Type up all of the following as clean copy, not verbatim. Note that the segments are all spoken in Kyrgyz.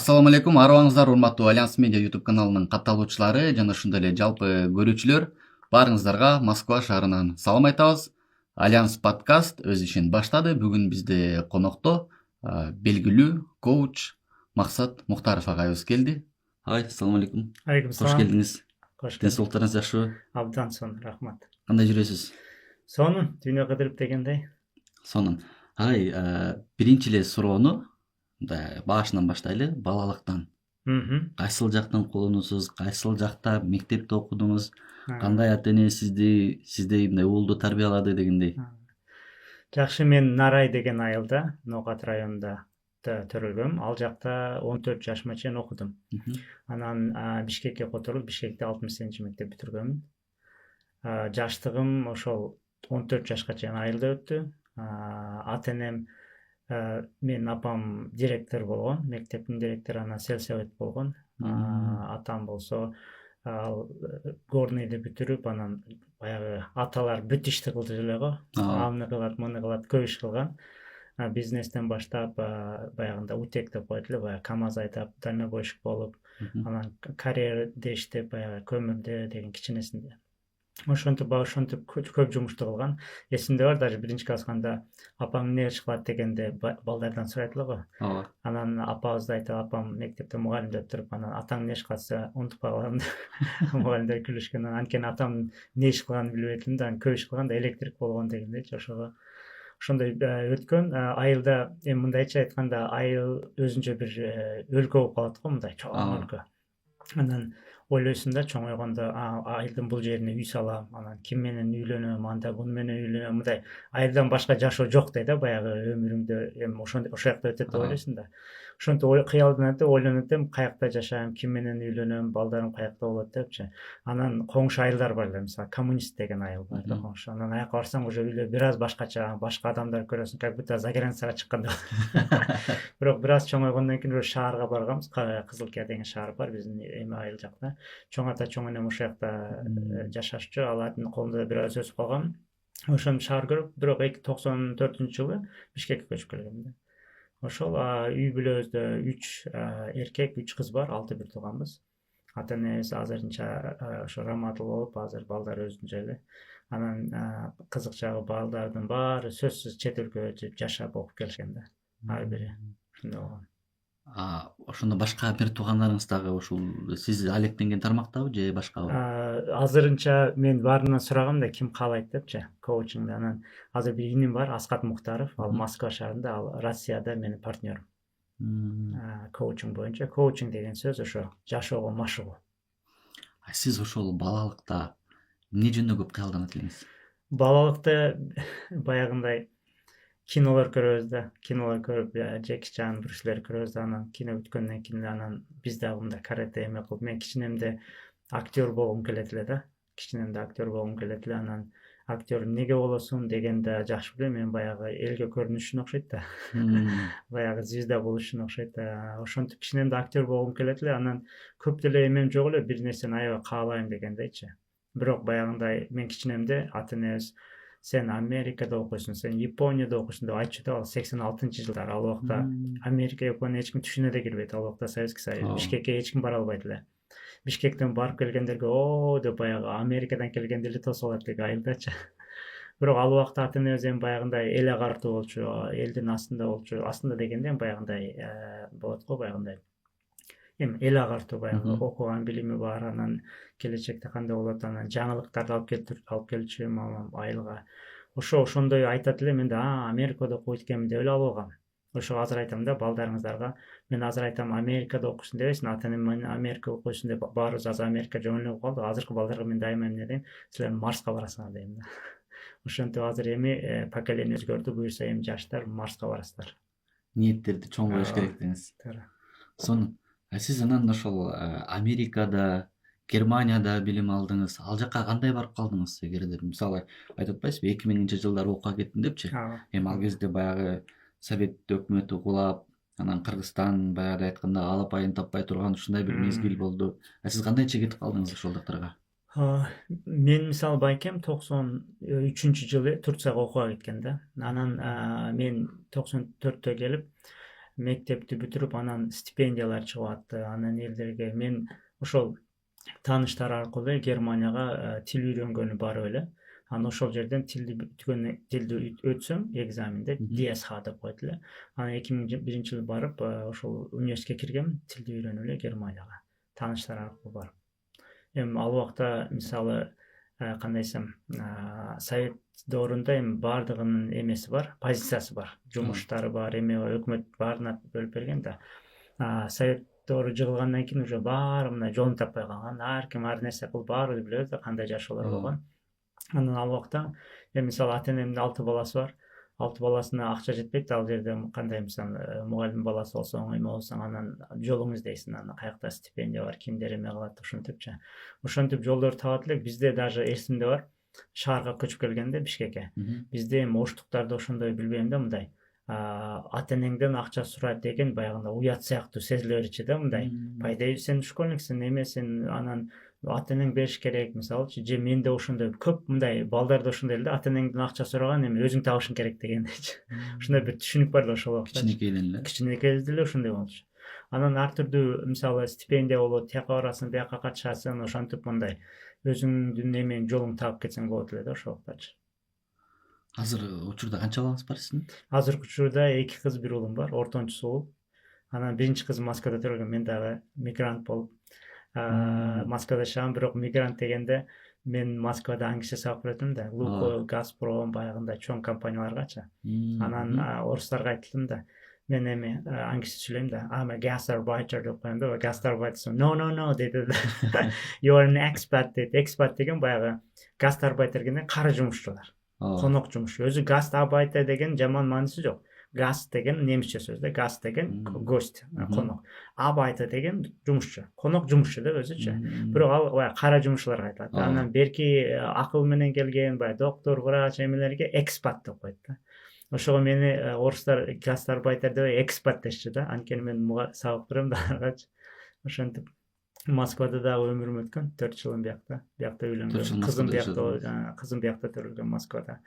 Ассаламу алейкум, арыбаңыздар урматтуу Альянс Медиа YouTube каналынын катталуучулары жана ошондой эле жалпы көрүүчүлөр. Баарыңыздарга Москва шаарынан салам айтабыз. Альянс подкаст өз ишин баштады. Бүгүн бизде конокто белгилүү коуч Максат Муктаров агайыбыз келди. Ассаламу алейкум. Алейкум Кош салам. келдиңиз. Кош келдиңиз. Ден жакшыбы? Абдан сонун, рахмат. Кандай жүрөсүз? Сонун, дүйнө кыдырып дегендей. Сонун. Агай, биринчи эле суроону башынан баштайлы, балалыктан. Кайсыл жактан колдоносуз, кайсыл жакта мектепте окудуңуз, кандай ата эне сизди мындай уулду тарбиялады дегендей. Жакшы, мен Нарай деген айылда, Ноокат районунда төрөлгөм. Ал жакта 14 жашыма чейин окудум. Анан Бишкекке которулуп, Бишкекте 68 мектеп бүтүргөмүн. Жаштыгым ошол 14 жашка чейин айылда өттү. Ата энем, менин апам директор болгон, мектептин директору, анан сельсовет болгон. Атам болсо ал горныйды бүтүрүп, анан баягы аталар бүт ишти кылды эле го. Аны кылат, муну кылат, көп иш кылган. Бизнестен баштап, баягында утек деп коет эле, баягы КамАЗ айдап, дальнобойщик болуп, анан карьерде иштеп, баягы көмүрдө деген кичинесинде. Ошентип көп жумушту кылган. Эсимде бар, даже биринчи классканда апаң эмне иш кылат дегенде балдардан сурайт эле го. Анан апабыз айтып, апам мектепте мугалим деп туруп, анан атаң эмне иш кылат, унутуп калгам деп мугалимдер күлүшкөн. Анткени атам эмне иш кылганын билбейт элем да, анан көп иш кылган да, электрик болгон дегендейчи. Ошондой өткөн. Айылда эми мындайча айтканда, айыл өзүнчө бир өлкө болуп калат го, мындай чоң өлкө. Анан ойлойсуң да, чоңойгондо айылдын бул жерине үй салам, анан ким менен үйлөнөм, анда буну менен үйлөнөм, мындай айылдан башка жашоо жок дейт да, баягы өмүрүңдө эми ошол жакта өтөт деп ойлойсуң да. Ошентип кыялданат, ойлонот эми, каякта жашайм, ким менен үйлөнөм, балдарым каякта болот депчи. Анан коңшу айылдар бар эле, мисалы Коммунист деген айыл бар да, коңшу. Анан аяка барсаң, уже үйлөр бир аз башкача, башка адамдар көрөсүң, как будто за границага чыккандай. Бирок бир аз чоңойгондон кийин уже шаарга барганбыз, Кызылкия деген шаар бар биздин эми айыл жакта. Чоң ата, чоң энем ошол жакта жашашчу, алардын колунда бир аз өсүп калгам. Ошону шаар көрүп, бирок 94-жылы Бишкекке көчүп келгем да. Ошол үй бүлөбүздө 3 эркек, 3 кыз бар, 6 бир тууганбыз. Ата энебиз азырынча ошо раматыл болуп, азыр балдар өзүнчө эле. Анан кызык жагы, балдардын баары сөзсүз чет өлкөгө жашап окуп келишкен да. Ар бири ушундай болгон. Ошондо башка бир туугандарыңыз дагы ушул сиз алектенген тармактабы же башкабы? Азырынча мен баарынан сурагам да, ким каалайт депчи, коучингде. Анан азыр бир иним бар, Аскат Муктаров, ал Москва шаарында, ал Россияда менин партнерим. Коучинг боюнча. Коучинг деген сөз ошо жашоого машыгуу. Сиз ошол балалыкта эмне жөнүндө көп кыялданат элеңиз? Балалыкта баягындай кинолор көрөбүз да, кинолор көрүп, Джеки Чан, Брюс Ли көрөбүз да, анан кино бүткөндөн кийин анан биз дагы мындай карате эме кылып, мен кичинемде актер болгум келет эле да. Анан актер эмнеге болосуң дегенде жакшы билем, мен баягы элге көрүнүш үчүн окшойт да. Баягы звезда болуш үчүн окшойт да. Ошентип кичинемде актер болгум келет эле, анан көп деле эмем жок эле, бир нерсени аябай каалайм дегендейчи. Бирок баягындай мен кичинемде ата энебиз сен Америкада окуйсуң, сен Японияда окуйсуң деп айтчу да, ал 86-жылдар. Ал убакта Америка, Япония эч ким түшүнө да кирбейт. Ал убакта Советский Союз. Бишкекке эч ким бара албайт эле. Бишкектен барып келгендерге деп баягы Америкадан келгенди эле тосуп алат элек айылдачы. Бирок ал убакта ата энебиз эми баягындай эл агартуу болчу, элдин астында болчу. Астында дегенде баягындай болот го, баягындай эми эл агартуу, баягы окуган, билими бар, анан келечекте кандай болот, анан жаңылыктарды алып келчү мамам айылга. Ошондой айтат эле, мен да Америкада окуйт экенмин деп эле алып алгам. Ошого азыр айтам да балдарыңыздарга, мен азыр айтам Америкада окуйсуң дебесин, ата энем мен Америкада окуйсуң деп баарыбыз азыр Америка жөнүнө калдык. Азыркы балдарга мен дайыма эмне дейм, силер Марска барасыңар дейм да. Ошентип азыр эми поколение өзгөрдү, буюрса эми жаштар Марска барасыздар. Ниеттерди чоң коюш керек деңиз. Сонун. Сиз анан ошол Америкада, Германияда билим алдыңыз. Ал жака кандай барып калдыңыз? Эгерде мисалы айтып атпайсызбы, 2000-жылдары окууга кеттим депчи. Эми ал кезде баягы Совет өкмөтү кулап, анан Кыргызстан баягыда айтканда алапайын таппай турган ушундай бир мезгил болду. Сиз кандайча кетип калдыңыз ошол жактарга? Мен мисалы байкем 93-жылы Турцияга окууга кеткен да. Анан мен 94-тө келип, мектепти бүтүрүп анан стипендиялар чыгып атты, анан элдерге мен ошол тааныштар аркылуу Германияга тил үйрөнгөнү барып эле анан ошол жерден тилди өтсөм экзаменде DSH деп коет эле. Анан 2001 жылы барып ошол университетке киргем, тилди үйрөнүп эле Германияга тааныштар аркылуу барып. Эми ал убакта мисалы кандай десем, совет доорунда эми баардыгынын эмеси бар, позициясы бар, жумуштары бар, эме бар, өкмөт баарына бөлүп берген да. Совет доору жыгылгандан кийин уже баары мына жолун таппай калган, ар ким ар нерсе кылып баарыбыз билебиз да кандай жашоолор болгон. Анан ал убакта эми мисалы ата-энемдин 6 баласы бар. 6 баласына акча жетпейт, ал жерде кандай мисалы мугалим баласы болсоң, эме болсоң анан жолуң издейсиң, анан каякта стипендия бар, кимдер эме кылат, ошентипчи. Ошентип жолдорду таап элек. Бизде даже эсимде бар, шаарга көчүп келгенде Бишкекке. Бизде эми оштуктарда ошондой билбейм да, мындай ата-энеңден акча сурайт деген баягындай уят сыяктуу сезиле берчү да, мындай. По идее сен школьниксиң, эме сен анан ата-энең бериш керек, мисалычы, же менде ошондой көп мындай балдарда ошондой эле да, ата-энеңден акча сураган, эми өзүң табышың керек дегендейчи. Ошондой бир түшүнүк бар да ошол убакта. Кичинекейден эле. Кичинекейден эле ошондой болчу. Анан ар түрдүү мисалы стипендия болот, тияка барасың, бияка катышасың, ошентип мындай өзүңдүн эмең жолуң таап кетсең болот эле да ошол убактачы. Азыр учурда канча балаңыз бар сиздин? Азыркы учурда 2 кыз, 1 уулум бар, ортончусу уул. Анан биринчи кызым Москвада төрөлгөн, мен дагы мигрант болуп Москвада жашагам, бирок мигрант дегенде мен Москвада аңчы сабак беретим да, Лукойл, Газпром баягындай чоң компанияларгачы. Анан орустарга айттым да, мен эми англисче сүйлөйм да, I'm a gastarbeiter деп коем да, gastarbeiter. No деди. You're an expat деди. Expat деген баягы gastarbeiter дегенде кара жумушчулар. Конок жумуш. Өзү gastarbeiter деген жаман мааниси жок. Газ деген немисче сөз да, газ деген гость, конок. Arbeiter деген жумушчу, конок жумушчу да өзүчү. Бирок ал баягы кара жумушчуларга айтылат. Анан берки акыл менен келген баягы доктор, врач эмелерге экспат деп коет да. Ошого мени орустар gastarbeiter деп экспат дешчү да. Анткени мен сабак берем да. Ошентип Москвада дагы өмүрүм өткөн, 4 жылым биякта үйлөнгөм. Кызым биякта төрөлгөн Москвада.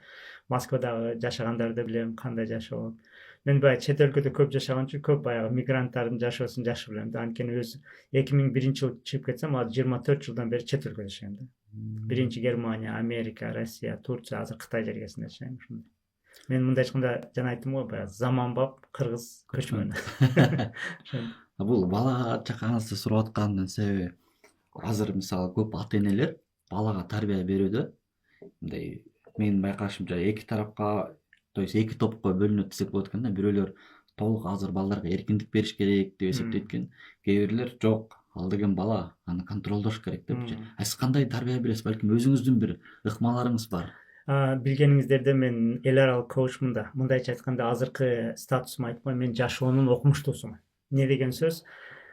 Москвадагы жашагандарды билем, кандай жашоо. Мен баягы чет өлкөдө көп жашаган үчүн көп баягы мигранттардын жашоосун жакшы билем да. Анткени 2001 жылы чыгып кетсем, азыр 24 жылдан бери чет өлкөдө жашайм да. Биринчи Германия, Америка, Россия, Турция, азыр Кытай жергесинде жашайм ушундай. Мен мындай айтканда жана айттым го, баягы заманбап кыргыз көчмөн. Бул бала чакаңызды сурап аткандын себеби азыр мисалы көп ата-энелер балага тарбия берүүдө мындай менин байкашымча эки тарапка, то есть эки топко бөлүнөт десек болот экен да. Бирөөлөр толук азыр балдарга эркиндик бериш керек деп эсептейт экен. Кээ бирлер жок, ал деген бала, аны контролдош керек депчи. Сиз кандай тарбия бересиз? Балким өзүңүздүн бир ыкмаларыңыз бар. Билгениңиздерде мен эл аралык коучмун да. Мындайча айтканда азыркы статусум айтып коеюн, мен жашоонун окумуштуусумун. Не деген сөз?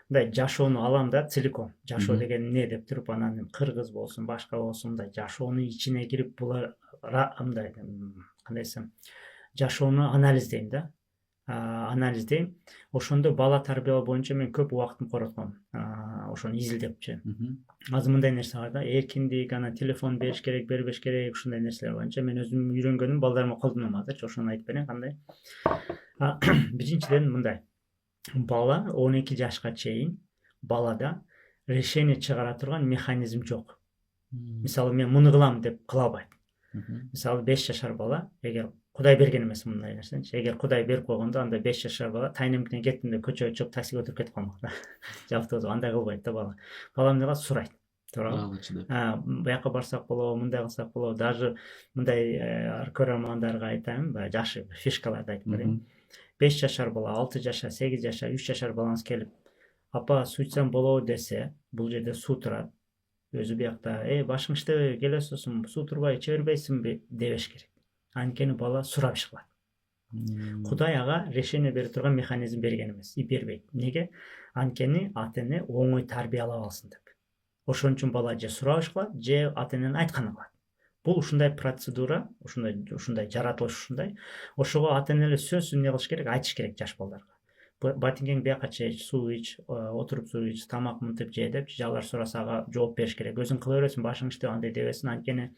Мындай жашоону алам да, целиком. Жашоо деген эмне деп туруп, анан кыргыз болсун, башка болсун, мындай жашоонун ичине кирип булар мындай кандай десем, жашоону анализдейм да. Анализдейм. Ошондо бала тарбиялоо боюнча мен көп убактымды коротком. Ошону изилдепчи. Азыр мындай нерсе бар да, эркиндик, анан телефон бериш керек, бербеш керек, ушундай нерселер боюнча мен өзүм үйрөнгөнүм балдарыма колдоном азырчы. Ошону айтып берейин кандай. Биринчиден мындай. Бала 12 жашка чейин балада решение чыгара турган механизм жок. Мисалы мен муну кылам деп кыла албайт. Мисалы 5 жашар бала, эгер Кудай берген эмес мындай нерсени. Эгер Кудай берип койгондо, анда 5 жашар бала тайнемкиден кеттим деп көчөгө чыгып таксиге отуруп кетип калмак да. Автобус андай кылбайт да бала. Бала эмне кылат? Сурайт. Туурабы? Бияка барсак болобу, мындай кылсак болобу. Даже мындай көрөрмандарга айтайын, баягы жакшы фишкаларды айтып берейин. 5 жашар бала, 6 жашар, 8 жашар, 3 жашар балаңыз келип, апа суйцам болобу десе, бул жерде суу турат. Өзү биякта, башың иштебейби, келесиң, суу турбай иче бербейсиңби дебеш керек. Анткени бала сурап иш кылат. Кудай ага решение бере турган механизм берген эмес, бербейт. Неге? Анткени ата-эне оңой тарбиялап алсын деп. Ошон үчүн бала же сурап иш кылат, же ата-эненин айтканын кылат. Бул ушундай процедура, ушундай жаратылыш ушундай. Ошого ата-энелер сөзсүз эмне кылыш керек? Айтыш керек жаш балдарга. Батиңең бияка чеч, суу ич, отуруп суу ич, тамак мынтип же деп жалар сураса ага жооп бериш керек. Өзүң кыла бересиң, башың иштеп андай дебесин. Анткени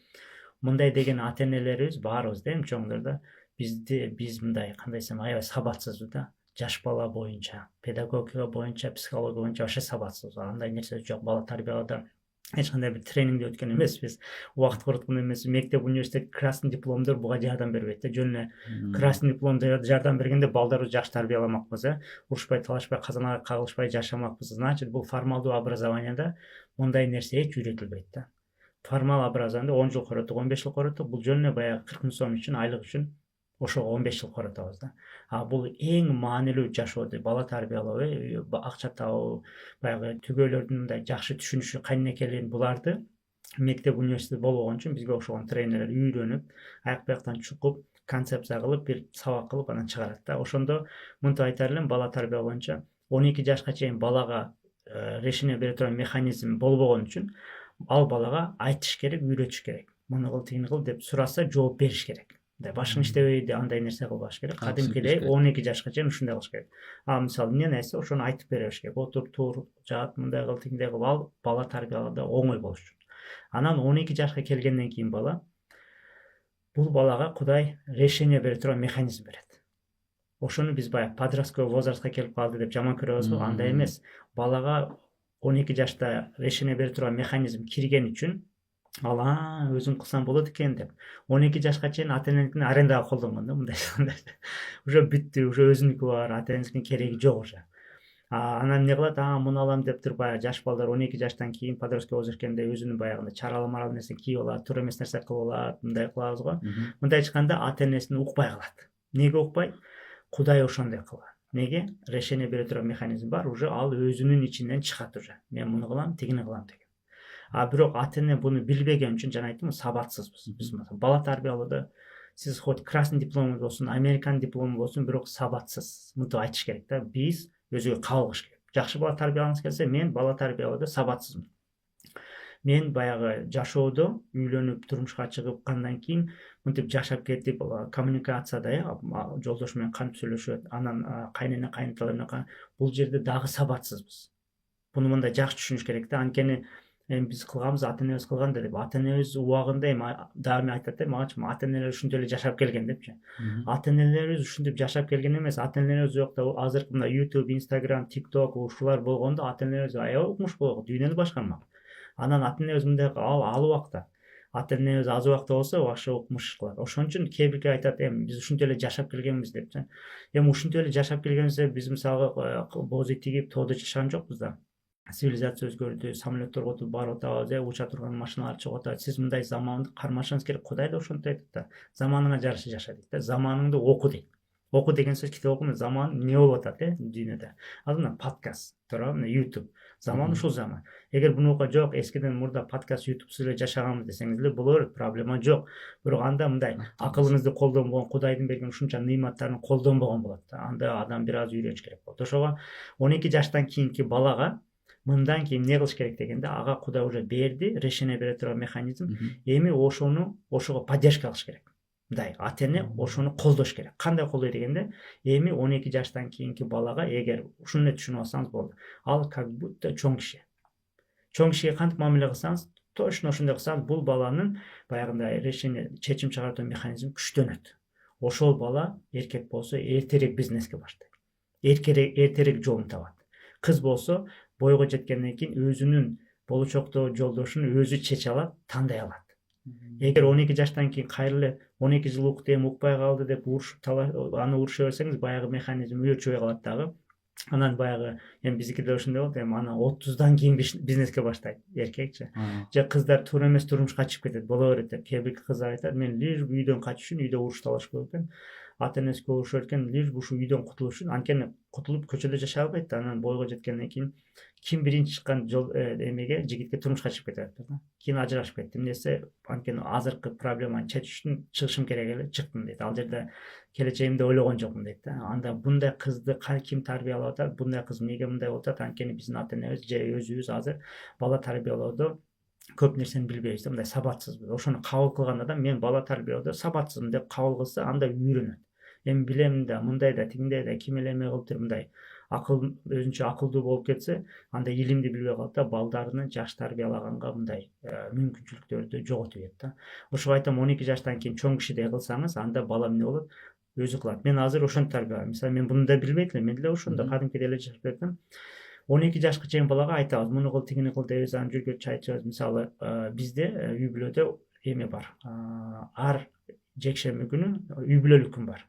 мындай деген ата-энелерибиз баарыбыз да, эми чоңдор да, биз мындай кандай десем, аябай сабатсызбыз да. жаш бала боюнча, педагогика боюнча, психология боюнча вообще сабатсыз. Андай нерсе жок. Бала тарбиялоодо эч кандай бир тренингди өткөн эмеспиз, убакыт короткон эмес. Мектеп, университет красный дипломдор буга жардам бербейт да. Жөн эле красный дипломдор жардам бергенде балдарды жакшы тарбияламакпыз, урушпай, талашпай, казанага кагылышпай жашамакпыз. Значит, бул формалдуу образованияда мындай нерсе эч үйрөтүлбөйт да. Формал образованияда 10 жыл коротук, 15 жыл коротук, бул жөн эле баягы 40 миң сом үчүн, айлык үчүн ошого 15 жыл коротобуз да. А бул эң маанилүү жашоодо бала тарбиялоо, акча табуу, баягы түгөйлөрдүн мындай жакшы түшүнүшү, кайнекелин буларды мектеп, университет болбогон үчүн бизге окшогон тренерлер үйрөнүп, аяк бияктан чукуп, концепция кылып, бир сабак кылып анан чыгарат да. Ошондо мынтип айтар элем, бала тарбия боюнча 12 жашка чейин балага решение бере турган механизм болбогон үчүн ал балага айтыш керек, үйрөтүш керек. Муну кыл, тигини кыл деп сураса жооп бериш керек. Башың иштебейди, андай нерсе кылбаш керек. Кадимкидей 12 жашка чейин ушундай кылыш керек. Мисалы эмне нерсе ошону айтып бере бериш керек. Отур, тур, жат, мындай кыл, тигиндей кыл. Ал бала тарбиялоодо оңой болуш үчүн. Анан 12 жашка келгенден кийин бул балага Кудай решение бере турган механизм берет. Ошону биз баягы подростковый возрастка келип калды деп жаман көрөбүзбү? Андай эмес. Балага 12 жашта решение бере турган механизм кирген үчүн ал өзүң кылсаң болот экен деп 12 жашка чейин ата-эненин арендага колдонгон да, мындай. Уже бүттү, уже өзүнүкү бар, ата-энесинин кереги жок уже. Анан эмне кылат? Муну алам деп туруп баягы жаш балдар 12 жаштан кийин подростковый возраст келгенде өзүнүн баягындай чаралы маралы нерсе кийип алат, туура эмес нерсе кылып алат, мындай кылабыз го. Мындай айтканда ата-энесин укпай калат. Неге укпайт? Кудай ошондой кылган. Неге? Решение бере турган механизм бар, уже ал өзүнүн ичинен чыгат уже. Мен муну кылам, тигини кылам деген. Бирок ата-эне буну билбеген үчүн жана айттым, сабатсызбыз. Биз бала тарбиялоодо сиз хоть красный дипломуңуз болсун, американ диплому болсун, бирок сабатсыз. Мынтип айтыш керек да. Биз өзүгө кабыл кылыш керек. Жакшы бала тарбиялангыңыз келсе, мен бала тарбиялоодо сабатсызмын. Мен баягы жашоодо үйлөнүп, турмушка чыгыпкандан кийин мынтип жашап кетип, коммуникацияда, жолдош менен кантип сүйлөшөт, анан кайнене, кайнаталар менен бул жерде дагы сабатсызбыз. Буну мындай жакшы түшүнүш керек да. Анткени биз кылганбыз, ата-энебиз кылган деп, ата-энебиз убагында дагы мен айтат магачы, ата-энелер ушинтип эле жашап келген депчи. Ата-энелерибиз ушинтип жашап келген эмес. Ата-энелерибиз жокто азыркы мына YouTube, Instagram, TikTok ушулар болгондо ата-энебиз аябай укмуш болгон, дүйнөнү башкармак. Анан ата-энебиз мындай ал убакта, ата-энебиз аз убакта болсо вообще укмуш кылат. Ошон үчүн кээ бирки айтат, биз ушинтип эле жашап келгенбиз депчи. Ушинтип эле жашап келгенбизде биз мисалы боз ит тигип тоодо жашаган жокпуз да. Цивилизация өзгөрдү, самолеттор отуп барып атабыз, уча турган машиналар чыгып атат. Сиз мындай заманды кармашыңыз керек. Кудай да ошентип айтат да. Заманыңа жараша жаша дейт да. Заманыңды оку дейт. Оку деген сөз китеп окумай, заман эмне болуп атат, дүйнөдө. Ал мына подкаст, туура, мына YouTube. Заман ушул заман. Эгер буну окуп жок, эскиден мурда подкаст, YouTube'суз эле жашаганбыз десеңиз эле боло берет, проблема жок. Бирок анда мындай акылыңызды колдонбогон, Кудайдын берген ушунча нематтарын колдонбогон болот да. Анда адам бир аз үйрөнүш керек болот. Ошого 12 жаштан кийинки балага мындан кийин эмне кылыш керек дегенде, ага Кудай уже берди, решение бере турган механизм. Эми ошого поддержка кылыш керек. Мындай ата-эне ошону колдош керек. Кандай колдойт дегенде, эми 12 жаштан кийинки балага эгер ушуну түшүнүп алсаңыз болду. Ал как будто чоң киши. Чоң кишиге кантип мамиле кылсаңыз, точно ошондой кылсаңыз, бул баланын баягындай решение, чечим чыгартуу механизми күчтөнөт. Ошол бала эркек болсо эртерээк бизнеске баштайт. Эртерээк жолун табат. Кыз болсо бойго жеткенден кийин өзүнүн болочоктогу жолдошун өзү чече алат, тандай алат. Эгер 12 жаштан кийин кайра эле 12 жыл укты, укпай калды деп аны уруша берсеңиз, баягы механизм өөрчөбөй калат дагы. Анан баягы биздикиде ошондой болот, анан 30дан кийин бизнеске баштайт эркекчи. Же кыздар туура эмес турмушка чыгып кетет, боло берет деп. Кээ бирки кыздар айтат, мен лишь үйдөн качыш үчүн, үйдө уруш талаш көп экен. Ата-энеси көп урушат экен, лишь ушу үйдөн кутулуш үчүн, анткени кутулуп көчөдө жашай албайт да. Анан бойго жеткенден кийин ким биринчи чыккан жол эмеге, жигитке турмушка чыгып кетет да. Кийин ажырашып кетти. Эмнесе? Анткени азыркы проблеманы чечиш үчүн чыгышым керек эле, чыктым дейт. Ал жерде келечегимди ойлогон жокмун дейт да. Анда мындай кызды ким тарбиялап атат, мындай кыз эмнеге мындай болуп атат? Анткени биздин ата-энебиз же өзүбүз азыр бала тарбиялоодо көп нерсени билбейбиз да, мындай сабатсызбыз. Ошону кабыл кылган адам мен бала тарбиялоодо сабатсызмын деп кабыл кылса, анда үйрөнөт. Эми билем да, мындай да, тигиндей да, ким эле эме кылып мындай өзүнчө акылдуу болуп кетсе, анда илимди билбей калат да, балдарыны жаш тарбиялаганга мындай мүмкүнчүлүктөрдү жоготуп ийет да. Ошого айтам, 12 жаштан кийин чоң кишидей кылсаңыз, анда бала эмне болот? өзү кылат. Мен азыр ошентип тарбиялайм. Мисалы мен буну да билбейт элем, мен деле ошондо кадимки эле жашап бердим. 12 жашка чейин балага айтабыз, муну кыл, тигини кыл дейбиз, анан жүргүп чай ичебиз. Мисалы бизде үй бүлөдө эме бар. Ар жекшемби күнү үй бүлөлүк күн бар.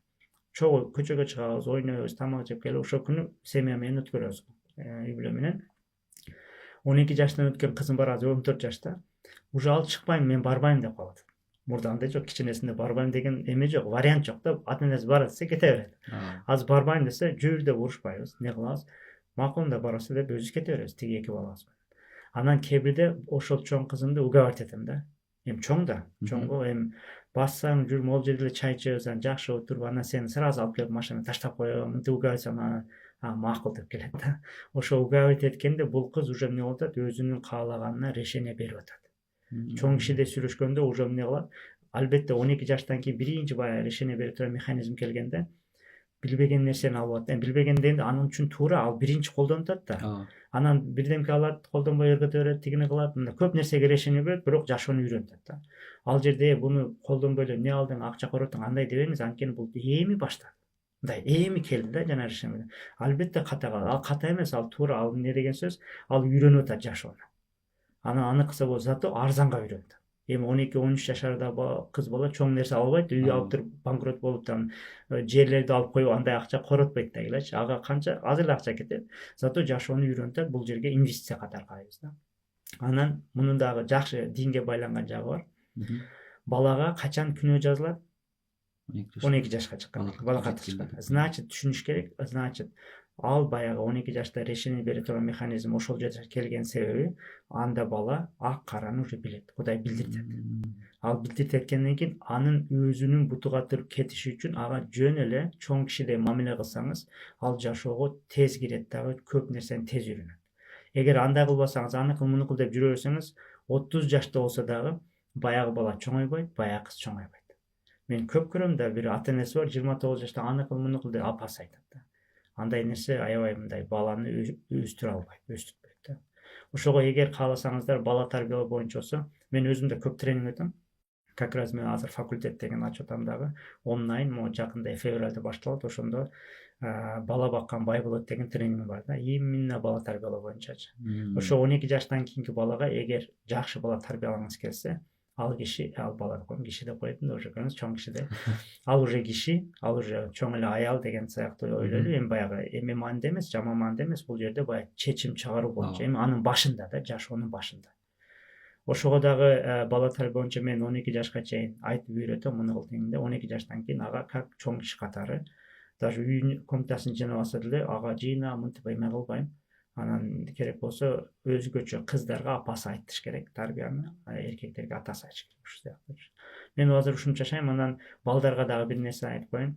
Чогуу көчөгө чыгабыз, ойнойбуз, тамак жеп келип, ошол күнү семья менен өткөрөбүз. Үй бүлө менен. 12 жаштан өткөн кызым бар, азыр 14 жашта. Уже ал чыкпайм, мен барбайм деп калат. Мурда андай жок, кичинесинде барбайм деген эме жок, вариант жок да. Ата энеси бара десе кете берет. Азыр барбайм десе жүр деп урушпайбыз. Не кылабыз? Макулунда барасы деп өзүбүз кете беребиз, тиги эки балабыз. Анан кээ бирде ошол чоң кызымды уговаривать этем да. Эми чоң да, чоңго эми бассаң жүр, могул жерде эле чай ичебиз, анан жакшы отуруп, анан сени сразу алып келип машинага таштап коём, мынтип уговаривать этсем, макул деп келет да. Ошо уговаривать эткенде бул кыз уже эмне болуп атат, өзүнүн каалаганына решение берип атат. Чоң кишиде сүйлөшкөндө уже эмне кылат? Албетте 12 жаштан кийин биринчи баягы решение бере турган механизм келгенде билбеген нерсени алып алат. Билбеген дегенде анын үчүн туура ал биринчи колдонуп атат да. Анан бирдемке алат, колдонбой өргөтө берет, тигини кылат, мында көп нерсеге решение берет, бирок жашоону үйрөнтөт да. Ал жерде буну колдонбой эле эмне алдың, акча короттуң, андай дебеңиз, анткени бул эми баштады. Мындай эми келди да жана решение. Албетте ката калат. Ал ката эмес, ал туура, ал эмне деген сөз? Ал үйрөнүп атат жашоону. Анан аныкысы болсо зато арзанга үйрөндү. Эми 12-13 жашарда кыз бала чоң нерсе албайт, үй алып туруп банкрот болуп там жерлерди алып коюп андай акча коротпойт да элечи. Ага канча азыр эле акча кетет. Зато жашоону үйрөнтөт, бул жерге инвестиция катары карайбыз да. Анан мунун дагы жакшы динге байланган жагы бар. Балага качан күнөө жазылат? 12 жашка чыккан. Бала катышкан. Значит, түшүнүш керек. Значит, ал баягы 12 жашта решение бере турган механизм ошол жерге келген себеби анда бала ак караны уже билет, Кудай билдиртет. Ал билдирткенден кийин анын өзүнүн бутуга туруп кетиши үчүн ага жөн эле чоң кишидей мамиле кылсаңыз, ал жашоого тез кирет дагы, көп нерсени тез үйрөнөт. Эгер андай кылбасаңыз, аны кыл, муну кыл деп жүрө берсеңиз, 30 жашта болсо дагы баягы бала чоңойбойт, баягы кыз чоңойбойт. Мен көп көрөм да, бир ата энеси бар, 29 жашта аны кыл, муну кыл деп апасы айтат да. Андай нерсе аябай мындай баланы өстүрө албайт, өстүрбөйт да. Ошого эгер кааласаңыздар, бала тарбиялоо боюнча болсо, мен өзүм да көп тренинг өтөм. Как раз мен азыр факультет деген ачып атам дагы. Онлайн, могу жакында февралда башталат, ошондо бала баккан бай болот деген тренинг бар да. Именно бала тарбиялоо боюнчачы. Ошо 12 жаштан кийинки балага эгер жакшы бала тарбиялангыңыз келсе, ал киши, ал бала коем, киши деп коет да, уже көрүңүз, чоң кишиде. Ал уже киши, ал уже чоң эле аял деген сыяктуу ойлойбу. Эми баягы эме маанидеде эмес, жаман мааниде эмес, бул жерде баягы чечим чыгаруу боюнча, эми анын башында да, жашоонун башында. Ошого дагы бала тарбия боюнча мен 12 жашка чейин айтып үйрөтөм, муну кыл дегенде 12 жаштан кийин ага как чоң киши катары, даже үй комнатасын жыйнабаса деле ага жыйна, мынтип эме кылбайм. Анан керек болсо өзгөчө кыздарга апасы айтыш керек тарбияны, эркектерге атасы айтыш керек. Ушул сыяктуу. Мен азыр ушунча жашайм, анан балдарга дагы бир нерсе айтып коеюн.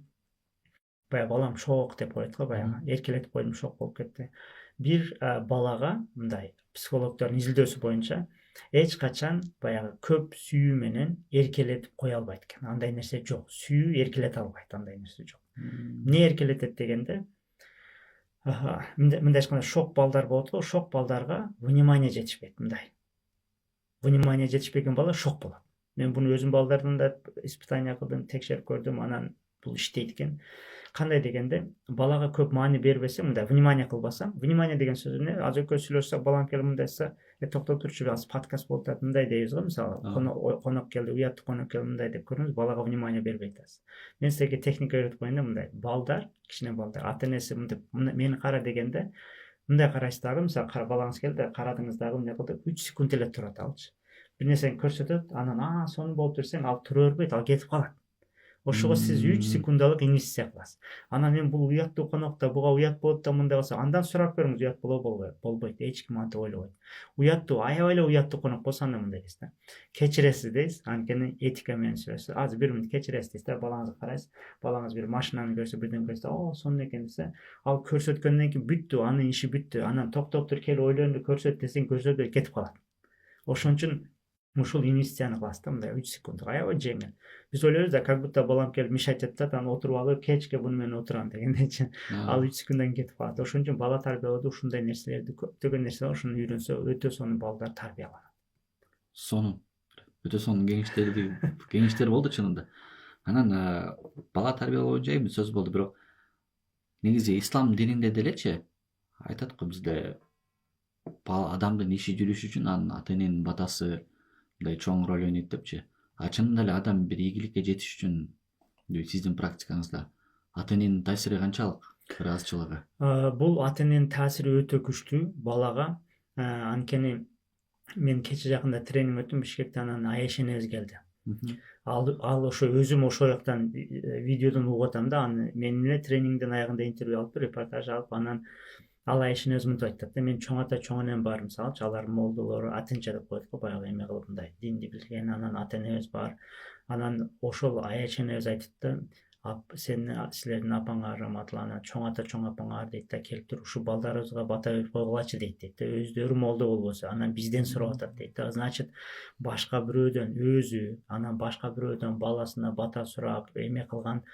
Баягы балам шок деп коет го, баягы эркелетип койдум, шок болуп кетти. Бир балага мындай психологдордун изилдөөсү боюнча эч качан баягы көп сүйүү менен эркелетип кое албайт экен. Андай нерсе жок. Сүйүү эркелете албайт, андай нерсе жок. Эмне эркелетет дегенде, мындай айтканда шок балдар болот го, шок балдарга внимание жетишпейт, мындай. Внимание жетишпеген бала шок болот. Мен буну өзүм балдардын да испытание кылдым, текшерип көрдүм, анан бул иштейт экен. Кандай дегенде, балага көп маани бербесең, мындай внимание кылбасаң, внимание деген сөз эмне? Азыр экөөбүз сүйлөшсөк, балам келип мындай айтса, токтоп турчу, азыр подкаст болуп атат, мындай дейбиз го, мисалы, конок келди, уяттуу конок келди, мындай деп көрүңүз, балага внимание бербейт атасыз. Мен силерге техника үйрөтүп коеюн да, мындай. Балдар, кичине балдар, ата энеси мынтип мени кара дегенде, мындай карайсыз дагы, мисалы, балаңыз келди, карадыңыз дагы эмне кылды? 3 секунд эле турат алчы. Бир нерсени көрсөтөт, анан сонун болуп берсең, ал тура бербейт, ал кетип калат. Ошого сиз 3 секундалык инвестиция кыласыз. Анан мен бул уяттуу конокто, буга уят болот да мындай болсо, андан сурап көрүңүз, уят болобу, болбойт. Эч ким антип ойлобойт. Уяттуу, аябай эле уяттуу конок болсо анда мындай дейсиз да. Кечиресиз дейсиз, анткени этика менен сүйлөшөсүз. Азыр бир мүнөт кечиресиз дейсиз да, балаңызды карайсыз. Балаңыз бир машинаны көрсө, бирден көрсө, сонун экен десе, ал көрсөткөндөн кийин бүттү, анын иши бүттү. Анан токтоп тур, кел ойлонду, көрсөт десең, көрсөтпөй кетип калат. Ошон үчүн ушул инвестицияны кыласыз да, мындай 3 секунд, аябай жеңил. Биз ойлойбуз да, как будто балам келип мешать этет, анан отуруп алып, кечке буну менен отурам дегендейчи. Ал 3 секунддан кетип калат. Ошон үчүн бала тарбиялоодо ушундай нерселерди, көптөгөн нерсе бар, ушуну үйрөнсө, өтө сонун балдар тарбияланат. Сонун. Өтө сонун кеңештер болду чынында. Анан бала тарбиялоо боюнча эми сөз болду, бирок негизи ислам дининде делечи айтат го бизде адамдын иши жүрүшү үчүн анын ата эненин батасы мындай чоң роль ойнойт депчи. А чынында эле адам бир ийгиликке жетиш үчүн сиздин практикаңызда ата эненин таасири канчалык бир азчылыгы? Бул ата эненин таасири өтө күчтүү балага. Анткени мен кече жакында тренинг өттүм Бишкекте, анан Айша энебиз келди. Ал ошо өзүм ошол жактан видеодон угуп атам да, аны менин эле тренингдин аягында интервью алып, репортаж алып, анан ал Айша энебиз мынтип айтат да: мен чоң ата чоң энем бар, мисалычы алар молдолор, атынча деп коет го, баягы эме кылып мындай динди билген, анан ата энебиз бар. Анан ошол Айша энебиз айтат да: силердин апаңар, Раматлана, чоң ата чоң апаңар дейт да, келип туруп ушу балдарыбызга бата берип койгулачы дейт да, өздөрү молдо болбосо, анан бизден сурап атат дейт да. Значит, башка бирөөдөн өзү, анан башка бирөөдөн баласына бата сурап эме кылган,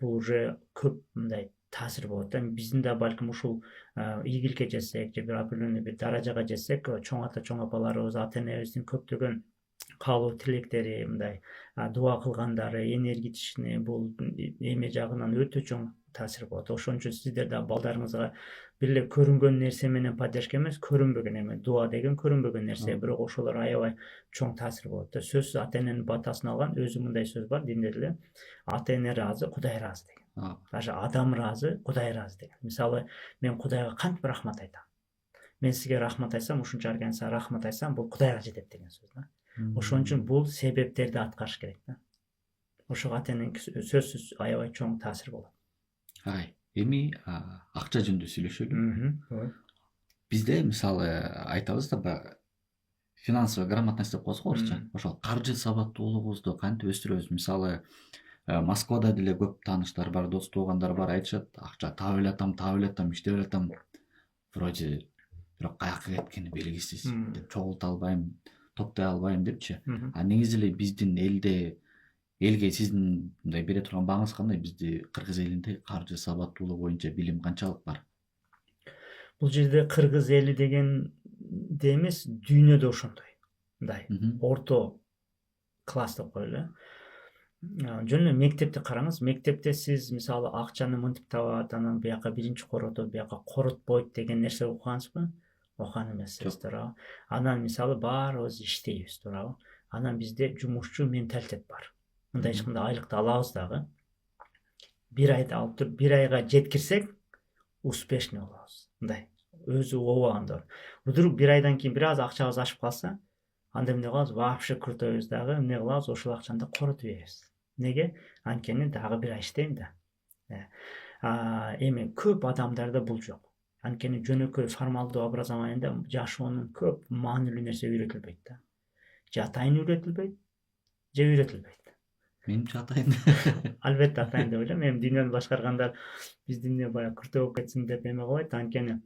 бул уже көп мындай таасир болот да. Биздин да балким ушул ийгиликке жетсек же бир определенный бир даражага жетсек, чоң ата чоң апаларыбыз, ата энебиздин көптөгөн каалоо тилектери, мындай дуа кылгандары, энергетичный, бул эме жагынан өтө чоң таасир болот. Ошон үчүн сиздер да балдарыңызга бир эле көрүнгөн нерсе менен поддержка эмес, көрүнбөгөн эме, дуа деген көрүнбөгөн нерсе, бирок ошолор аябай чоң таасир болот да. Сөзсүз ата эненин батасын алган, өзү мындай сөз бар динде деле: ата эне ыраазы, Кудай ыраазы деген. Даже адам ыраазы, Кудай ыраазы деген. Мисалы, мен Кудайга кантип рахмат айтам? Мен сизге рахмат айтсам, ушунча аргансызга рахмат айтсам, бул Кудайга жетет деген сөз да. Ошон үчүн бул себептерди аткарыш керек да. Ошого ата эненин сөзсүз аябай чоң таасир болот. Эми акча жөнүндө сүйлөшөлү. Бизде мисалы айтабыз да, баягы финансовая грамотность деп коебуз го орусча. Ошол каржы сабаттуулугубузду кантип өстүрөбүз? Мисалы Москвада деле көп тааныштар бар, дос туугандар бар, айтышат: акча таап элатам, иштеп элатам, вроде бирок каяка кеткени белгисиз деп, чогулта албайм, топтой албайм депчи. А негизи эле биздин элге сиздин мындай бере турган бааңыз кандай? Бизди кыргыз элинде каржы сабаттуулугу боюнча билим канчалык бар? Бул жерде кыргыз эли дегенде эмес, дүйнөдө ошондой, мындай орто класс деп коелу. Жөн эле мектепти караңыз. Мектепте сиз мисалы акчаны мынтип табат, анан бияка биринчи коротот, бияка коротпойт деген нерсе окугансызбы? Окуган эмессиз, туурабы? Анан мисалы баарыбыз иштейбиз, туурабы? Анан бизде жумушчу менталитет бар. Мындай эч кандай айлыкты алабыз дагы. Бир айда алып туруп, бир айга жеткирсек, успешный болобуз. Мындай өзү ообагандыр. Вдруг бир айдан кийин бир аз акчабыз ашып калса, анда эмне кылабыз? Вообще крутойбуз дагы, эмне кылабыз? Ошол акчаны коротуп ийебиз. Неге? Анткени дагы бир ай иштейм да. Эми көп адамдарда бул жок. Анткени жөнөкөй формалдуу образованиеда жашоонун көп маанилүү нерсе үйрөтүлбөйт да. Же атайын үйрөтүлбөйт, же үйрөтүлбөйт. Менимче атайын. Албетте атайын деп ойлойм. Эми дүйнөнү башкаргандар биздин баягы күртө болуп кетсин деп эме кылбайт. Анткени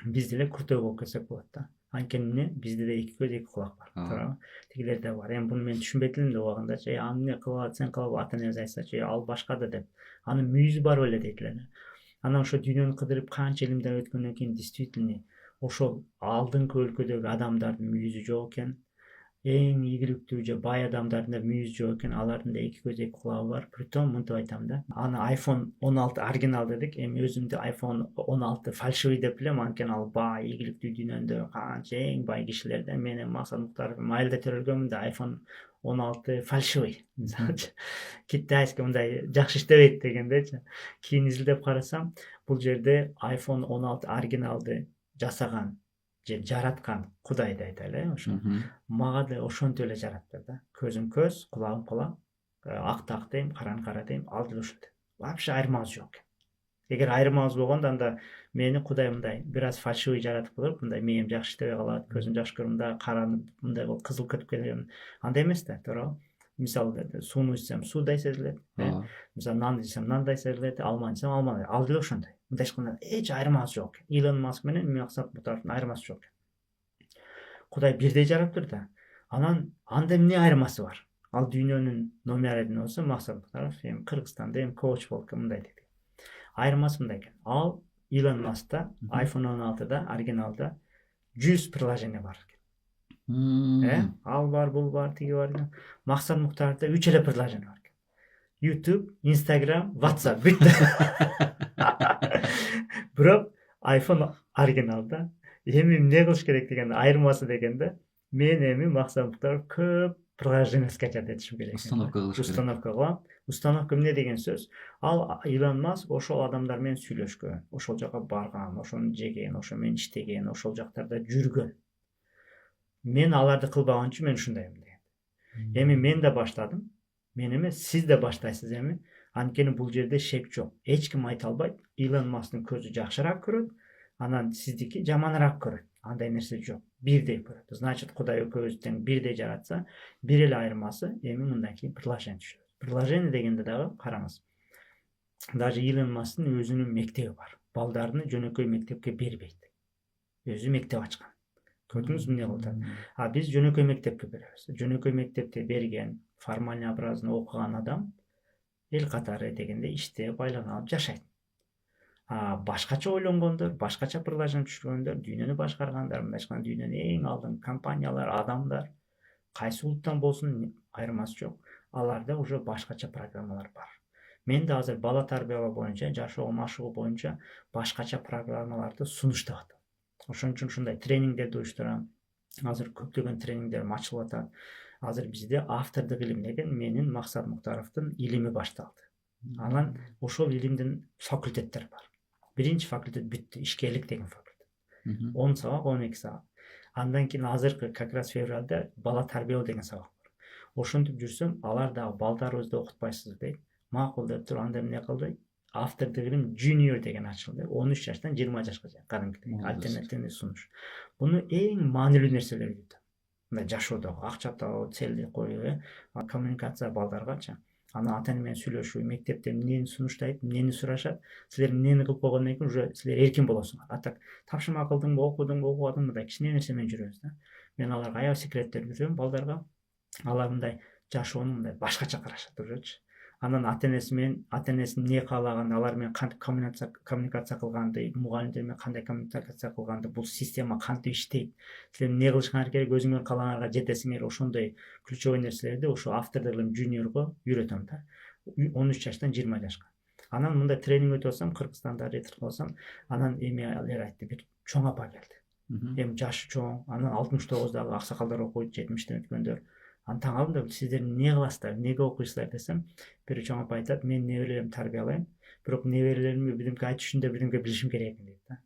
биз деле күртө болуп кетсек болот да. Анткени бизде да эки көз, эки кулак бар, туурабы? Тигилерде бар. Эми буну мен түшүнбөйт элем да убагындачы. Аны эмне кылып, сен кылып, ата энебиз айтсачы, ал башка да деп. Анын мүйүзү бар беле дейт эле. Анан ошо дүйнөнү кыдырып канча илимден өткөндөн кийин действительно ошол алдыңкы өлкөдөгү адамдардын мүйүзү жок экен. Эң ийгиликтүү же бай адамдардын да мүйүзү жок экен. Алардын да эки көз, эки кулагы бар. Притом мынтип айтам да. Аны iPhone 16 оригинал дедик. Эми өзүмдү iPhone 16 фальшивый деп билем. Анткени ал бай, ийгиликтүү дүйнөндө канча эң бай кишилерден менен Максат Муктаров айылда төрөлгөнмүн да, iPhone 16 фальшивый. Мисалычы китайский мындай жакшы иштебейт дегендечи. Кийин изилдеп карасам, бул жерде iPhone 16 оригиналды жасаган же жараткан Кудайды айтайлы, ошо. Мага да ошентип эле жаратты да. Көзүм көз, кулагым кулак, акты ак дейм, караны кара дейм, ал деле ошентип. Вообще айырмасы жок. Эгер айырмабыз болгондо анда мени Кудай мындай бир аз фальшивый жаратып коюп, мындай мээм жакшы иштебей калат, көзүм жакшы көрүм да, караны мындай болуп кызыл кетип кетем. Андай эмес да, туурабы? Мисалы сууну ичсем суудай сезилет. Мисалы нан жесем нандай сезилет, алма жесем алма. Ал деле ошондой. Мындай эч айырмасы жок. Илон Маск менен Максат Муктаровдун айырмасы жок. Кудай бирдей жараптыр да. Анан анда эмне айырмасы бар? Ал дүйнөнүн номер 1 болсо Максат Муктаров, эми Кыргызстанда эми коуч болуп мындай дейт. Айырмасы мындай экен. Ал Илон Маскта iPhone 16да оригиналда 100 приложение бар экен. Ал бар, бул бар, тиги бар. Максат Муктаровда 3 эле приложение бар экен. YouTube, Instagram, WhatsApp бүттү. Бирок iPhone оригинал да. Эми эмне кылыш керек дегенде, айырмасы дегенде, мен эми максаттар көп приложение скачать этишим керек. Установка кылыш керек. Установка кылам. Установка эмне деген сөз? Ал Илон Маск ошол адамдар менен сүйлөшкөн, ошол жака барган, ошону жеген, ошо менен иштеген, ошол жактарда жүргөн. Мен аларды кылбаган үчүн мен ушундаймын деген. Эми мен да баштадым. Мен эмес, сиз да баштайсыз эми. Анткени бул жерде шек жок. Эч ким айта албайт. Илон Масктын көзү жакшыраак көрөт, анан сиздики жаманыраак көрөт. Андай нерсе жок. Бирдей көрөт. Значит, Кудай экөөбүздү тең бирдей жаратса, бир эле айырмасы эми мындан кийин приложение түшөт. Приложение дегенде дагы караңыз. Даже Илон Масктын өзүнүн мектеби бар. Балдарны жөнөкөй мектепке бербейт. Өзү мектеп ачкан. Көрдүңүзбү эмне кылып? А биз жөнөкөй мектепке беребиз. Жөнөкөй мектепте берген, формальный образно окуган адам эл катары дегенде иштеп, айлана алып жашайт. Башкача ойлонгондор, башкача приложение түшүргөндөр, дүйнөнү башкаргандар, мындайча дүйнөнүн эң алдыңкы компаниялар, адамдар, кайсы улуттан болсун айырмасы жок. Аларда уже башкача программалар бар. Мен да азыр бала тарбиялоо боюнча, жашоо машыгуу боюнча башкача программаларды сунуштап атам. Ошон үчүн ушундай тренингдерди уюштурам. Азыр көптөгөн тренингдерим ачылып атат. Азыр бизде автордук илим деген менин Максат Муктаровдун илими башталды. Анан ошол илимдин факультеттери бар. Биринчи факультет бүттү, ишкерлик деген факультет. 10 сабак, 12 сабак. Андан кийин азыркы как раз февралда бала тарбиялоо деген сабак бар. Ошентип жүрсөм, алар дагы балдарыбызды окутпайсызбы дейт. Макул деп туруп анда эмне кылды? Автордук илим junior деген ачылды. 13 жаштан 20 жашка чейин кадимкидей альтернативный сунуш. Буну эң маанилүү нерселер үйрөтөт. Мына жашоодогу акча табуу, цель коюу, коммуникация балдаргачы. Аны ата-эне менен сүйлөшүү, мектепте эмнени сунуштайт, эмнени сурашат, силер эмнени кылып койгондон кийин уже силер эркин болосуңар. Атак тапшырма кылдыңбы, окудуңбу, окубадыңбы, мындай кичине нерсе менен жүрөбүз да. Мен аларга аябай секреттерди берем балдарга. Алар мындай жашоону мындай башкача карашат ужечи. Анан ата-энеси эмне каалаган, алар менен кантип коммуникация кылганды, мугалимдер менен кандай коммуникация кылганды, бул система кантип иштейт, силер эмне кылышыңар керек, өзүңөр каалаганга жетесиңер, ошондой ключевой нерселерди ошо автордук илим juniorго үйрөтөм да. 13 жаштан 20 жашка. Анан мындай тренинг өтүп алсам, Кыргызстанда ретро кылсам, анан эми алар айтты, бир чоң апа келди. Эми жашы чоң, анан 69дагы аксакалдар окуйт, 70тен өткөндөр. Аны таң калдым да, сиздер эмне кыласыздар, эмнеге окуйсуздар десем, бир чоң апа айтат, мен неберелеримди тарбиялайм, бирок неберелериме бирдемке айтыш үчүн да бирдемке билишим керек экен дейт да.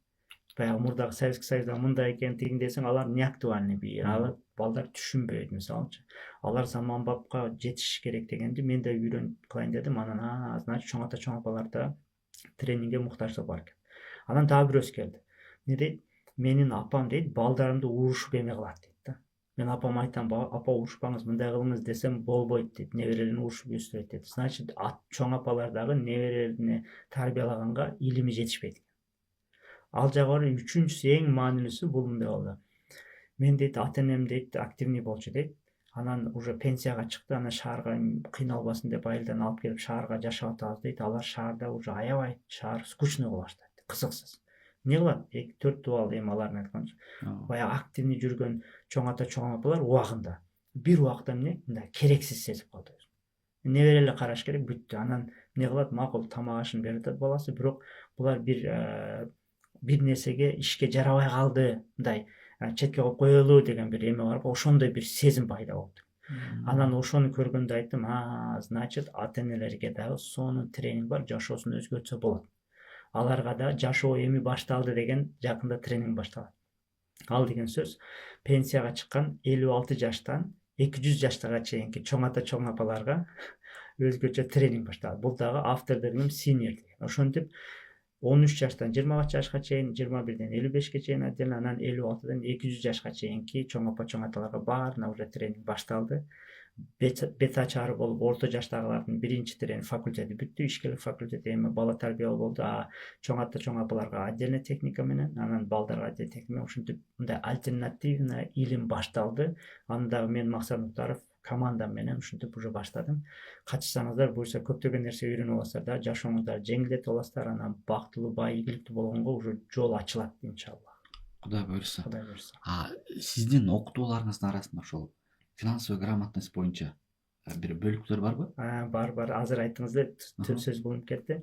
Баягы мурдагы Советский Союзда мындай экен, тигин десең, алар не актуальный, алар балдар түшүнбөйт мисалычы. Алар заманбапка жетиш керек дегенди мен да үйрөнүп кылайын дедим. Анан значит чоң апалар да тренингге муктаждык бар экен. Анан дагы бирөөсү келди. Эмне дейт? Менин апам дейт, балдарымды урушуп эме кылат дейт да. Мен апама айтам, апа урушпаңыз, мындай кылыңыз десем болбойт дейт. Неберелерин урушуп өстүрөт дейт. Значит, чоң апалар дагы неберелерине тарбиялаганга илими жетишпейт экен. Ал жагы үчүнчүсү эң маанилүүсү бул мындай болду. Мен дейт ата-энем дейт активный болчу дейт. Анан уже пенсияга чыкты, анан шаарга кыйналбасын деп айылдан алып келип шаарга жашап атабыз дейт. Алар шаарда уже аябай шаар скучный боло баштайт, кызыксыз. Эмне кылат? 2-4 дубал эми алардын айтканча. Баягы активный жүргөн чоң ата, чоң апалар убагында. Бир убакта эмне? Мындай керексиз сезип калды. Небереле караш керек, бүттү. Анан эмне кылат? Макул тамак ашын берип атат баласы, бирок булар бир нерсеге ишке жарабай калды, мындай четке коюп коелу деген бир эме бар, ошондой бир сезим пайда болду. Анан ошону көргөндө айттым, значит, ата-энелерге дагы сонун тренинг бар, жашоосун өзгөртсө болот. Аларга да жашоо эми башталды деген жакында тренинг башталат. Ал деген сөз пенсияга чыккан 56 жаштан 200 жаштага чейинки чоң ата, чоң апаларга өзгөчө тренинг башталат. Бул дагы автордук илим senior деген. Ошентип 13 жаштан 20 жашка чейин, 21ден 55ке чейин отдельно, анан 56дан 200 жашка чейинки чоң апа, чоң аталарга баарына уже тренинг башталды. Бет ачары болуп, орто жаштагылардын биринчи тренинг факультети бүттү, ишкерлик факультети эми бала тарбиялоо болду. Чоң ата, чоң апаларга отдельно техника менен, анан балдарга отдельно техника менен, ошентип мындай альтернативный илим башталды. Аны дагы мен Максат Муктаров командам менен ушинтип уже баштадым. Катышсаңыздар, буюрса көптөгөн нерсе үйрөнүп аласыздар да, жашооңуздар жеңилдетип аласыздар, анан бактылуу, бай, ийгиликтүү болгонго уже жол ачылат иншалла. Кудай буйрса. Кудай буйрса. Сиздин окутууларыңыздын арасында ошол финансовый грамотность боюнча бир бөлүктөр барбы? Бар азыр айттыңыз да сөз болуп кетти.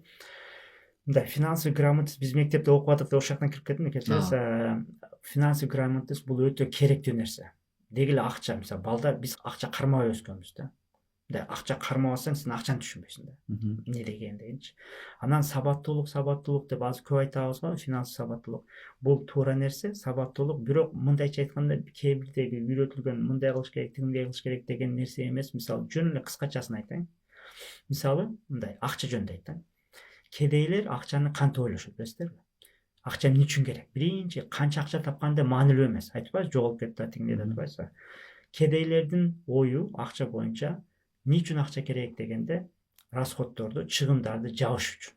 Мындай финансовый грамотность биз мектепте окуп атып да ошол жактан кирип кеттим, кечиресиз. Финансовый грамотность бул өтө керектүү нерсе. Деги эле акча, мисалы балдар биз акча кармабай өскөнбүз да. Мындай акча кармабасаң сен акчаны түшүнбөйсүң да. Эмне деген дегенчи. Анан сабаттуулук деп азыр көп айтабыз го, финансовый сабаттуулук. Бул туура нерсе, сабаттуулук, бирок мындайча айтканда кээ бирдеги үйрөтүлгөн мындай кылыш керек, тигиндей кылыш керек деген нерсе эмес. Мисалы жөн эле кыскачасын айтайын. Мисалы мындай акча жөнүндө айтайын. Кедейлер акчаны кантип ойлошот билесиздерби? Акча эмне үчүн керек? Биринчи канча акча тапканда маанилүү эмес. Айтпайбыз, жоголуп кетти тигиндей деп атпайбызбы? Кедейлердин ою акча боюнча эмне үчүн акча керек дегенде, расходдорду, чыгымдарды жабыш үчүн.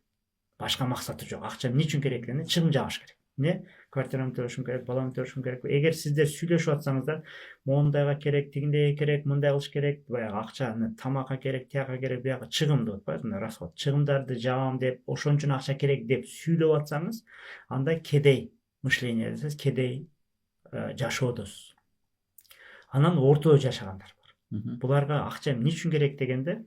Башка максаты жок. Акча эмне үчүн керек дегенде, чыгым жабыш керек. Эмне? Квартирамды төлөшүм керек, баламды төлөшүм керек. Эгер сиздер сүйлөшүп атсаңыздар, моундайга керек, тигиндейге керек, мындай кылыш керек, баягы акчаны тамакка керек, тияка керек, бияка чыгым деп атпайбызбы, мына расход. Чыгымдарды жабам деп, ошон үчүн акча керек деп сүйлөп атсаңыз, анда кедей мышление десеңиз, кедей жашоодосуз. Анан ортодо жашагандар бар. Буларга акча эмне үчүн керек дегенде,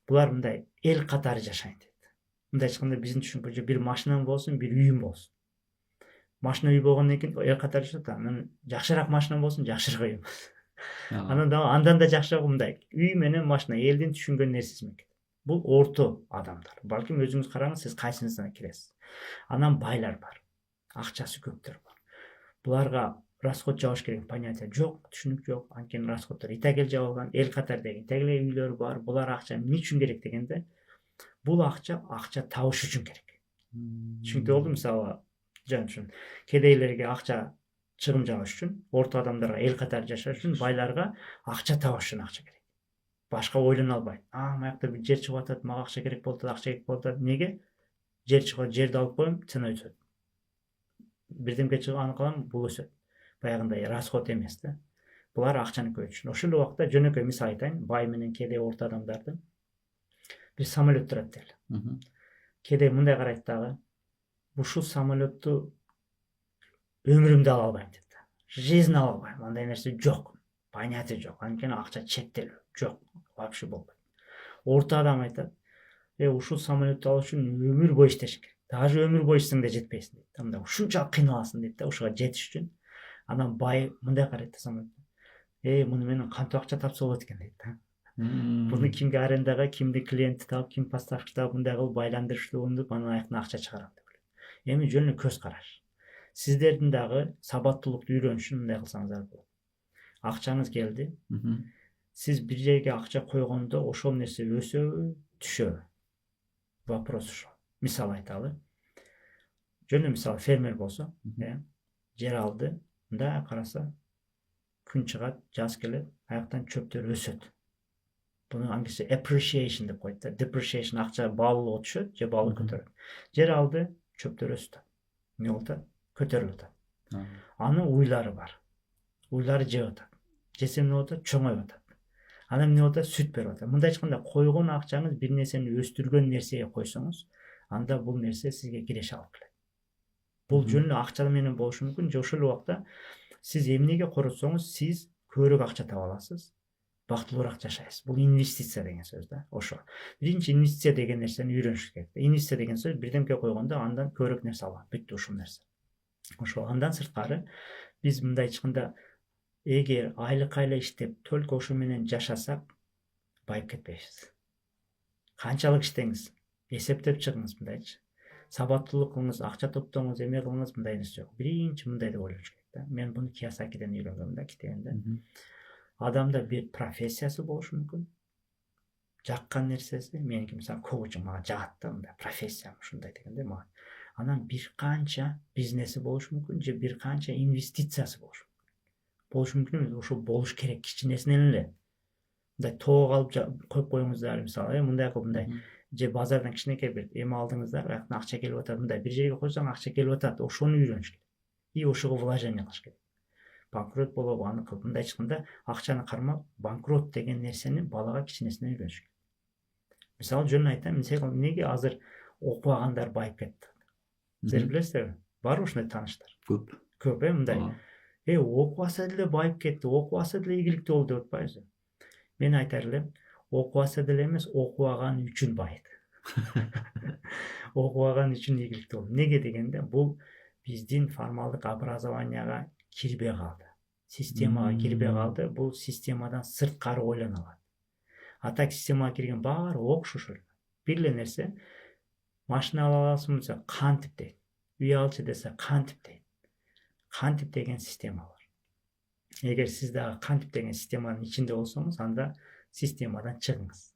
булар мындай эл катары жашайын дейт. Мындай айтканда биздин түшүнүкчө бир машинам болсун, бир үйүм болсун. Машина үй болгондон кийин эл катары жашайт. Анан жакшыраак машинам болсун, жакшыраак үйүм болсун. Андан да жакшыраак мындай үй менен машина элдин түшүнгөн нерсеси менен. Бул орто адамдар. Балким өзүңүз караңыз, сиз кайсысына киресиз. Анан байлар бар. Акчасы көптөр бар. Буларга расход жабыш керек понятие жок, түшүнүк жок. Анткени расходдор итагел жабылган, эл катардагы итагел үйлөр бар. Булар акча эмне үчүн керек дегенде, бул акча табыш үчүн керек. Түшүнүктүү болду? Мисалы, жөн үчүн кедейлерге акча чыгым жабыш үчүн, орто адамдарга эл катары жашаш үчүн, байларга акча табыш үчүн акча керек. Башка ойлоно албайт. Маякта бир жер чыгып атат, мага акча керек болуп атат, акча керек болуп атат. Неге? Жер чыгып, жерди алып коем, цена өсөт. Бирдемке чыгып аны кылам, бул өсөт. Баягындай расход эмес да. Булар акчаны көп үчүн. Ошол эле убакта жөнөкөй мисал айтайын, бай менен кедей орто адамдарды бир самолет турат дейли. Кедей мындай карайт дагы, ушул самолетту өмүрүмдө ала албайм дейт. Жизнь ала албайм, андай нерсе жок. Понятие жок. Анткени акча чектелүү жок, вообще болбойт. Орто адам айтат, ушул самолетту алыш үчүн өмүр бою иштеш керек. Даже өмүр бою ичсең да жетпейсиң дейт. Мындай ушунчалык кыйналасың дейт да, ушуга жетиш үчүн. Анан бай мындай карайт да самолетке. Муну менен кантип акча тапса болот экен дейт да. Буну кимге арендага, кимди клиентти таап, ким поставщик таап, мындай кылып байландырыштуу деп анан аяктан акча чыгарам деп ойлойт. Эми жөн эле көз караш. Сиздердин дагы сабаттуулукту үйрөнүш үчүн мындай кылсаңыздар болот. Акчаңыз келди. Сиз бир жерге акча койгондо ошол нерсе өсөбү, түшөбү? Вопрос ошол. Мисал айталы. Жөн эле мисал фермер болсо, жер алды, мындай караса, күн чыгат, жаз келет, аяктан чөптөр өсөт. Буну англисче appreciation деп коет да. Depreciation акча баалуу түшөт, же баалуу көтөрөт. Жер алды, чөптөр өстү. Эмне болуп атат? Көтөрүлүп атат. Анын уйлары бар. Уйлары жеп атат. Жесе эмне болуп атат? Чоңоюп атат. Анан эмне болуп атат? Сүт берип атат. Мындай айтканда, койгон акчаңыз бир нерсени өстүргөн нерсеге койсоңуз, анда бул нерсе сизге киреш алып келет. Бул жөн эле акча менен болушу мүмкүн, же ошол убакта сиз эмнеге коротсоңуз, сиз көбүрөөк акча таба аласыз, бактылуураак жашайсыз. Бул инвестиция деген сөз да, ошо. Биринчи инвестиция деген нерсени үйрөнүш керек. Инвестиция деген сөз бирдемке койгондо андан көбүрөөк нерсе алам. Бүттү ушул нерсе. Ошо андан сырткары биз мындай айтканда, эгер айлык айла иштеп, только ошо менен жашасак, байып кетпейбиз. Канчалык иштеңиз, эсептеп чыгыңыз мындайчы. Сабаттуулук кылыңыз, акча топтоңуз, эме кылыңыз, мындай нерсе жок. Биринчи мындай деп ойлош керек да. Мен буну Кийосакиден үйрөнгөм да, китебинде. Адамда бир профессиясы болушу мүмкүн. Жаккан нерсеси, меники мисалы коучинг мага жагат да, мындай профессиям ушундай дегенде мага. Анан бир канча бизнеси болушу мүмкүн, же бир канча инвестициясы болушу мүмкүн. Болушу мүмкүн эмес, ошо болуш керек кичинесинен эле. Мындай тоог алып коюп коюңуздар, мисалы, мындай кылып мындай же базардан кичинекей бир эме алдыңыздар, аяктан акча келип атат, мындай бир жерге койсоң акча келип атат, ошону үйрөнүш керек. И ошого вложение кылыш керек. Банкрот болобу, аны кылып, мындай айтканда, акчаны кармап, банкрот деген нерсени балага кичинесинен үйрөнүш керек. Мисалы жөн айтайын, неге азыр окубагандар байып кетти? Сиздер билесиздерби? Бар ушундай тааныштар? Көп, мындай. Окубаса деле байып кетти, окубаса деле ийгиликтүү болду деп атпайбызбы? Мен айтар элем, окубаса деле эмес, окубаган үчүн байыды. Окубаган үчүн ийгиликтүү болду. Неге дегенде, бул биздин формалдык образованияга кирбей калды. Системага кирбей калды. Бул системадан сырткары ойлоно алат. А так системага кирген баары окшош эле. Бир эле нерсе, машина ала аласың десе кантип дейт. Үй алчы десе кантип дейт. Кантип деген система бар. Эгер сиз дагы кантип деген системанын ичинде болсоңуз, анда системадан чыгыңыз.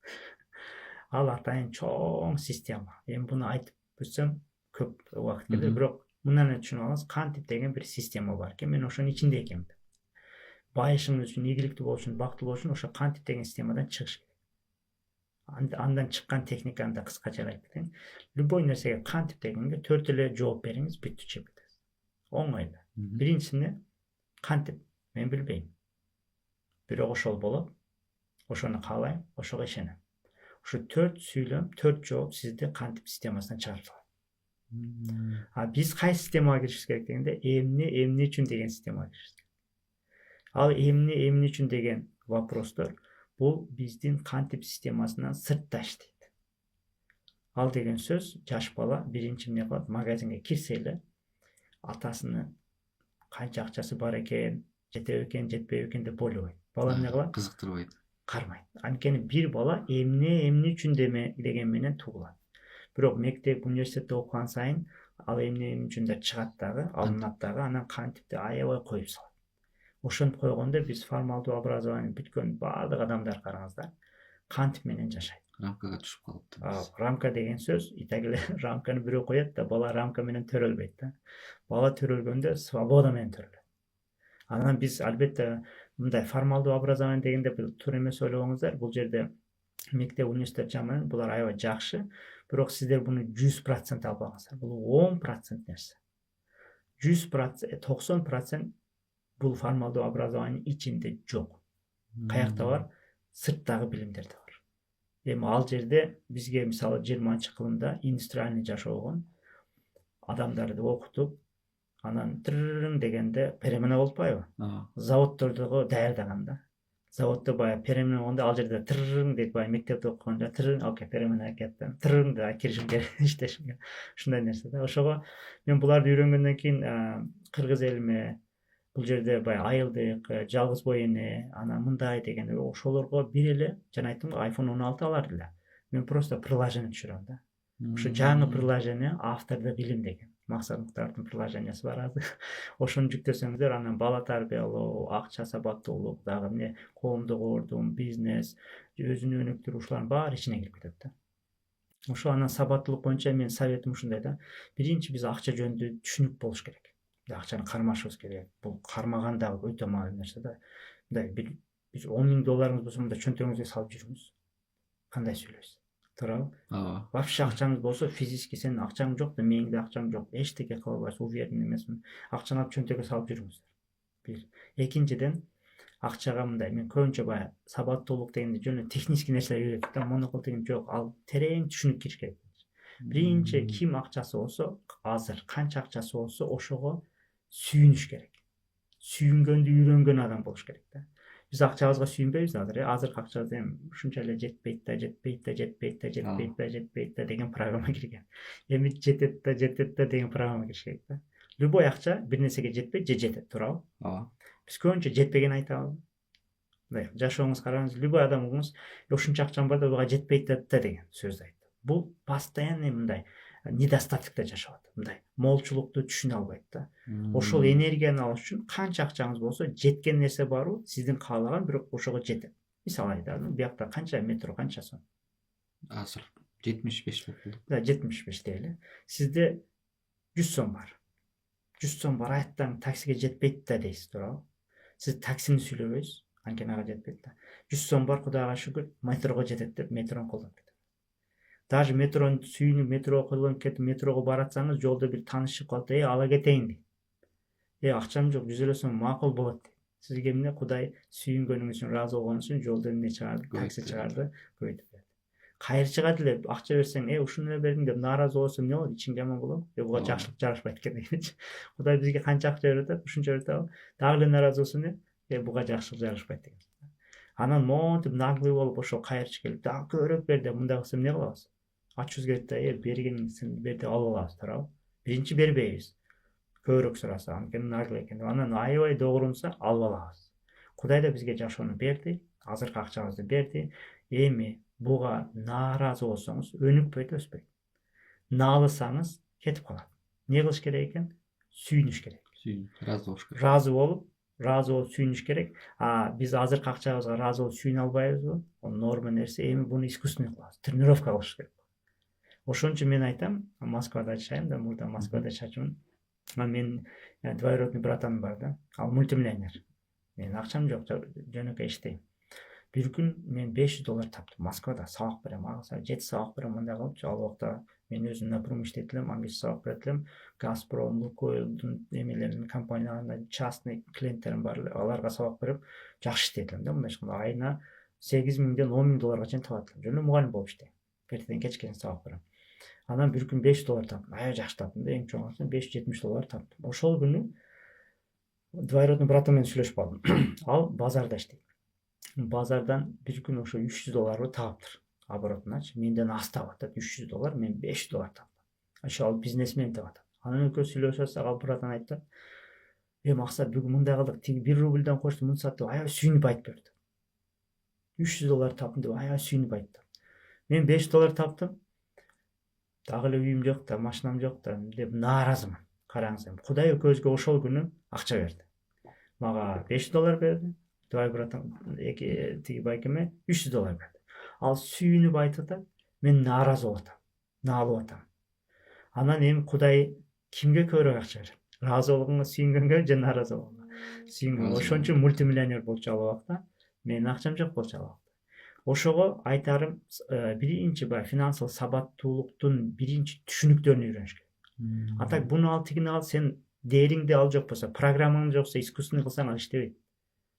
Ал атайын чоң система. Эми буну айтып өтсөм көп убакыт кетет, бирок мындан эле түшүнүп алыңыз, кантип деген бир система бар экен. Мен ошонун ичинде экенмин. Байышыңыз үчүн, ийгиликтүү болуш үчүн, бактылуу болуш үчүн ошо кантип деген системадан чыгыш керек. Андан чыккан техниканы да кыскача айтып кетейин. Любой нерсеге кантип дегенге 4 эле жооп бериңиз, бүттү, чыгып кетет. Оңой эле. Биринчисине кантип мен билбейм. Бирок ошол болот. Ошону каалайм, ошого ишенем. Ошо 4 сүйлөм, 4 жооп сизди кантип системасынан чыгарып салат. А биз кайсы системага киришибиз керек дегенде, эмне үчүн деген системага киришибиз керек. Ал эмне үчүн деген вопростор бул биздин кантип системасынан сыртта иштейт. Ал деген сөз, жаш бала биринчи эмне кылат? Магазинге кирсе эле атасынын канча акчасы бар экен, жетеби экен, жетпейби экен деп ойлобойт. Бала эмне кылат? Кызыктырбайт. Кармайт. Анткени бир бала эмне үчүн деген менен туулат. Бирок мектеп, университетте окуган сайын ал эмне үчүн да чыгат дагы, алынат дагы, анан кантипти аябай коюп салат. Ошентип койгондо биз формалдуу образование бүткөн баардык адамдар караңыздар, кантип менен жашайт. Рамкага түшүп калыптыр. Рамка деген сөз, итагиле рамканы бирөө коет да, бала рамка менен төрөлбөйт да. Бала төрөлгөндө свобода менен төрөлөт. Анан биз албетте мындай формалдуу образование дегенде бул туура эмес ойлобоңуздар. Бул жерде мектеп, университет жаман, булар аябай жакшы, бирок сиздер буну 100% албаңыздар. Бул 10% нерсе. 100%, 90% бул формалдуу образование ичинде жок. Каякта бар? Сырттагы билимдерде бар. Эми ал жерде бизге мисалы 20-кылымда индустриальный жашоогон адамдарды окутуп, анан тыррың дегенде перемена болуп атпайбы? Заводдордогу даярдаганда. Заводдо баягы перемена болгондо ал жерде тыррың дейт, баягы мектепте окуганда тыррың, окей, перемена кетти. Тыррың да киришим керек, иштешим керек. Ушундай нерсе да. Ошого мен буларды үйрөнгөндөн кийин кыргыз элиме бул жерде баягы айылдык, жалгыз бой эне, анан мындай дегенде ошолорго бир эле, жана айттым го, iPhone 16 алар эле. Мен просто приложение түшүрөм да. Ошо жаңы приложение автордук илим деген. Максат Муктаровдун приложениясы бар азыр. Ошону жүктөсөңүздөр, анан бала тарбиялоо, акча сабаттуулук, дагы эмне, коомдук ордун, бизнес, өзүнүн өнүктүрүү, ушулардын баары ичине кирип кетет да. Ошо анан сабаттуулук боюнча мен советим ушундай да. Биринчи биз акча жөнүндө түшүнүк болуш керек. Акчаны кармашыбыз керек. Бул кармаган дагы өтө маанилүү нерсе да. Мындай биз $10,000 болсо мында чөнтөгүңүзгө салып жүрүңүз. Кандай сүйлөйсүз? Туурабы? Вообще акчаңыз болсо, физически сенин акчаң жок да, мээңде акчаң жок, эчтеке кыла албайсың, уверен эмесмин. Акчаны алып чөнтөгкө салып жүрүңүздөр. Бир. Экинчиден, акчага мындай, мен көбүнчө баягы сабаттуулук дегенде жөн технический нерселер үйрөтүп да, мону кыл деген жок, ал терең түшүнүк кириш керек. Биринчи ким акчасы болсо, азыр канча акчасы болсо, ошого сүйүнүш керек. Сүйүнгөндү үйрөнгөн адам болуш керек да. Биз акчабызга сүйүнбөйбүз азыр. Азыркы акчабыз эми ушунча эле жетпейт да деген программа кирген. Эми жетет да деген программа кириш керек да. Любой акча бир нерсеге жетпейт же жетет, туурабы? Биз көбүнчө жетпеген айтабыз. Мындай жашооңуз караңыз, любой адам угуңуз, ушунча акчам бар да буга жетпейт да деген сөздү айтты. Бул постоянный мындай недостаткта жашап атат. Мындай молчулукту түшүнө албайт да. Ошол энергияны алыш үчүн канча акчаңыз болсо, жеткен нерсе барбы, сиздин каалаган, бирок ошого жетет. Мисалы айталы, биякта канча метро, канча сом? Азыр 75 болду. Да, 75 дейли. Сизде 100 сом бар. 100 сом бар, аяттан таксиге жетпейт да дейсиз, туурабы? Сиз таксини сүйлөбөйсүз, анткени ага жетпейт да. 100 сом бар, Кудайга шүгүр, метрого жетет деп метрону колдонуп кетет. Даже метрону сүйүнүп, метрого колдонуп кетип, метрого баратсаңыз, жолдо бир таанышып калып, ала кетейин дейт. Акчам жок, 100 эле сом макул болот дейт. Сизге эмне, Кудай сүйүнгөнүңүз үчүн, ыраазы болгонуңуз үчүн жолдо эмне чыгарды, такси чыгарды, көбөйтүп берет. Кайрчыга деле акча берсең, ушуну эле бердиң деп нааразы болсо эмне болот? Ичиң жаман болобу? Буга жакшылык жарашпайт экен дегенчи. Кудай бизге канча акча берип атат, ушунча берип атабы? Дагы эле нааразы болсо эмне? Буга жакшылык жарашпайт деген. Анан монтип наглый болуп ошол кайрчы келип дагы көбүрөөк бер деп мындай кылсам эмне кылабыз? Ачыбыз келет да, бергениңиздин бер деп алып алабыз, туурабы? Биринчи бербейбиз. Көбүрөөк сураса, анткени наглый экен. Анан аябай догурунса алып алабыз. Кудай да бизге жашоону берди, азыркы акчабызды берди. Эми буга нааразы болсоңуз өнүкпөйт, өспөйт. Наалысаңыз кетип калат. Не кылыш керек экен? Сүйүнүш керек. Разы болуш керек. Разы болуп сүйүнүш керек. Биз азыркы акчабызга разы болуп сүйүнө албайбызбы? Ал норма нерсе. Эми буну искусственный кылабыз. Тренировка кылыш керек. Ошон үчүн мен айтам, Москвада жашайм да, мурда Москвада жашачумун. Мен двоюродный братаным бар да. Ал мультимиллионер. Менин акчам жок, жөнөкөй иштейм. Бир күн мен $500 таптым. Москвада сабак берем, ага 7 сабак берем, мындай кылыпчы. Ал убакта мен өзүм напрямую иштейт элем, ага сабак берет элем. Газпром, Лукойлдун эмелеринин компанияларына частный клиенттерим бар эле. Аларга сабак берип, жакшы иштейт элем да. Мындай ишканда айына $8,000 $10,000 чейин табат элем. Жөн эле мугалим болуп иштейм. Эртеден кечке сабак берем. Анан бир күн $500 таптым. Аябай жакшы таптым да, эң чоң акча $570 таптым. Ошол күнү двоюродный братым менен сүйлөшүп калдым. Ал базарда иштейт. Базардан бир күн ошо $300 таптыр. Оборотуначы менден аз табат да, $300, мен $500 таптым. Ошо ал бизнесмен деп атат. Анан экөөбүз сүйлөшүп атсак, ал братан айтты: Максат, бүгүн мындай кылдык, тиги 1 рубльден кошту, муну сатып аябай сүйүнүп айтып берди. $300 таптым деп аябай сүйүнүп айтты. Мен $500 таптым. Дагы эле үйүм жок да, машинам жок да деп нааразымын. Караңыз, Кудай экөөбүзгө ошол күнү акча берди. Мага $500 берди. Двой братам тиги байкеме $300 берди. Ал сүйүнүп айтып атат, мен нааразы болуп атам, наалып атам. Анан эми Кудай кимге көбүрөөк акча берет? Разы болгонго, сүйүнгөнгө же нааразы болгонго? Сүйүнгөнгө. Ошон үчүн мультимиллионер болчу ал убакта. Менин акчам жок болчу ал убакта. Ошого айтарым, биринчи финансылык сабаттуулуктун биринчи түшүнүктөрүн үйрөнүш керек. Атак буну ал, тигини ал, сен дээриңде ал жок болсо, программаң жоксо, искусственный кылсаң ал иштебейт.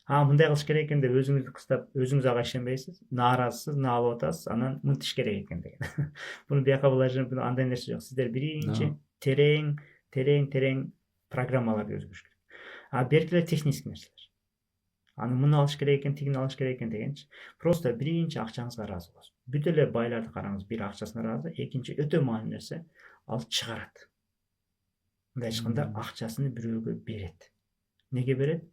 Мындай кылыш керек экен деп өзүңүздү кыстап, өзүңүз ага ишенбейсиз, нааразысыз, наалып атасыз, анан мынтыш керек экен деген. Буну бияка булажып, андай нерсе жок. Сиздер биринчи терең программаларды өзгөрүш керек. Берки эле технический нерселер. Аны муну алыш керек экен, тигини алыш керек экен дегенчи. Просто биринчи акчаңызга ыраазы болосуз. Бүт эле байларды караңыз, бир акчасына ыраазы, экинчи өтө маанилүү нерсе, ал чыгарат. Мындай айтканда акчасын бирөөгө берет. Неге берет?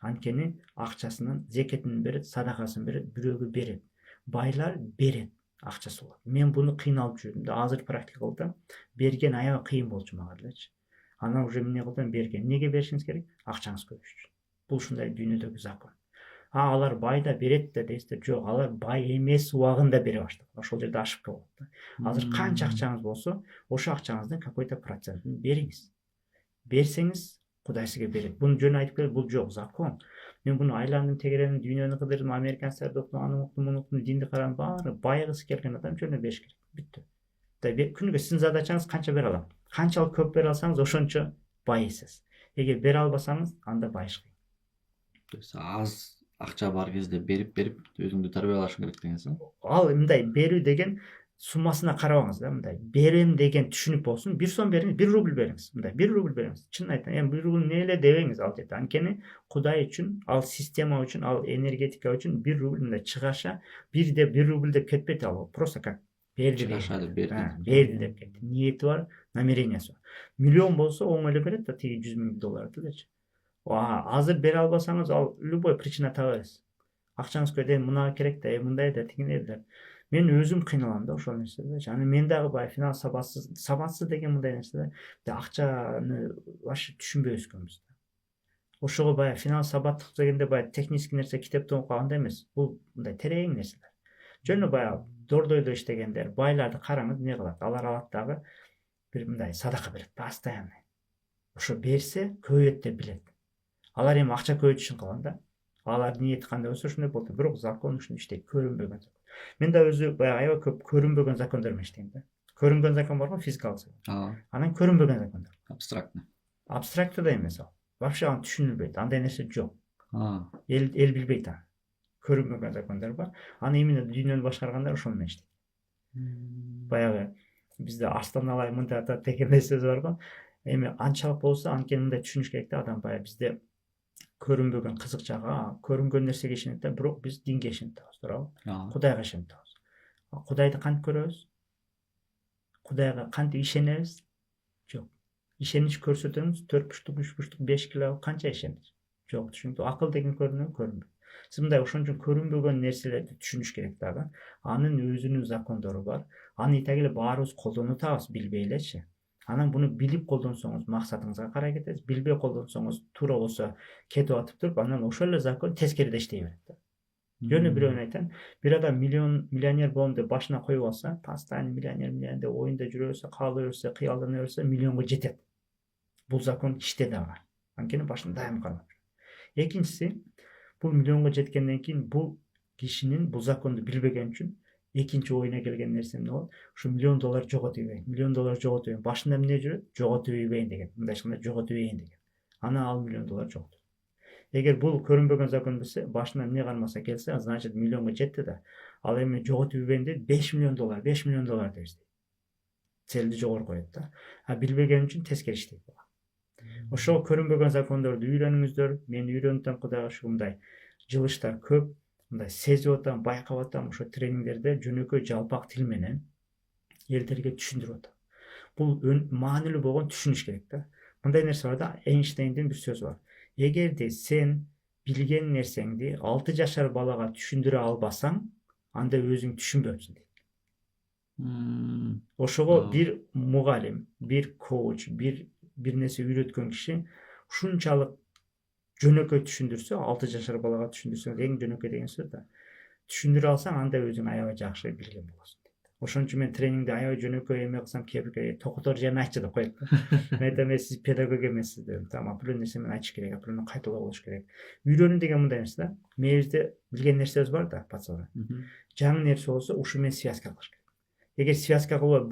Анткени акчасынын зекетин берет, садакасын берет, бирөөгө берет. Байлар берет акчасы болот. Мен буну кыйналып жүрдүм да, азыр практика кылдым. Берген аябай кыйын болчу мага делечи. Анан уже эмне кылдым? Берген. Неге беришиңиз керек? Акчаңыз көбөйүш үчүн. Бул ушундай дүйнөдөгү закон. Алар байда берет да дейсиздер. Жок, алар бай эмес убагында бере баштаган. Ошол жерде ошибка болот да. Азыр канча акчаңыз болсо, ошо акчаңыздын какой-то процентин бериңиз. Берсеңиз, Кудай сизге берет. Буну жөн айтып келет, бул жок, закон. Мен буну айландым, тегерендим, дүйнөнү кыдырдым, американецтерди уктум, аны уктум, муну уктум, динди карадым, баары байгысы келген адам жөн эле бериш керек. Бүттү. Күнүгө сиздин задачаңыз канча бере алам. Канчалык көп бере алсаңыз, ошончо байысыз. Эгер бере албасаңыз, анда байыш кыйын. То есть аз акча бар кезде берип өзүңдү тарбиялашың керек дегенсиз. Ал мындай берүү деген суммасына карабаңыз да, мындай берем деген түшүнүк болсун. 1 сом бериңиз, 1 рубль бериңиз. Мындай 1 рубль бериңиз. Чын айтам, 1 рубль не эле дебеңиз ал жерде. Анткени Кудай үчүн, ал система үчүн, ал энергетика үчүн 1 рубль мындай чыгаша, 1 рубль деп кетпейт ал. Просто как берди деп кетти. Ниети бар, намерениясы бар. Миллион болсо оңой эле берет да, тиги $100,000 делечи. Азыр бере албасаңыз, ал любой причина таба бересиз. Акчаңыз көп, мына керек да, мындай да, тигине деп. Мен өзүм кыйналам да ошол нерседе. Жана мен дагы финанс сабатсыз деген мындай нерсе да, акчаны вообще түшүнбөй өскөнбүз. Ошого финанс сабаттык дегенде технический нерсе китептен окуп андай эмес. Бул мындай терең нерселер. Жөн эле дордойдо иштегендер, байларды караңыз, не кылат? Алар алат дагы бир мындай садака берет, постоянно. Ошо берсе көбөйөт деп билет. Алар эми акча көбөйтүш үчүн кылган да. Алар ниети кандай болсо ошондой болот. Бирок закон ушуну иштейт, көрүнбөгөн закон. Мен да өзү аябай көп көрүнбөгөн закондор менен иштейм да. Көрүнгөн закон барбы, физикалык закон. Анан көрүнбөгөн закондор. Абстрактный. Абстрактный да эмес ал. Вообще аны түшүнүлбөйт. Андай нерсе жок. Эл билбейт аны. Көрүнбөгөн закондор бар. Аны именно дүйнөнү башкаргандар ошол менен иштейт. Баягы бизде Арслан Алай мындай деген сөз бар го. Эми анчалык болсо, анткени мындай түшүнүш керек да, адам бизде көрүнбөгөн кызык жагы, көрүнгөн нерсеге ишенет да, бирок биз динге ишенет атабыз, туурабы? Кудайга ишенет атабыз. Кудайды кантип көрөбүз? Кудайга кантип ишенебиз? Жок. Ишенич көрсөтөбүз, 4 бурчтук, 3 бурчтук, 5 кило канча ишенич? Жок, түшүнүктүү. Акыл деген көрүнөбү, көрүнбөйт. Сиз мындай ошон үчүн көрүнбөгөн нерселерди түшүнүш керек дагы. Анын өзүнүн закондору бар. Аны итеги эле баарыбыз колдонуп атабыз, билбей элечи. Анан буну билип колдонсоңуз максатыңызга карай кетесиз. Билбей колдонсоңуз туура болсо кетип атып туруп, анан ошол эле закон тескериде иштей берет да. Жөн бирөөнү айтайын. Бир адам миллионер болом деп башына коюп алса, постоянно миллионер деп оюнда жүрө берсе, каалай берсе, кыялдана берсе, миллионго жетет. Бул закон иштеди ага. Анткени башында дайым кармап жүрөт. Экинчиси, бул миллионго жеткенден кийин бул кишинин бул законду билбеген үчүн экинчи оюна келген нерсе эмне болот? Ушу $1 миллион жоготуп ийбейин. $1 миллион жоготуп ийбейин. Башында эмне жүрөт? Жоготуп ийбейин деген. Мындай ешкандай жоготуп ийбейин деген. Анан ал $1 миллион жоготот. Эгер бул көрүнбөгөн закон билсе, башына эмне кармаса келсе, значит миллионго жетти да. Ал эми жоготуп ийбейин деп $5 миллион, $5 миллион деп издейт. Целди жогору коет да. А билбеген үчүн тескери иштейт. Ошол көрүнбөгөн закондорду үйрөнүңүздөр. Мен үйрөнүп атам, Кудайга ушундай жылыштар көп. Мындай сезип атам, байкап атам, ошо тренингдерде жөнөкөй жалпак тил менен элдерге түшүндүрүп атам. Бул маанилүү болгон түшүнүш керек да. Мындай нерсе бар да, Эйнштейндин бир сөзү бар. Эгерде сен билген нерсеңди 6 жашар балага түшүндүрө албасаң, анда өзүң түшүнбөпсүң дейт. Ошого бир мугалим, бир коуч, бир нерсе үйрөткөн киши ушунчалык жөнөкөй түшүндүрсө, 6 жашар балага түшүндүрсөң, эң жөнөкөй деген сөз да. Түшүндүрө алсаң, анда өзүң аябай жакшы билген болосуң. Ошон үчүн мен тренингде аябай жөнөкөй эме кылсам, кээ бирге токутор жана айтчы деп коет да. Мен айтам, сиз педагог эмессиз деп. Тамам, определенный нерсе менен айтыш керек, определенный кайталоо болуш керек. Үйрөнүү деген мындай нерсе да. Мээбизде билген нерсебиз бар да, пацандар. Жаңы нерсе болсо, ушу менен связка кылыш керек. Эгер связка кылбай,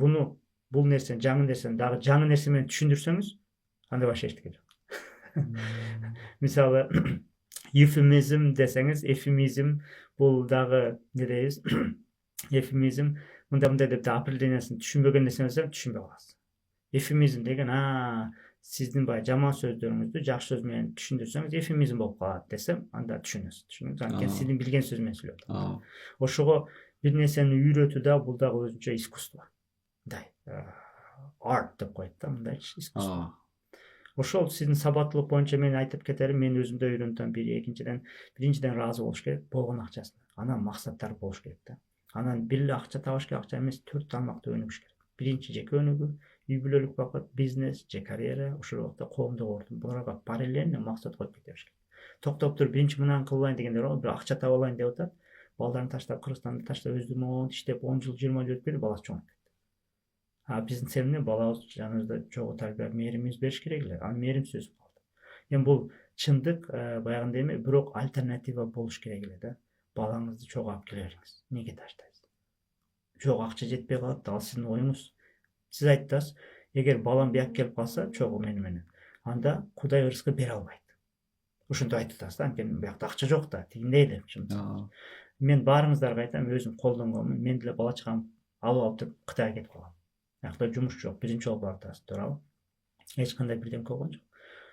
бул нерсени, жаңы нерсени дагы жаңы нерсе менен түшүндүрсөңүз, анда вообще эчтеке жок. Мисалы, эвфемизм десеңиз, эвфемизм бул дагы не дейбиз? Эвфемизм мындай деп определениясын түшүнбөгөн нерсени түшүнбөй каласыз. Эвфемизм деген, сиздин баягы жаман сөздөрүңүздү жакшы сөз менен түшүндүрсөңүз, эвфемизм болуп калат десем, анда түшүнөсүз. Түшүнүңүз? Анткени сиздин билген сөз менен сүйлөп атат. Ошого бир нерсени үйрөтүү да, бул дагы өзүнчө искусство. Мындай арт деп коет да, мындай искусство. Ошол сиздин сабаттуулук боюнча мен айтып кетерим, мен өзүмдө үйрөнтөм. Биринчиден ыраазы болуш керек болгон акчасына. Анан максаттар болуш керек да. Анан бир эле акча табыш керек, акча эмес, 4 тармакта өнүгүш керек. Биринчи жеке өнүгүү, үй бүлөлүк бакыт, бизнес же карьера, ошол убакта коомдук ордун. Буларга параллельно максат коюп кете бериш керек. Токтоп туруп биринчи мынаны кылбайын дегендер бар, бир акча таба алайын деп атат. Балдарын таштап, Кыргызстанды таштап, өзү монт иштеп 10 жыл, 20 жыл өтпөйдү, баласы чоңоюп кетти. Биздин эмне, балабыз жаныбызда чогуу тарбия мээримибиз бериш керек эле. Ал мээримсиз калды. Эми бул чындык, баягындай эме, бирок альтернатива болуш керек эле да. Балаңызды чогуу алып келе бериңиз. Неге таштайсыз? Жок, акча жетпей калат, ал сиздин оюңуз. Сиз айттыңыз, эгер балам бияка келип калса, чогуу менен, анда Кудай ырызкы бере албайт. Ошентип айтып атасыз да, анткени биякта акча жок да, тигиндей эле. Мен баарыңыздарга айтам, өзүм колдонгонмун. Мен деле бала чагам алып туруп Кытайга кетип калгам. Биякта жумуш жок, биринчи жолу барып атасыз, туурабы? Эч кандай бирдеме болгон жок.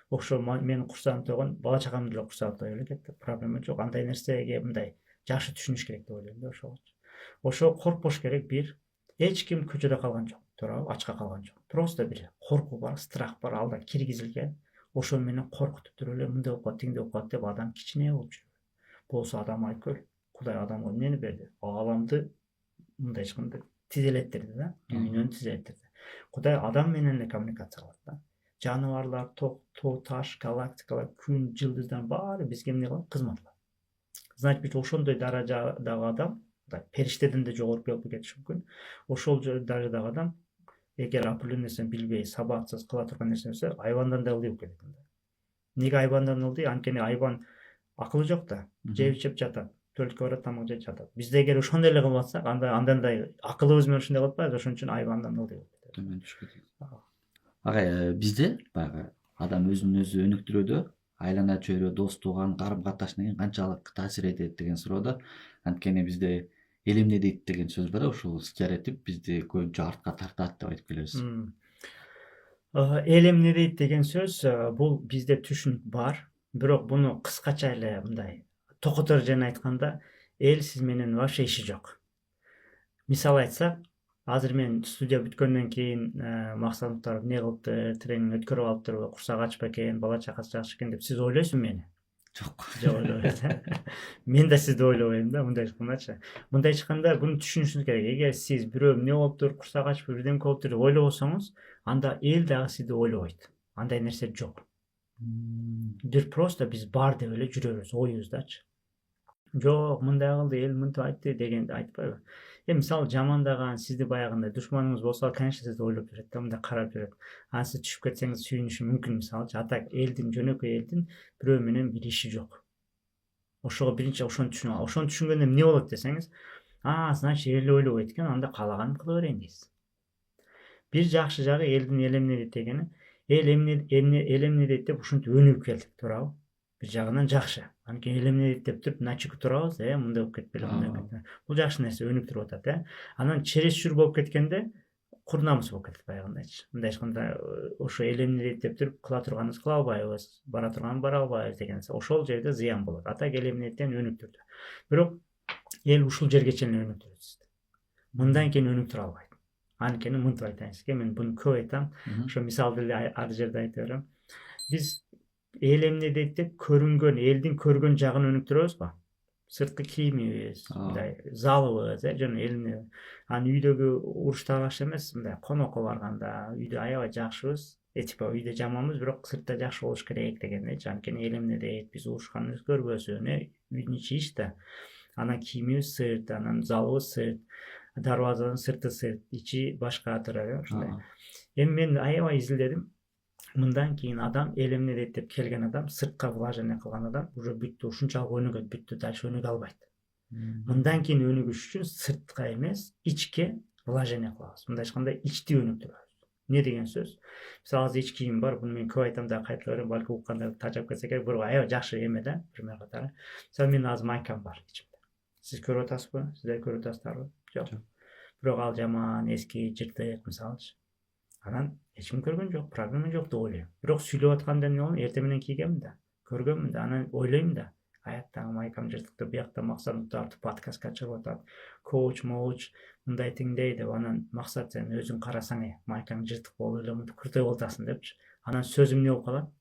Ошол менин курсагым тойгон, бала чагам деле курсагы той эле кетти. Проблема жок. Андай нерсеге мындай жакшы түшүнүш керек деп ойлойм да ошолчу. Ошо коркпош керек, бир. Эч ким көчөдө калган жок, туурабы? Ачка калган жок. Просто бир коркуу бар, страх бар, алда киргизилген. Ошол менен коркутуп туруп эле мындай болуп калат, тиңдей болуп калат деп адам кичине болуп жүрөт. Болсо адам айкөл. Кудай адамга эмнени берди? Ааламды мындай ешкандай тизелеттирди да, дүйнөнү тизелеттирди. Кудай адам менен эле коммуникация кылат да. Жаныбарлар, тоо, таш, галактикалар, күн, жылдыздар баары бизге эмне кылат? Кызмат кылат. Значит, ошондой даражадагы адам, периштеден да жогору келип кетиши мүмкүн. Ошол даражадагы адам эгер определенный нерсени билбей, сабатсыз кыла турган нерсе болсо, айбандан да ылдый болуп кетет. Неге айбандан ылдый? Анткени айбан акылы жок да, жеп ичип жатат. Төлкө барат, тамак жеп жатат. Бизде эгер ошондой эле кылып атсак, андай акылыбыз менен ошондой кылып атпайбыз, ошон үчүн айбандан ылдый болуп кетет. Төмөн түшүп кетет. Ага, бизде баягы адам өзүн өзү өнүктүрүүдө айлана чөйрө, дос тууган, карым катнашынан кийин канчалык таасир этет деген суроодо, анткени бизде эл эмне дейт деген сөз бар, ошол стереотип бизди көбүнчө артка тартат деп айтып келебиз. Эл эмне дейт деген сөз, бул бизде түшүнүк бар. Бирок буну кыскача эле мындай токотор жана айтканда эл сиз менен вообще иши жок. Мисал айтсак, азыр мен студия бүткөндөн кийин Максат Муктаров эмне кылыптыр, тренинг өткөрүп алыптырбы, курсак ачпа экен, бала чакасы жакшы экен деп сиз ойлойсузбу мени? Жок. Жок, ойлобойт. Мен да сизди ойлобойм да, мындай айткандачы. Мындай айтканда буну түшүнүшүңүз керек. Эгер сиз бирөө эмне болуптур, курсак ачып бирдеме болуптур деп ойлобосоңуз, анда эл дагы сизди ойлобойт. Андай нерсе жок. Бир просто биз бар деп эле жүрөбүз оюбуздачы. Жок, мындай кылды, эл мынтип айтты дегенди айтпайбы? Мисалы жамандаган сизди баягындай душманыңыз болсо, конечно, сизди ойлоп жүрөт да, мындай карап жүрөт. Анан сиз түшүп кетсеңиз сүйүнүшү мүмкүн, мисалычы. А так элдин, жөнөкөй элдин бирөө менен бир иши жок. Ошого биринчи ошону түшүнүп ал. Ошону түшүнгөндө эмне болот десеңиз, значит эл ойлобойт экен, анда каалаганын кыла берейин дейсиз. Бир жакшы жагы элдин эл эмне дейт дегени, эл эмне дейт деп ушинтип өнүгүп келдик, туурабы? Бир жагынан жакшы. Анткени эл эмне дейт деп туруп начек турабыз, мындай болуп кетпели, мындай болуп кетпели. Бул жакшы нерсе, өнүгүп туруп атат, Анан чересчур болуп кеткенде кур намыс болуп кетет баягындайчы. Мындай айтканда, ошо эл эмне дейт деп туруп кыла турганыбызды кыла албайбыз, бара турганын бара албайбыз деген. Ошол жерде зыян болот. А так эл эмне дейт деп өнүктүрдү. Бирок эл ушул жерге чейин өнүктүрөт сизди. Мындан кийин өнүктүрө албайт. Анткени мынтип айтайын сизге, мен буну көп айтам. Ошо мисалды эле ар жерде айтып берем. Биз эл эмне дейт деп көрүнгөн, элдин көргөн жагын өнүктүрөбүзбү? Сырткы кийимибиз, мындай залыбыз, жана элине. Анан үйдөгү уруш талаш эмес, мындай конокко барганда үйдө аябай жакшыбыз, типа үйдө жаманбыз, бирок сыртта жакшы болуш керек дегендейчи. Анткени эл эмне дейт, биз урушканыбыз көрбөсүн, үйдүн ичи ич да. Анан кийимибиз сырт, анан залыбыз сырт, дарбазанын сырты сырт, ичи башка турат, ушундай. Эми мен аябай изилдедим. Мындан кийин адам эл эмне дейт деп келген адам, сыртка вложение кылган адам уже бүттү, ушунчалык өнүгөт, бүттү, дальше өнүгө албайт. Мындан кийин өнүгүш үчүн сыртка эмес, ичке вложение кылабыз. Мындай айтканда ичти өнүктүрөбүз. Эмне деген сөз? Мисалы азыр ич кийим бар, буну мен көп айтам да, кайтала берем, балки уккандар тажап кетсе керек, бирок аябай жакшы эме да, пример катары. Мисалы менин азыр майкам бар ичимде. Сиз көрүп атасызбы? Сиздер көрүп атасыздарбы? Жок. Бирок ал жаман, эски, жыртык, мисалычы. Анан эч ким көргөн жок, проблема жок деп ойлойм. Бирок сүйлөп атканда эмне болот? Эртең менен кийгенмин да, көргөнмүн да, анан ойлойм да. Аяктагы майкам жыртыктı, биякта Максат Муктаров подкастка чыгып атат. Коуч, мындай тиңдей деп, анан Максат сен өзүң карасаң, майкаң жыртык болуп эле мынтип курдай болуп атасың депчи. Анан сөзүм эмне болуп калат?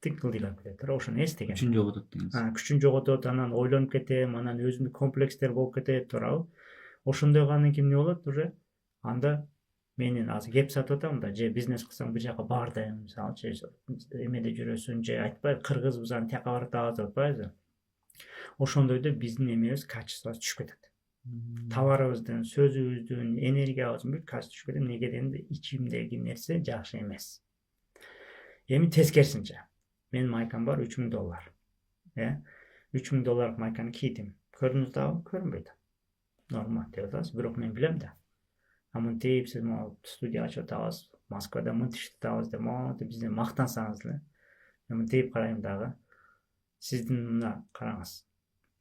Тыңкылдайлап кетет. Ошону эстеген. Күчүн жоготот деңиз. Күчүн жоготот, анан ойлонуп кетем, анан өзүмдүк комплекстер болуп кетет, туурабы? Ошондой кылгандан кийин эмне болот уже? Анда менин азыр кеп сатып атам да, же бизнес кылсаң бир жака бардым, мисалычы эмеде жүрөсүң, же айтпайбы, кыргызбыз, анан тияка баратабыз деп атпайбызбы? Ошондойдо биздин эмебиз, качествобуз түшүп кетет. Товарыбыздын, сөзүбүздүн, энергиябыздын бүт качествасы түшүп кетет. Эмне дегенде ичимдеги нерсе жакшы эмес. Эми тескерисинче, менин майкам бар $3000. $3000 майканы кийдим. Көрдүңүз дагы, көрүнбөйт. Нормал деп атасыз, бирок мен билем да. Мынтип сиз студия ачып атабыз, Москвада мынтип иштетабыз деп, бизден мактансаңыз эле. Мен мынтип карайм дагы. Сиздин мына караңыз.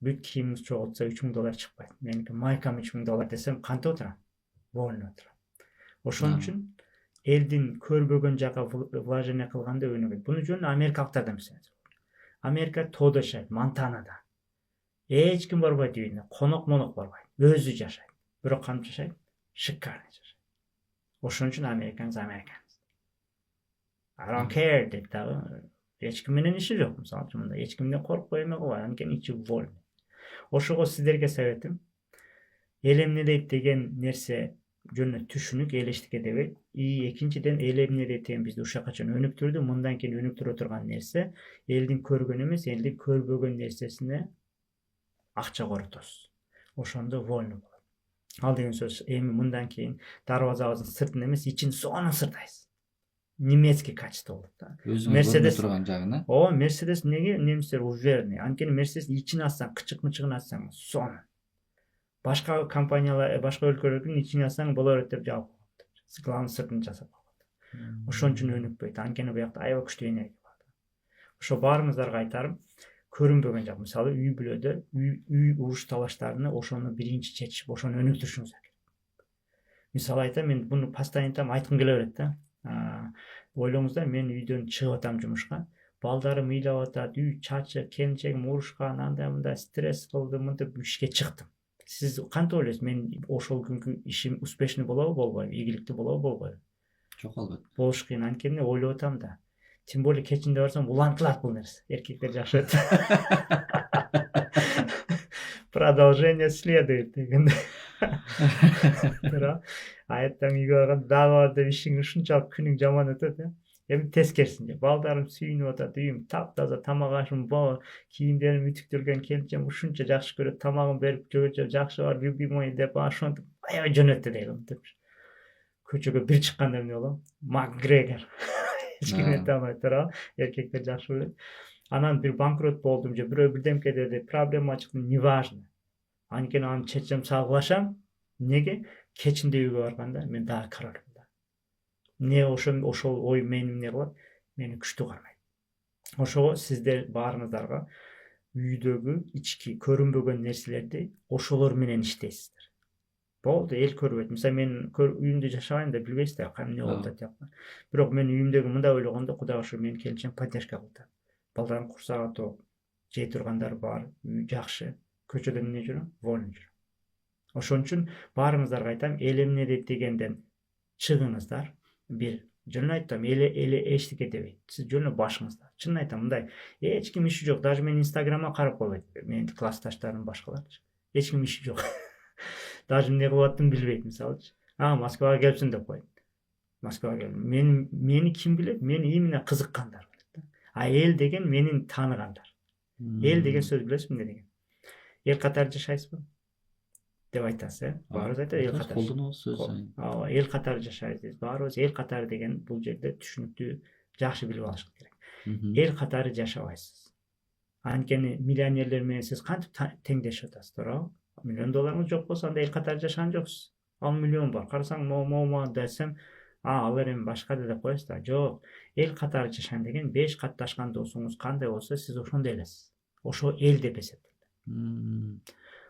Бүт кийимиңиз чогултса $3000 чыкпайт. Меники майкам $3000 десем кантип отурам? Больно отурам. Ошон үчүн элдин көрбөгөн жака вложение кылганда өнүгөт. Буну жөн америкалыктар да эмес. Америка тоодо жашайт, Монтанада. Эч ким барбайт үйүнө, конок барбайт. Өзү жашайт. Бирок кантип жашайт? Шикарно жашайт. Ошон үчүн американец. I don't care деп дагы эч ким менен иши жок. Мисалы үчүн мындай эч кимден коркпой эме кылбайт, анткени ичи вольный. Ошого сиздерге советим, эл эмне дейт деген нерсе жөнүндө түшүнүк, эл эчтеке дебейт. Экинчиден эл эмне дейт деген бизди ушака чейин өнүктүрдү. Мындан кийин өнүктүрө турган нерсе элдин көргөн эмес, элдин көрбөгөн нерсесине акча коротосуз. Ошондо вольный болот. Ал деген сөз, эми мындан кийин дарбазабыздын сыртын эмес, ичин сонун сыртайбыз. Немецкий качество болот да. Мерседес турган жагына. Мерседес неге немистер уверенный. Анткени Мерседес ичин ачсаң, кычык-мычыгын ачсаң, сонун. Башка компаниялар, башка өлкөлөрдүн ичин ачсаң боло берет деп жабып коет. Главный сыртын жасап коет. Ошон үчүн өнүкпөйт. Анткени буякта аябай күчтүү энергия бар. Ошо баарыңыздарга айтарым, көрүнбөгөн жак. Мисалы үй бүлөдө үй уруш талаштарыны ошону биринчи чечип, ошону өнүктүрүшүңүз керек. Мисалы айтам, мен буну постоянно айткым келе берет да. Ойлоңуздар, мен үйдөн чыгып атам жумушка. балдарым ыйлап атат, үй чачы, келинчегим урушкан, андай мындай стресс кылды, мынтип ишке чыктым. Сиз кантип ойлойсуз, мен ошол күнкү ишим успешный болобу, болбойбу, ийгиликтүү болобу, болбойбу? Жок, албетте. Болуш кыйын. Анткени ойлоп атам да. Тем более кечинде барсам улантылат бул нерсе. Эркектер жакшы өтөт. Продолжение следует дегендей. Айттан үйгө барганда дагы бар деп ишиң ушунчалык күнүң жаман өтөт, Эми тескерисинче балдарым сүйүнүп атат, үйүм таптаза, тамак ашым бар, кийимдерим үтүктөлгөн, келинчегим ушунча жакшы көрөт, тамагын берип жөө жакшы бар, любимый деп ошентип аябай жөнөттү дейм. Көчөгө бир чыкканда эмне болом? Макгрегор. Эч ким эте албай турат, эркектер жакшы билет. Анан бир банкрот болдум же бирөө бирдемке деди, проблема чыкты, неважно. Анткени аны чечем, салгылашам. Неге? Кечинде үйгө барганда мен дагы карармын. Не ошол ой мени эмне кылат? Мени күчтүү кармайт. Ошого сиздер баарыңыздарга үйдөгү ички көрүнбөгөн нерселерди ошолор менен иштейсиздер. Болду, эл көрбөйт. Мисалы мен үйүмдө жашабайм да билбейсиздер, эмне болуп атат. Бирок мен үйүмдөгү мындай ойлогондо Кудайга шүгүр менин келинчегим поддержка кылды. Балдарым курсагы тоок, жей тургандар бар, үй жакшы. Көчөдө эмне жүрөм? Вольно жүрөм. Ошон үчүн баарыңыздарга айтам, эл эмне дейт дегенден чыгыңыздар. Бир жөн айтам, эле эчтеке дебейт. Сиз жөн башыңызда. Чын айтам, мындай эч ким иши жок. Даже мен Инстаграмга карап койбойт. Менин классташтарым башкаларчы. Эч ким иши жок. Даже эмне кылып аттым билбейт, мисалычы. Москвага келипсиң деп коет. Москвага кел. Мени ким билет? Мени именно кызыккандар билет. Эл деген менин тааныгандар. Эл деген сөз билесизби эмне деген? Эл катары жашайсызбы? Деп айтасыз, баарыбыз айтат, эл катары. Колдонобуз сөз. Эл катары жашайбыз. Баарыбыз эл катары деген бул жерде түшүнүктүү, жакшы билип алышыбыз керек. Эл катары жашабайсыз. Анткени миллионерлер менен сиз кантип теңдешип атасыз, туурабы? $1,000,000 жок болсо анда эл катары жашаган жоксуз. Ал миллион бар. Карасаң, момо десем, алар эми башка деп коесуз да. Жок. Эл катары жашайм деген 5 катташкан досуңуз кандай болсо, сиз ошондой элесиз. Ошо эл деп эсептелет.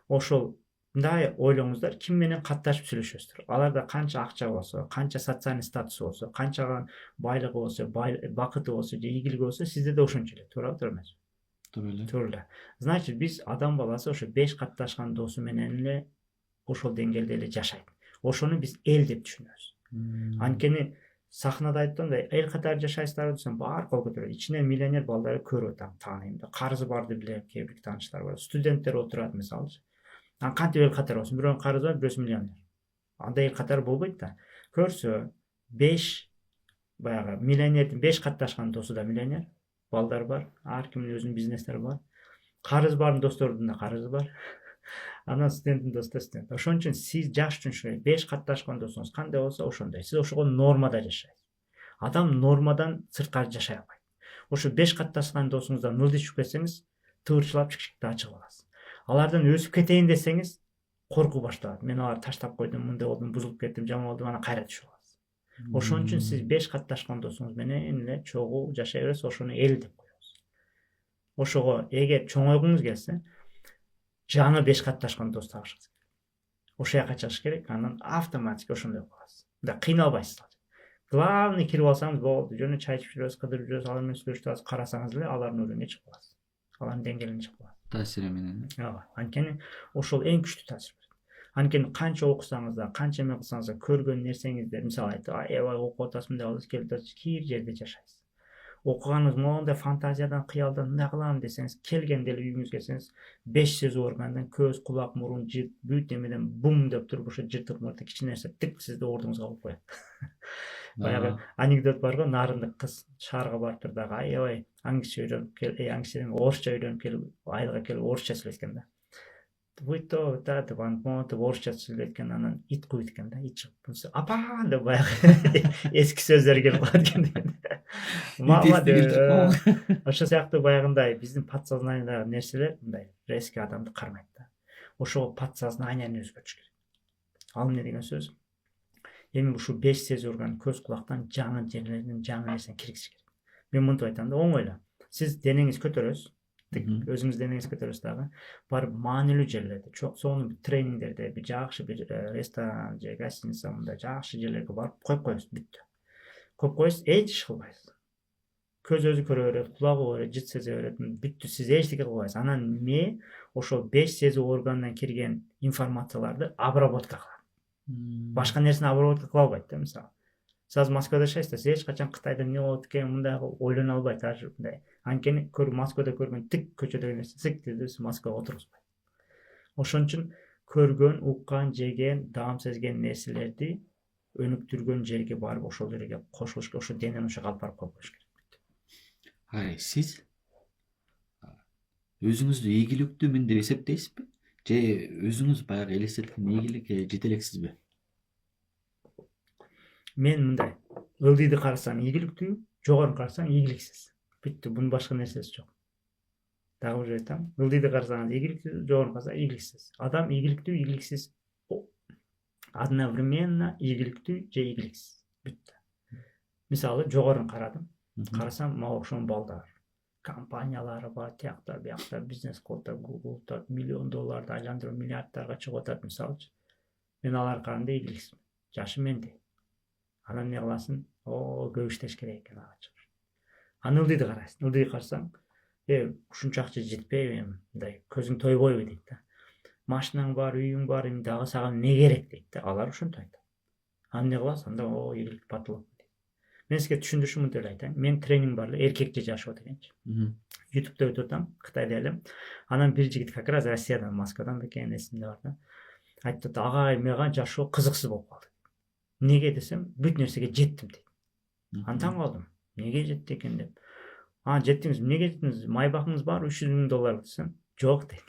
Ошол мындай ойлоңуздар, ким менен катташып сүйлөшөсүздөр. Аларда канча акча болсо, канча социальный статусу болсо, канча байлыгы болсо, бакыты болсо, же ийгилиги болсо, сизде да ошончо эле, туурабы, туура эмеспи? Туура эле. Значит, биз адам баласы ошо 5 катташкан досу менен эле ошол деңгээлде эле жашайт. Ошону биз эл деп түшүнөбүз. Анткени сахнада айткандай, эл катары жашайсыздарбы десем, баары кол көтөрөт. Ичинен миллионер балдарды көрүп атам, тааныйм да. Карызы барды билем, кээ бир тааныштар бар. Студенттер отурат, мисалы. Кантип эл катары болсун? Бирөөнүн карызы бар, бирөөсү миллионер. Анда эл катары болбойт да. Көрсө, 5 баягы миллионердин 5 катташкан досу да миллионер. Балдар бар, ар кимдин өзүнүн бизнестери бар. Карыз бардын досторунун да карызы бар. Анан студенттин досу да студент. Ошон үчүн сиз жаш түшүнүп, 5 катташкан досуңуз кандай болсо ошондой. Сиз ошого нормада жашайсыз. Адам нормадан сырткары жашай албайт. Ошо 5 катташкан досуңуздан ылдый түшүп кетсеңиз, тыбырчылап чыкчыкта чыгып аласыз. Алардан өсүп кетейин десеңиз, коркуу башталат. Мен аларды таштап койдум, мындай болдум, бузулуп кеттим, жаман болдум, анан кайра түшүп аласыз. Ошон үчүн сиз 5 катташкан досуңуз менен эле чогуу жашай бересиз, ошону эл деп коебуз. Ошого эгер чоңойгуңуз келсе, жаңы 5 катташкан дос табышыңыз керек. Ошол жака чыгыш керек, анан автоматик ошондой кыласыз. Да кыйналбайсыз. Главный кирип алсаңыз болду, жөн чай ичип жүрөсүз, кыдырып жүрөсүз, алар менен сүйлөшүп атасыз, карасаңыз эле алардын уровенине чыгып каласыз. Алардын деңгээлине чыгып каласыз. Таасири менен. Анткени ошол эң күчтүү таасир берет. Анткени канча окусаңыз да, канча эме кылсаңыз да, көргөн нерсеңизде, мисалы айтып, аябай окуп атасыз, мындай болот, келип атасыз, кир жерде жашайсыз. Окуганыңыз моундай фантазиядан, кыялдан мындай кылам десеңиз, келгенде эле үйүңүзгө келсеңиз, 5 сөз органдан көз, кулак, мурун, жит, бүт эмеден бум деп туруп ошо жыртык мыртык кичине нерсе тик сизди ордуңузга алып коет. Баягы анекдот бар го, нарындык кыз шаарга барып тур дагы аябай аңчы үйрөнүп келип, орусча үйрөнүп келип, айылга келип орусча сүйлөткөн да. Буйто деп антмотуп орусча сүйлөткөн, анан ит куйт экен да, ит чыгып, апа деп баягы эски сөздөр келип калат экен. Мама деп. Ошол сыяктуу баягындай биздин подсознаниядагы нерселер мындай резкий адамды кармайт да. Ошого подсознанияны өзгөртүш керек. Ал эмне деген сөз? Эми ушу 5 сезүү орган көз кулактан жаңы жерлерден жаңы нерсени киргизиш керек. Мен мынтип айтам да, оңой эле. Сиз денеңиз көтөрөсүз, өзүңүз денеңиз көтөрөсүз дагы, барып маанилүү жерлерде, сонун тренингдерде, бир жакшы бир ресторан же гостиница мындай жакшы жерлерге барып коюп коесуз, бүттү. Көп коесуз, эч иш кылбайсыз. көз өзү көрө берет, кулагы көрөт, жыт сезе берет, бүттү, сиз эчтеке кылбайсыз. Анан ме ошол 5 сезүү органынан кирген информацияларды обработка кылат. Башка нерсени обработка кыла албайт да, мисалы. Сиз азыр Москвада жашайсыз да, сиз эч качан Кытайда эмне болот экен, мындай ойлоно албайсыз азыр мындай. Анткени Москвада көргөн тик көчөдөгү нерсе сик деп Москвага отургузбайт. Ошон үчүн көргөн, уккан, жеген, даам сезген нерселерди өнүктүргөн жерге барып ошол жерге кошулуш керек, ошо денени ошого алып барып коюш керек. Сиз өзүңүздү ийгиликтүүмүн деп эсептейсизби? Же өзүңүз баягы элестеткен ийгиликке жете элексизби? Мен мындай, ылдыйды карасаң ийгиликтүү, жогорун карасаң ийгиликсиз. Бүттү, бунун башка нерсеси жок. Дагы бир айтам, ылдыйды карасаңыз ийгиликтүү, жогорун карасаң ийгиликсиз. Адам ийгиликтүү, ийгиликсиз одновременно ийгиликтүү же ийгиликсиз. Бүттү. Мисалы, жогорун карадым. Карасам, мага окшогон балдар. Компаниялары бар, тиякта, биякта бизнес кылып атат, Google атат, $1 миллион айландырып, миллиардтарга чыгып атат, мисалчы. Мен алар караганда ийгиликсизмин. Жашым мендей. Анан эмне кыласың? Көп иштеш керек экен ага чыгыш. Аны ылдыйды карайсың. Ылдыйды карасаң, ушунча акча жетпейби, мындай көзүң тойбойбу дейт да. Машинаң бар, үйүң бар, эми дагы сага эмне керек дейт да. Алар ушинтип айтат. Аны эмне кыласың? Анда ийгилик батылып. Мен сизге түшүндүрүшүм мынтип эле айтайын. Мен тренинг бар эле, эркек же жаш болот экенчи. YouTube'да өтүп атам, Кытайда эле. Анан бир жигит как раз Россиядан, Москвадан бекен эсимде бар да. Айтты, агай, мага жашоо кызыксыз болуп калды. Неге десем, бүт нерсеге жеттим дейт. Аны таң калдым. Неге жетти экен деп. Жеттиңиз, эмнеге жеттиңиз? Майбакыңыз бар, $300 000 десем, жок дейт.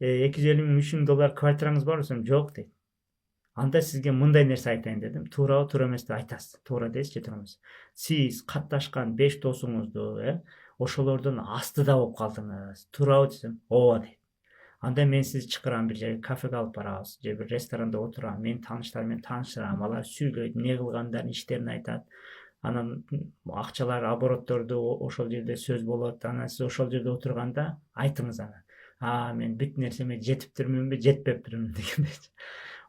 $250 000, $300 000 квартираңыз бар десем, жок дейт. Анда сизге мындай нерсе айтайын дедим. Туурабы, туура эмес деп айтасыз. Туура дейсиз же туура эмес. Сиз катташкан 5 досуңузду, ошолордун астыда болуп калдыңыз. Туурабы десем, ооба дейт. Анда мен сизди чакырам, бир жерге кафеге алып барабыз, же бир ресторанда отурам, менин тааныштарым менен тааныштырам, алар сүйлөйт, эмне кылгандарын, иштерин айтат. Анан акчалар, оборотторду ошол жерде сөз болот. Анан сиз ошол жерде отурганда айтыңыз аны. Мен бүт нерсеме жетиптирминби, жетпептирмин дегендей.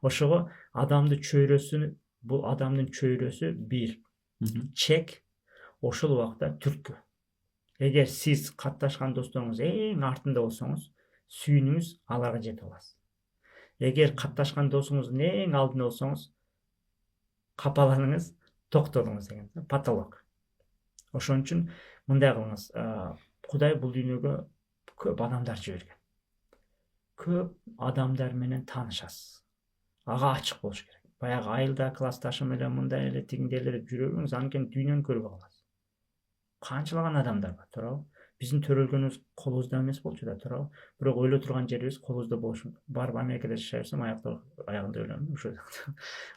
Ошого адамдын чөйрөсү, бул адамдын чөйрөсү бир чек, ошол убакта түрткү. Эгер сиз катташкан досторуңуз эң артында болсоңуз, сүйүнүңүз аларга жетип аласыз. Эгер катташкан досуңуздун эң алдында болсоңуз, капаланыңыз, токтолуңуз деген потолок. Ошон үчүн мындай кылыңыз. Кудай бул дүйнөгө көп адамдар жиберген. Көп адамдар менен таанышасыз. Ага ачык болуш керек. Баягы айылда классташым эле, мындай эле, тигиндей эле деп жүрө бериңиз, анткени дүйнөнү көрбөй каласыз. Канчалаган адамдар бар, туурабы? Биздин төрөлгөнүбүз колубузда эмес болчу да, туурабы? Бирок ойло турган жерибиз колубузда болушу. Барып Америкада жашай берсем, аягында өлөм ошол.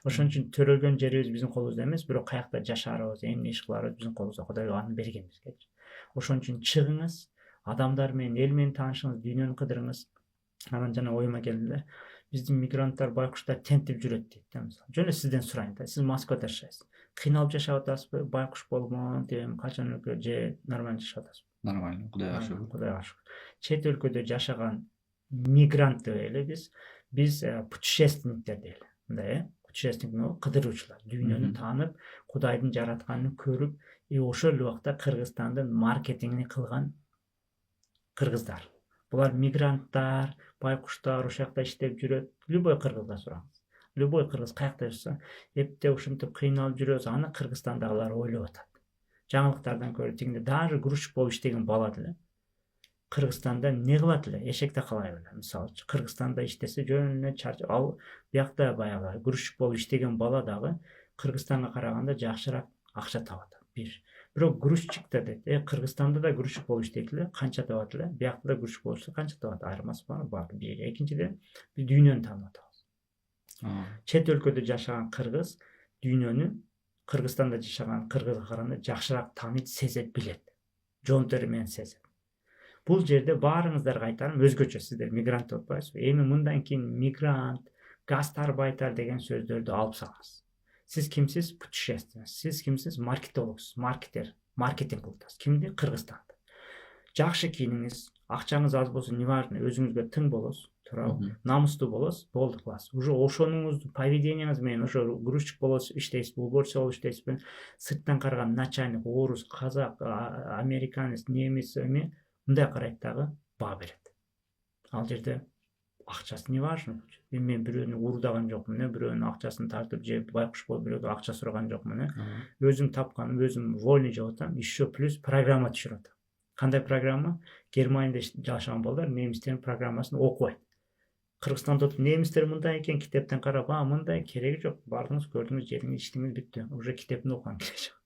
Ошон үчүн төрөлгөн жерибиз биздин колубузда эмес, бирок каякта жашаарыбыз, эмне иш кыларыбыз биздин колубузда. Кудай аны берген бизге. Ошон үчүн чыгыңыз, адамдар менен, эл менен таанышыңыз, дүйнөнү кыдырыңыз. Анан жана оюма келди да. Биздин мигранттар, байкуштар тентип жүрөт дейт да, мисалы. Жөн эле сизден сурайын да. Сиз Москвада жашайсыз. Кыйналып жашап атасызбы? Байкуш болгон, тем качан өлкө же нормально жашап атасызбы? Нормально, Кудайга шүгүр. Кудайга шүгүр. Чет өлкөдө жашаган мигрант дейли биз путешественниктер дейли. Мындай, путешественник кыдыруучулар, дүйнөнү таанып, Кудайдын жаратканын көрүп, ошол убакта Кыргызстандын маркетингин кылган кыргыздар. Булар мигранттар, байкуштар, ошол жакта иштеп жүрөт. Любой кыргыздан сураңыз. Любой кыргыз каякта жашаса, эптеп ушинтип кыйналып жүрөбүз, аны Кыргызстандагылар ойлоп атат. Жаңылыктардан көрүп, тигинде даже грузчик болуп иштеген бала деле Кыргызстанда эмне кылат эле? Эшекте калай эле, мисалы. Кыргызстанда иштесе жөн эле чарчап, ал биякта баягы грузчик болуп иштеген бала дагы Кыргызстанга караганда жакшыраак акча табат. Бирок грузчиктер дейт, Кыргызстанда да грузчик болуп иштейт эле, канча табат эле? Биякта да грузчик болуп иштейт, канча табат? Айырмасы бар. Бир. Экинчиден, биз дүйнөнү таанып атабыз. Чет өлкөдө жашаган кыргыз дүйнөнү Кыргызстанда жашаган кыргызга караганда жакшыраак тааныйт, сезет, билет. Жон тери менен сезет. Бул жерде баарыңыздарга айтарым, өзгөчө сиздер мигрант деп атпайсызбы? Эми мындан кийин мигрант, гастарбайтер деген сөздөрдү алып салыңыз. Сиз кимсиз? Путешественник. Сиз кимсиз? Маркетологсуз, маркетинг кылып атасыз. Кимди? Кыргызстанды. жакшы кийиниңиз, акчаңыз аз болсо неважно, өзүңүзгө тың болосуз, туурабы, намыстуу болосуз, болду кыласыз. Уже ошонуңузду поведенияңыз менен ошо грузчик болосуз, иштейсиз, уборщица болуп иштейсизби, сырттан караган начальник, орус, казак, американец, немис эме мындай карайт дагы, баа берет. Ал жерде акчасы не важно. Мен бирөөнү уурдаган жокмун, бирөөнүн акчасын тартып жеп, байкуш болуп бирөөгө акча сураган жокмун. Өзүм тапканым, өзүм вольный жеп атам. Еще плюс программа түшүрүп атам. Кандай программа? Германияда жашаган балдар немистердин программасын окубайт. Кыргызстанда отуруп немистер мындай экен, китептен карап, мындай, кереги жок. Бардыңыз, көрдүңүз, жедиңиз, ичтиңиз, бүттү. Уже китептин окуган кереги жок.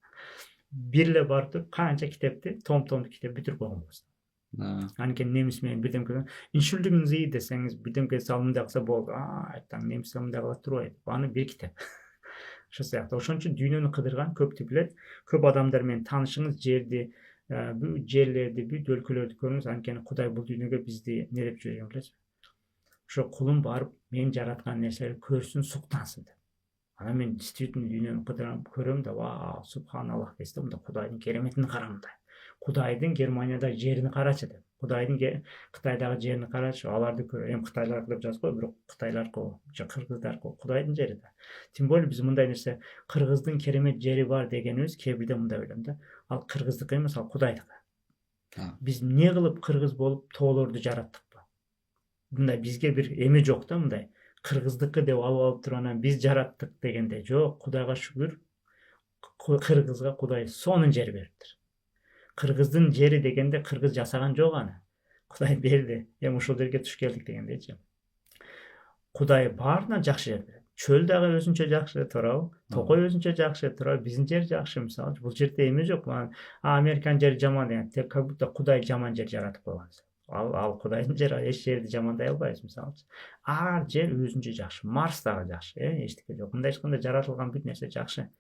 Бир эле барып туруп канча китепти, том китеп бүтүрүп койгон болосуз. Анткени немис менен бирдемке Entschuldigen Sie десеңиз, бирдемке салып мындай кылса болду. Айтсаң немис мындай кылат турбайт. Аны бир китеп. Ошо сыяктуу. Ошон үчүн дүйнөнү кыдырган көптү билет. Көп адамдар менен таанышыңыз, жерди, бүт жерлерди, бүт өлкөлөрдү көрүңүз. Анткени Кудай бул дүйнөгө бизди не деп жиберген билесизби? Ошо кулум барып, мен жараткан нерселерди көрсүн, суктансын деп. Анан мен действительно дүйнөнү кыдырам, көрөм да, вау, субханаллах дейсиз да, мында Кудайдын кереметин караңдай. Кудайдын Германияда жерини карачы деп. Кудайдын Кытайдагы жерини карачы, аларды көрө. Эми кытайлар деп жазып кой, бирок кытайларкы, же кыргыздаркы, Кудайдын жери да. Тем более биз мындай нерсе, кыргыздын керемет жери бар дегенибиз кээ бирде мындай ойлойм да. Ал кыргыздыкы эмес, ал Кудайдыкы. Биз эмне кылып кыргыз болуп тоолорду жараттыкпы? Мындай бизге бир эме жок да, мындай кыргыздыкы деп алып туруп анан биз жараттык дегенде жок. Кудайга шүгүр, кыргызга Кудай сонун жер бериптир. Кыргыздын жери дегенде кыргыз жасаган жок аны. Кудай берди. Эми ушул жерге туш келдик дегендейчи. Кудай баарына жакшы жер берет. Чөл дагы өзүнчө жакшы, туурабы? Токой өзүнчө жакшы, туурабы? Биздин жер жакшы, мисалы. Бул жерде эме жок. Американын жери жаман деген. Тек как будто Кудай жаман жер жаратып койгон. Ал Кудайдын жери, эч жерди жамандай албайбыз, мисалы. Ар жер өзүнчө жакшы. Марс дагы жакшы, эчтеке жок. Мындай эч кандай жаратылган бүт нерсе жакшы.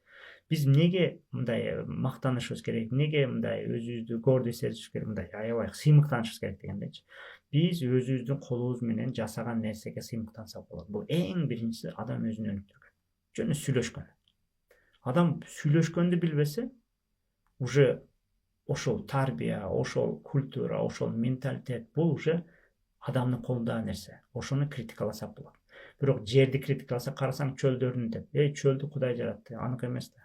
Биз эмнеге мындай мактанышыбыз керек? Эмнеге мындай өзүбүздү гордый сезишибиз керек? Мындай аябай сыймыктанышыбыз керек дегендейчи. Биз өзүбүздүн колубуз менен жасаган нерсеге сыймыктансак болот. Бул эң биринчиси адам өзүн өнүктүргөн. Жөн сүйлөшкөн. Адам сүйлөшкөндү билбесе, уже ошол тарбия, ошол культура, ошол менталитет бул уже адамдын колундагы нерсе. Ошону критикаласак болот. Бирок жерди критикаласак, карасаң чөлдөрүн деп, чөлдү Кудай жаратты, аныкы эмес да.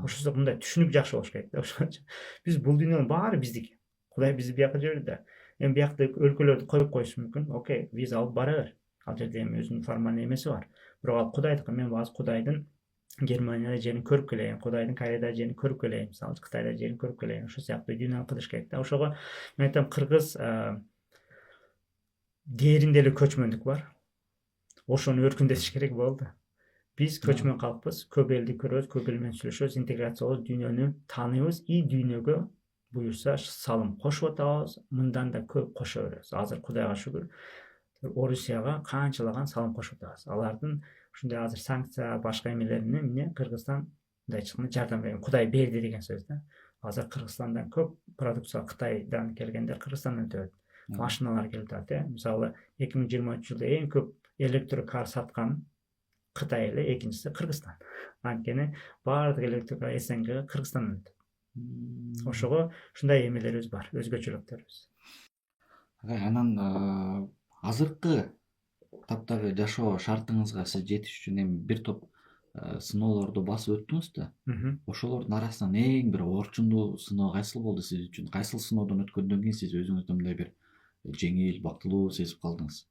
Ошосо мындай түшүнүк жакшы болуш керек да. Ошончо биз бул дүйнөнүн баары биздики. Кудай бизди бияка жиберди да. Эми биякта өлкөлөрдү коюп коюшу мүмкүн. Окей, виза алып бара бер. Ал жерде эми өзүнүн формальный эмеси бар. Бирок ал Кудайдыкы. Мен азыр Кудайдын Германияда жерин көрүп келейин, Кудайдын Кореяда жерин көрүп келейин, мисалы, Кытайда жерин көрүп келейин. Ошол сыяктуу дүйнөнү кыдырыш керек да. Ошого мен айтам, кыргыз дээринде эле көчмөндүк бар. Ошону өркүндөтүш керек болду. Биз көчмөн калкпыз, көп элди көрөбүз, көп эл менен сүйлөшөбүз, интеграция болобуз, дүйнөнү тааныйбыз, дүйнөгө буюрса салым кошуп атабыз, мындан да көп кошо беребиз. Азыр Кудайга шүгүр, Орусияга канчалаган салым кошуп атабыз. Алардын ушундай азыр санкция, башка эмелерине эмне Кыргызстан мындай чыкканда жардам берген. Кудай берди деген сөз да. Азыр Кыргызстандан көп продукция Кытайдан келгендер Кыргызстандан өтөт. Машиналар келип атат, Мисалы, 2023-жылда эң көп электрокар саткан Кытай эле, экинчиси Кыргызстан. Анткени баардык электрокар СНГ Кыргызстандан өтөт. Ошого ушундай эмелерибиз бар, өзгөчөлүктөрүбүз. Анан азыркы таптагы жашоо шартыңызга сиз жетиш үчүн эми бир топ сыноолорду басып өттүңүз да. Ошолордун арасынан эң бир орчундуу сыноо кайсыл болду сиз үчүн? Кайсыл сыноодон өткөндөн кийин сиз өзүңүздү мындай бир жеңил, бактылуу сезип калдыңыз?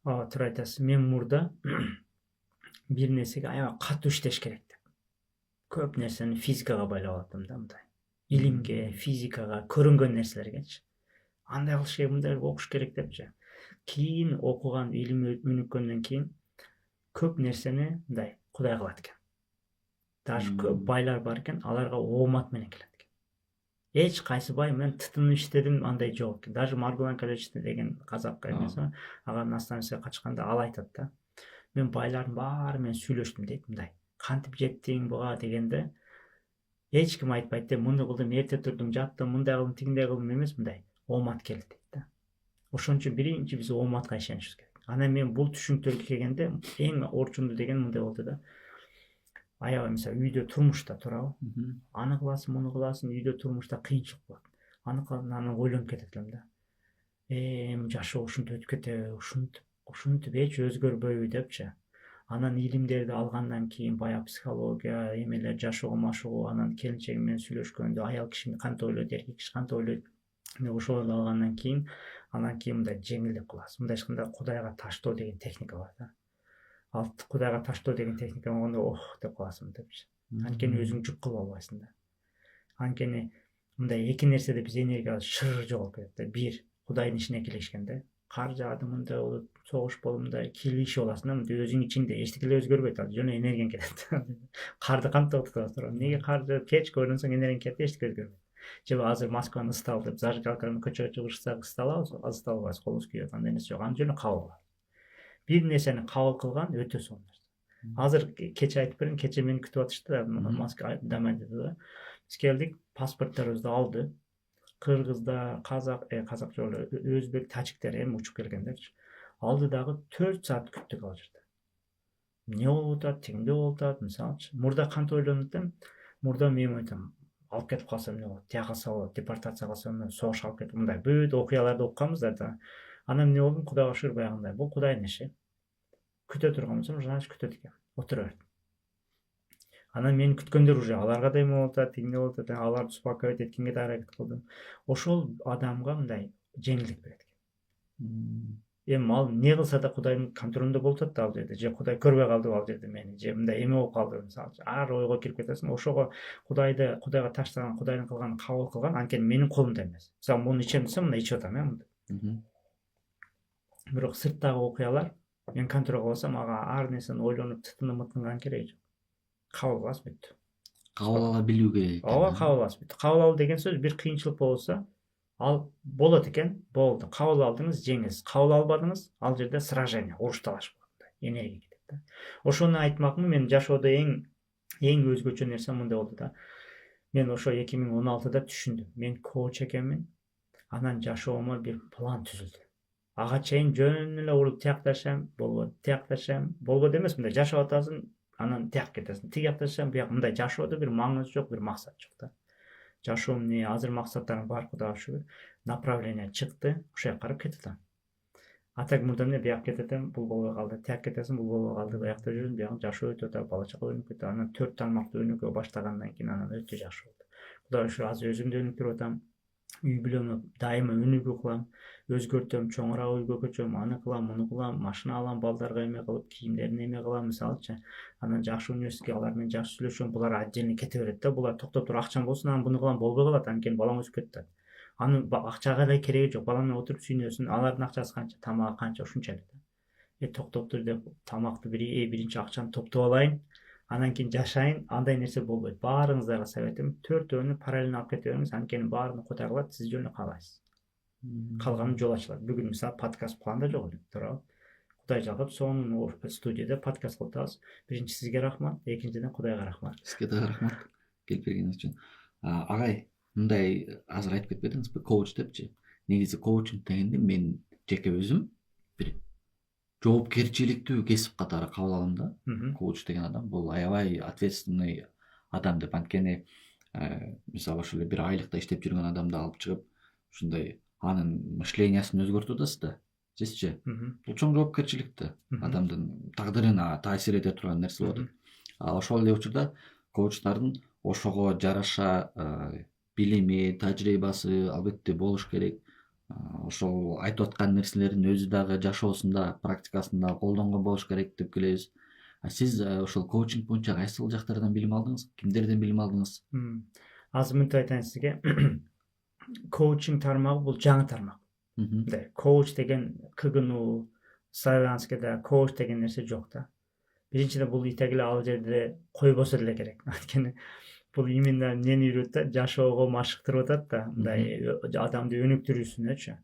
Туура айтасыз. Мен мурда бир нерсеге аябай катуу иштеш керек деп. Көп нерсени физикага байлап алаттым да, мындай. Илимге, физикага, көрүнгөн нерселергечи. Андай кылыш керек, мындай окуш керек депчи. Кийин окуган, илим өнүккөндөн кийин көп нерсени мындай Кудай кылат экен. Даже көп байлар бар экен, аларга оомат менен келет экен. Эч кайсы бай мен тытынып иштедим андай жок экен. Даже Маргулан Калечти деген казак эмеси, ага наставница качканда ал айтат да. Мен байлардын баары менен сүйлөштүм дейт, мындай. Кантип жеттиң буга дегенде эч ким айтпайт да, муну кылдым, эрте турдум, жаттым, мындай кылдым, тигиндей кылдым эмес, мындай оомат келет дейт да. Ошон үчүн биринчи биз ооматка ишенишибиз керек. Анан мен бул түшүнүктөргө келгенде эң орчунду деген мындай болду да. Аябай мисалы үйдө турмушта турабы? Аны кыласың, муну кыласың, үйдө турмушта кыйынчылык болот. анан ойлонуп кетет элем да. Эми жашоо ушинтип өтүп кетеби, ушинтип эч өзгөрбөйбү депчи. Анан илимдерди алгандан кийин баягы психология, эмелер жашоо машоо, анан келинчегим менен сүйлөшкөндө аял киши кантип ойлойт, эркек киши кантип ойлойт. Мен ошолорду алгандан кийин мындай жеңилдеп каласыз. Мындай ешкандай Кудайга таштоо деген техника бар да. Ал Кудайга таштоо деген техника болгондо ох деп каласың депчи. Анткени өзүң жүк кылып албайсың да. Анткени мындай эки нерседе биз энергия шыр жоголуп кетет да. Бир, Кудайдын ишине кийлешкенде кар жаады, мындай болот, согуш болду, мындай кийлешип аласың да, мындай өзүң ичиңде эчтеке эле өзгөрбөйт, ал жөн энергияң кетет. Карды кантип отурасың? Эмнеге кар жаап кечке ойлонсоң энергияң кетет, эчтеке өзгөрбөйт. Же азыр Москваны ысыталы деп зажигалканы көчөгө чыгышсак ысыталбайбыз, колубуз күйөт, андай нерсе жок. Аны жөн эле кабыл алабыз. Бир нерсени кабыл кылган өтө сонун нерсе. Азыр кече айтып берейин, кече мени күтүп атышты да, Москва Дамандида да. Биз келдик, паспортторубузду алды. Кыргыздар, казак жок эле, өзбек, тажиктер эми учуп келгендерчи. Алды дагы 4 саат күттүк ал жерде. Эмне болуп атат, тигинде болуп атат, мисалчы. Мурда кантип ойлонуп атам? Мурда мен айтам, алып кетип калсам эмне болот? Тияка калса болот, депортация кылсам, согуш алып кетип, мындай бүт окуяларды окуганбыздар да. Анан эмне болду? Кудайга шүгүр баягындай. Бул Кудайдын иши. Күтө турган болсом, значит күтөт экен. Отура берет. Анан мени күткөндөр уже аларга да эме болуп атат, тигине болуп атат, аларды успокаивать эткенге да аракет кылдым. Ошол адамга мындай жеңилдик берет экен. Эми ал эмне кылса да Кудайдын контролунда болуп атат да ал жерде. Же Кудай көрбөй калдыбы ал жерде мени, же мындай эме болуп калдыбы, мисалы. Ар ойго кирип кетесиң. Ошого Кудайга таштаган, Кудайдын кылганын кабыл кылган, анткени менин колумда эмес. Мисалы, муну ичем десем, мына ичип атам, мындай. Бирок сырттагы окуялар мен контролго алсам, ага ар нерсени ойлонуп, тытынып кереги жок. Кабыл аласыз бүттү. Кабыл ала билүү керек. Ооба, кабыл аласыз бүттү. Кабыл алуу деген сөз бир кыйынчылык болсо, ал болот экен, болду. Кабыл алдыңыз, жеңиз. Кабыл албадыңыз, ал жерде сражение, уруш талаш болот. Энергия кетет да. Ошону айтмакмын, мен жашоодо эң өзгөчө нерсе мындай болду да. Мен ошо 2016-да түшүндүм. Мен коуч экенмин. Анан жашоомо бир план түзүлдү. Ага чейин жөн эле уруп тиякташам, болбойт эмес, мындай жашап атасың, анан тияк кетесиң. Тиякташам, бияк мындай жашоодо бир маңызы жок, бир максат жок да. Жашоом эмне, азыр максаттарым бар, Кудайга шүгүр. Направление чыкты, ошо жака карап кетет атам. Атак мурдан эле бияк кететем, бул болбой калды. Тияк кетесиң, бул болбой калды. Биякта жүрүм, бияк жашоо өтүп атат, бала чака өнүгүп кетет. Анан 4 тармакты өнүгө баштагандан кийин анан өтө жакшы болду. Кудайга шүгүр, азыр өзүмдү өнүктүрүп атам. Үй бүлөмө дайыма өнүгүү кылам, өзгөртөм, чоңураак үйгө көчөм, аны кылам, муну кылам, машина алам, балдарга эме кылып, кийимдерин эме кылам, мисалчы. Анан жакшы университетке алар менен жакшы сүйлөшөм, булар отдельно кете берет да, булар токтоп туруп акчам болсун, анан буну кылам, болбой калат, анткени балам өсүп кетти. Аны акчага да кереги жок, балам менен отуруп сүйнөсүн, алардын акчасы канча, тамагы канча, ушунча эле. Токтоп тур деп тамакты биринчи акчаны топтоп алайын, анан кийин жашайын, андай нерсе болбойт. Баарыңыздарга советим, 4-өөнү параллельно алып кете бериңиз, анткени баарын Кудай кылат, сиз жөн эле каалайсыз. Калганы жол ачылат. Бүгүн мисалы подкаст планда жок эле, туурабы? Кудай жагып, сонун студияда подкаст кылып атабыз. Биринчи сизге рахмат, экинчиден Кудайга рахмат. Сизге да рахмат келип бергениңиз үчүн. Агай, мындай азыр айтып кетпедиңизби, коуч депчи. Негизи коучинг дегенде мен жеке өзүм бир жоопкерчиликтүү кесип катары кабыл алам да. Коуч деген адам бул аябай ответственный адам деп, анткени мисалы ошол бир айлыкта иштеп жүргөн адамды алып чыгып, ушундай анын мышлениясын өзгөртүп атасыз да. Сизчи? Бул чоң жоопкерчилик да. Адамдын тагдырына таасир эте турган нерсе болот. Ошол эле учурда коучтардын ошого жараша билими, тажрыйбасы албетте болуш керек. Ошол айтып аткан нерселерин өзү дагы жашоосунда, практикасында колдонгон болуш керек деп келебиз. Сиз ошол коучинг боюнча кайсыл жактардан билим алдыңыз? Кимдерден билим алдыңыз? Азыр мынтип айтайын сизге. Коучинг тармагы бул жаңы тармак. Коуч деген КГНУ, славянскийде коуч деген нерсе жок да. Биринчиден бул итегиле ал жерде койбосо деле керек. Анткени бул именно эмнени үйрөтөт, жашоого машыктырып атат да, мындай адамды өнүктүрүүсүнөчү.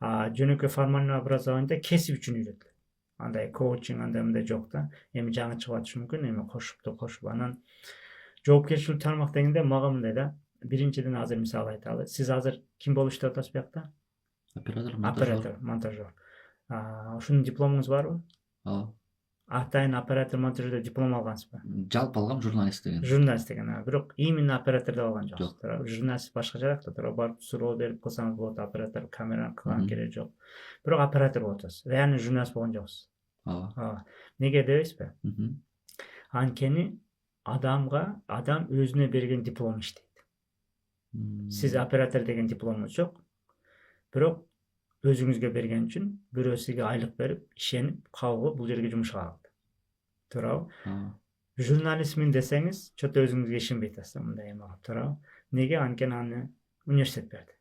Жөнөкөй формальный образованиеде кесип үчүн үйрөтүлөт. Андай коучинг андай мындай жок да. Эми жаңы чыгып атышы мүмкүн, эми кошуп. Анан жоопкерчилик тармак дегенде мага мындай да. Биринчиден азыр мисалы айталы. Сиз азыр ким болуп иштеп атасыз биякта? Оператор, монтажер. Ошонун дипломуңуз барбы? Ооба. атайын оператор монтажерде диплом алгансыз ба? Жалпы алгам журналист деген. Журналист деген, бирок именно операторду алган Жок. жоксуз. Журналист башка жакта туруп барып суроо берип кылсаңыз болот, оператор камераны кылган кереги жок. Бирок оператор болуп атасыз. Реальный журналист болгон жоксуз. Ооба. Неге дебейсизби? Анткени адам өзүнө берген диплом иштейт. Сиз оператор деген дипломуңуз жок. Бирок өзүңүзгө берген үчүн бирөө сизге айлык берип, ишенип, кабыл кылып бул жерге жумушка алды. Туурабы? Журналистмин десеңиз, чөтө өзүңүзгө ишенбей атасыз, мындай эме кылып, туурабы? Неге? Анткени аны университет берди.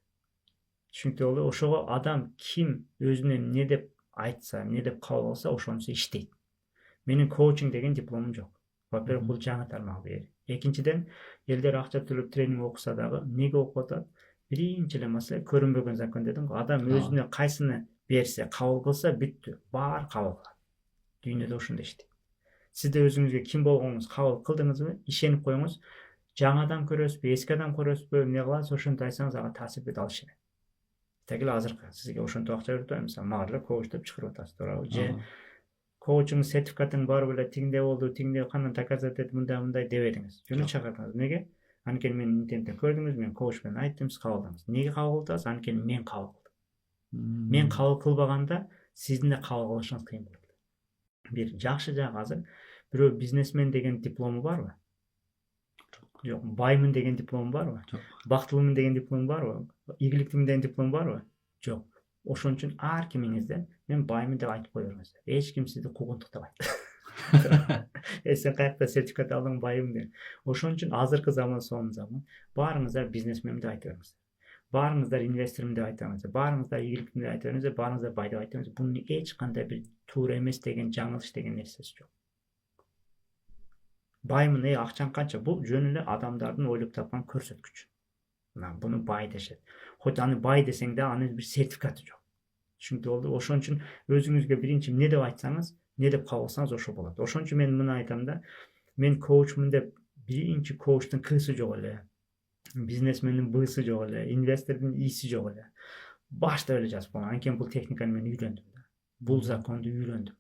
Түшүнүктүү болду. Ошого адам ким өзүнө не деп айтса, не деп кабыл алса, ошонусу иштейт. Менин коучинг деген дипломум жок. Во-первых, бул жаңы тармак бери. Экинчиден, элдер акча төлөп тренинг окуса дагы, неге окуп атат? Биринчи эле маселе көрүнбөгөн закон дедим го. Адам өзүнө кайсыны берсе, кабыл кылса бүттү. Баары кабыл кылат. Дүйнөдө ошондой иштейт. Сиз да өзүңүзгө ким болгонуңуз кабыл кылдыңызбы, ишенип коюңуз. Жаңы адам көрөсүзбү, эски адам көрөсүзбү, эмне кыласыз, ошентип айтсаңыз ага таасир берет, ал ишенет. Тегил азыркы сизге ошентип акча берип атат, мисалы, мага деле коуч деп чакырып атасыз, туурабы? Же коучинг сертификатың бар беле, тигиндей болду, тигиндей кандай доказать эт, мындай дебедиңиз. Жөн чакырдыңыз. Неге? Анткени мен интернеттен көрдүңүз, мен коуч менен айттым, сиз кабыл кылдыңыз. Неге кабыл кылдыңыз? Анткени мен кабыл кылдым. Мен кабыл кылбаганда сиздин да кабыл кылышыңыз кыйын болот. Бир жакшы жагы азыр бирөө бизнесмен деген диплому барбы? Жок. Баймын деген диплом барбы? Жок. Бактылуумун деген диплом барбы? Ийгиликтимин деген диплом барбы? Жок. Ошон үчүн ар кимиңизде мен баймын деп айтып кое бериңиз. Эч ким сизди куугунтуктабайт. Сен каякта сертификат алдың, байым деп. Ошон үчүн азыркы заман сонун заман. Баарыңыздар бизнесмен деп айта бериңиз. Баарыңыздар инвестормун деп айта бериңиз. Баарыңыздар ийгиликтимин деп айта бериңиз. Баарыңыздар бай деп айта бериңиз. Бунун эч кандай бир туура эмес деген, жаңылыш деген нерсеси жок. Баймын, акчаң канча? Бул жөн эле адамдардын ойлоп тапкан көрсөткүчү. Буну бай дешет. Хоть аны бай десең да, анын бир сертификаты жок. Түшүнүктүү болду. Ошон үчүн өзүңүзгө биринчи эмне деп айтсаңыз, не деп кабыл алсаңыз ошо болот. Ошон үчүн мен муну айтам да, мен коучмун деп биринчи коучтун кысы жок эле. Бизнесмендин бысы жок эле, инвестордун иси жок эле. Баштап эле жазып койгон. Анткени бул техниканы мен үйрөндүм да. Бул законду үйрөндүм.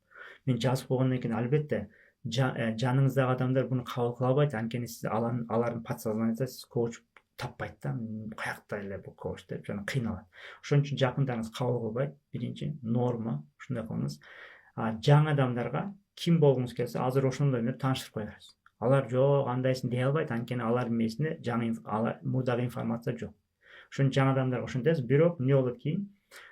Мен жазып койгондон кийин албетте жаныңыздагы адамдар буну кабыл кыла албайт. Анткени сиз алардын подсознаниясында сиз коуч таппайт да. Каякта эле бул коуч деп жана кыйналат. Ошон үчүн жакындарыңыз кабыл кылбайт. Биринчи норма ушундай кылыңыз. Жаңы адамдарга ким болгуңуз келсе, азыр ошондой менен тааныштырып кое бересиз. Алар жок, андайсың дей албайт, анткени алардын мээсинде жаңы мурдагы информация жок. Ошон жаңы адамдарга ошентип айтасыз, бирок эмне болот кийин?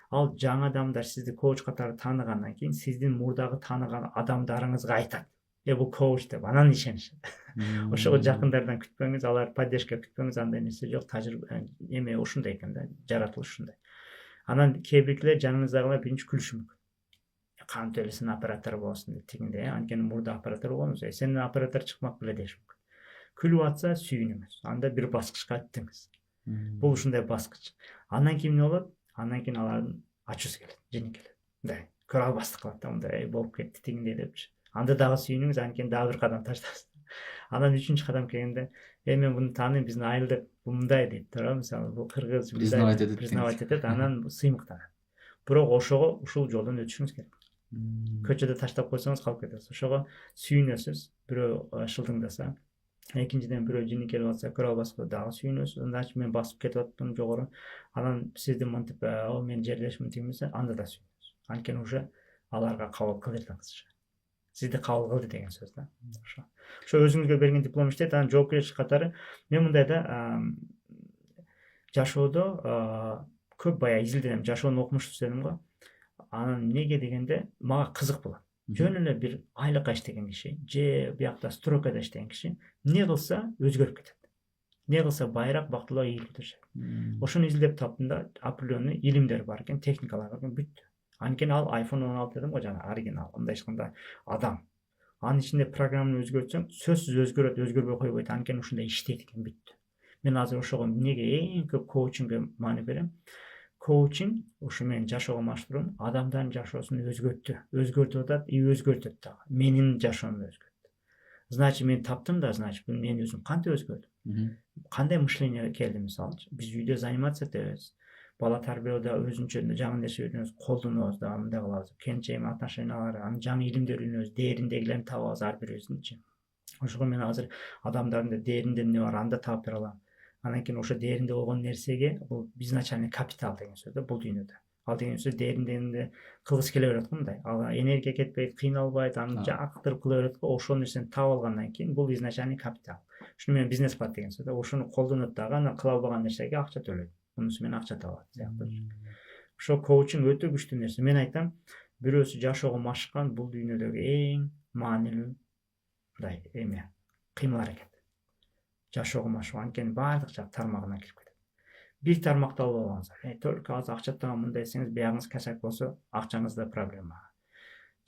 Ал жаңы адамдар сизди коуч катары тааныгандан кийин сиздин мурдагы тааныган адамдарыңызга айтат. Бул коуч деп, анан ишенишет. Ошого жакындардан күтпөңүз, алар поддержка күтпөңүз, андай нерсе жок. Тажрыйба эме ушундай экен да, жаратылыш ушундай. Анан кээ биркилер жаныңыздагылар биринчи күлүшү мүмкүн. Кантип эле сен оператор болосуң деп, тигиндей, анткени мурда оператор болгонбуз, сен оператор чыкмак беле деш мүмкүн. Күлүп атса сүйүнүңүз, анда бир баскычка өттүңүз. Бул ушундай баскыч. Андан кийин эмне болот? Андан кийин алардын ачуусу келет, жини келет. Мындай көрө албастык кылат да, мындай болуп кетти тигиндей депчи. Анда дагы сүйүнүңүз, анткени дагы бир кадам таштайсыз. Анан үчүнчү кадам келгенде, мен буну тааныйм, биздин айылдык мындай дейт, туура, мисалы, бул кыргыз признавать этет, анан сыймыктанат. Бирок ошого ушул жолдон өтүшүңүз керек. Көчөдө таштап койсоңуз калып кетесиз. Ошого сүйүнөсүз, бирөө шылдыңдаса, экинчиден бирөө жини келип атса, көрө албаска дагы сүйүнөсүз. Андачы мен басып кетип аттым жогору. Анан сизди мынтип, мен жерлешмин тигимесе, анда да сүйүнөсүз. Анткени уже аларга кабыл кылдыңыз. Сизди кабыл кылды деген сөз да. Ошо өзүңүзгө берген диплом иштейт. Анан жоопкерчилик катары мен мындай да, жашоодо көп баягы изилденем, жашоонун окумушту издедим го. Анан эмнеге дегенде, мага кызык болот. Жөн эле бир айлыкка иштеген киши, же биякта стройкада иштеген киши эмне кылса өзгөрүп кетет. Эмне кылса байыраак, бактылууак ийгиликтүү жашайт. Ошону изилдеп таптым да, определенный илимдер бар экен, техникалар бар экен, бүттү. Анткени ал iPhone 16 дедим го, жана оригинал, мындай ешкандай адам. Анын ичинде программаны өзгөртсөң, сөзсүз өзгөрөт, өзгөрбөй койбойт, анткени ушундай иштейт экен, бүттү. Мен азыр ошого эмнеге эң көп коучингге маани берем? Коучинг, ушу менин жашоого маштурум, адамдардын жашоосун өзгөртүп атат, өзгөртөт дагы. Менин жашоомду өзгөрттү. Значит, мен таптым да, значит, мен өзүм кантип өзгөрдүм? Кандай мышление келди, мисалы? Биз үйдө заниматься этебиз. бала тарбиялоодо өзүнчө жаңы нерсе үйрөнөбүз, колдонобуз да, мындай кылабыз. Келинчеги менен отношениялар, анан жаңы илимдер үйрөнөбүз, дээриндегилерин табабыз ар бирибиздинчи. Ошого мен азыр адамдардын дээринде эмне бар анда таап бере алам. Анан кийин ошо дээринде болгон нерсеге бул изначальный капитал деген сөз да бул дүйнөдө. Ал деген сөз дээринде кылгысы келе берет го мындай. Ал энергия кетпейт, кыйналбайт, аны жактырып кыла берет го. Ошол нерсени таап алгандан кийин бул изначальный капитал. Ушуну менен бизнес кылат деген сөз да. Ошону колдонот дагы, анан кыла албаган нерсеге акча төлөйт. Мунусу менен акча табат сыяктуу. Ошо коучинг өтө күчтүү нерсе. Мен айтам, бирөөсү жашоого машыккан бул дүйнөдөгү эң маанилүү мындай эме кыймыл аракет. Жашоого машыгуу анткени баардык жак тармагына кирип кетет. Бир тармакты алып алганыңызда, только азыр акча табам мындай десеңиз, биягыңыз косяк болсо, акчаңызда проблема.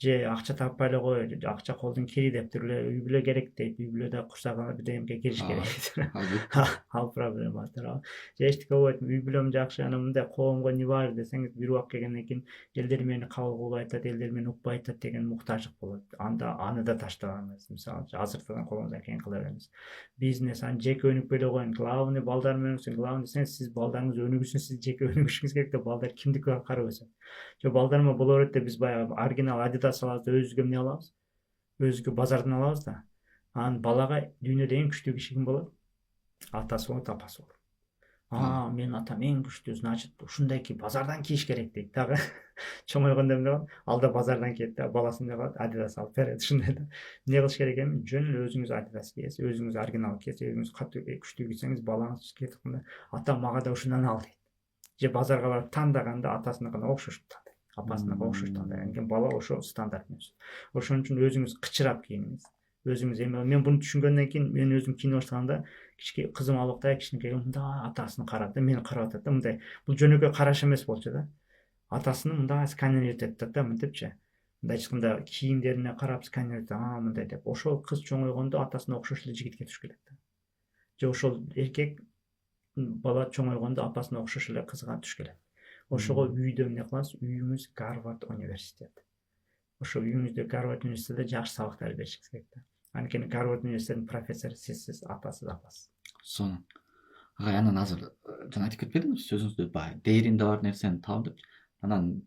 Же акча таппай эле кой, акча колдон кири дептир эле, үй бүлө керек дейт, үй бүлөдө курсагына бирдемеге кириш керек. Ал проблема туурабы. Же эчтеке болбойт, үй бүлөм жакшы, анан мындай коомго эмне бар десеңиз, бир убак келгенден кийин элдер мени кабыл кылбай атат, элдер мени укпай атат деген муктаждык болот. Анда аны да таштабаңыз. Мисалы, азыртадан колуңуздан келген кыла бериңиз. Бизнес аны жеке өнүкпөй эле коюң. Главный балдар менен өсүң. Главный десеңиз, сиз балдарыңыз өнүгүшүн, сиз жеке өнүгүшүңүз керек да, балдар кимдики карап өсөт. Же балдарыма боло берет деп биз баягы оригинал Adidas алабыз да, өзүбүзгө эмне алабыз? Өзүбүзгө базардан алабыз да. Анан балага дүйнөдө эң күчтүү киши ким болот? Атасы болот, апасы болот. Менин атам эң күчтүү, значит, ушундай ки базардан кийиш керек дейт дагы. Чоңойгондо эмне кылат? Ал да базардан кийет да, баласы эмне кылат? Adidas алып берет ушундай да. Эмне кылыш керек эми? Жөн эле өзүңүз Adidas кийесиз, өзүңүз оригинал кийесиз, өзүңүз катуу күчтүү кийсеңиз, балаңыз кетип калганда, атам мага да ушундан ал дейт. Же базарга барып тандаганда атасыныкына окшош тандайт, апасыныкына окшош тандайт. Анткени бала ошо стандарт менен. Ошон үчүн өзүңүз кычырап кийиниңиз. Өзүңүз эми мен буну түшүнгөндөн кийин мен өзүм кийине баштаганда кичке кызым алыктай кичинекей мындай атасын карап да, мени карап атат да, мындай. Бул жөнөкөй караш эмес болчу да. Атасын мындай сканерлеп атат да, мынтипчи. Мындай чыкканда кийимдерине карап сканерлеп, мындай деп. Ошол кыз чоңойгондо атасына окшош эле жигитке туш келет да. Же ошол эркек бала чоңойгондо апасына окшош эле кызга туш келет. Ошого үйдө эмне кыласыз? Үйүңүз Гарвард университети. Ошо үйүңүздө Гарвард университетинде жакшы сабактар беришиңиз керек да. Анткени Гарвард университетинин профессору сиз атасыз, апасыз. Сонун. Анан азыр жана айтып кетпедиңизби сөзүңүздө баягы дээринде бар нерсени табам деп. Анан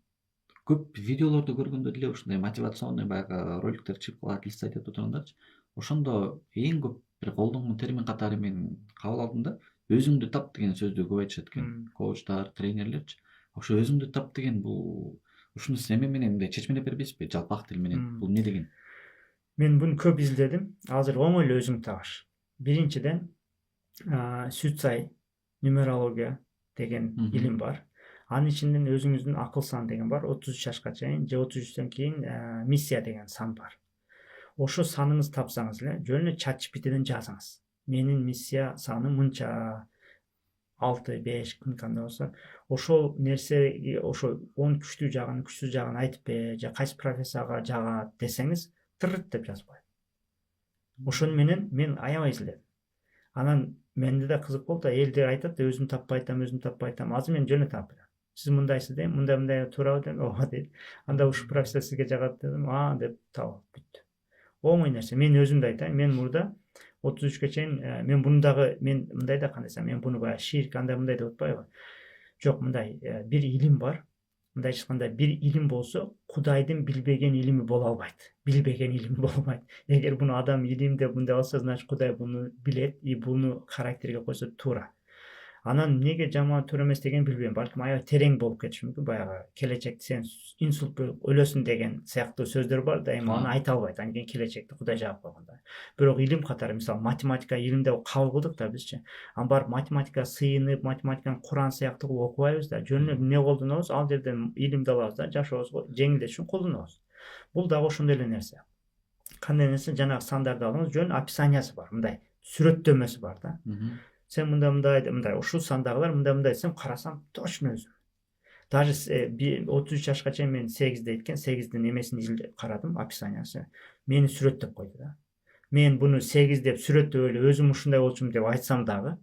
көп видеолорду көргөндө деле ушундай мотивационный баягы роликтер чыгып калат, листать этип отургандачы. Ошондо эң көп бир колдонгон термин катары мен кабыл алдым да, өзүңдү тап деген сөздү көп айтышат экен коучтар, тренерлерчи. Ошо өзүңдү тап деген бул ушунусу эме менен мындай чечмелеп бербейсизби? Жалпак тил менен бул эмне деген? Мен буну көп изледим. Азыр оңой эле өзүң табыш. Биринчиден, Сүтсай нумерология деген илим бар. Анын ичинен өзүңүздүн акыл сан деген бар. 33 жашка чейин же 33төн кийин миссия деген сан бар. Ошо саныңызды тапсаңыз эле, жөн эле ChatGPTден жазыңыз. Менин миссия саным мынча 6, 5 кандай болсо, ошол нерсе, ошо 10 күчтүү жагын, күчсүз жагын айтып бер, же кайсы профессияга жагат десеңиз, тырт деп жазып коет. Ошону менен мен аябай изледим. Анан менде да кызык болду, элдер айтат да, өзүм таппай атам. Азыр мен жөн эле таап берем. Сиз мындайсыз дейм, мындай туурабы дейм, ооба дейт. Анда ушул профессия сизге жагат дедим, деп таап бүттү. Оңой нерсе. Мен өзүм да айтайын, мен мурда 33-кө чейин мен буну дагы мен мындай да кандай десем, мен буну баягы ширк андай мындай деп атпайбы? Жок, мындай бир илим бар. Мындай айтканда, бир илим болсо, Кудайдын билбеген илими боло албайт. Билбеген илими боло албайт. Эгер буну адам илим деп мындай алса, значит Кудай буну билет и буну характерге койсо туура. Анан эмнеге жаман туура эмес деген билбейм. Балким аябай терең болуп кетиши мүмкүн. Баягы келечекте сен инсульт болуп өлөсүң деген сыяктуу сөздөр бар да, эми аны айта албайт. Анткени келечекте Кудай жагып койгондой. Бирок илим катары, мисалы, математика илимде кабыл кылдык да бизчи. Аны барып математика сыйынып, математиканы Куран сыяктуу кылып окубайбыз да. Жөн эле эмне колдонобуз? Ал жерден илимди алабыз да, жашообузга жеңилдетиш үчүн колдонобуз. Бул дагы ошондой эле нерсе. Кандай нерсе? Жанагы сандарды алыңыз, жөн описаниясы бар, мындай сүрөттөмөсү бар да. Сен мындай ушул сандагылар мындай десем, карасам точно өзүм. Даже 33 жашка чейин мен 8 экен, 8дин эмесин карадым, описаниясы. Мени сүрөттөп койду да. Мен буну 8 деп сүрөттөп эле өзүм ушундай болчумун деп айтсам дагы,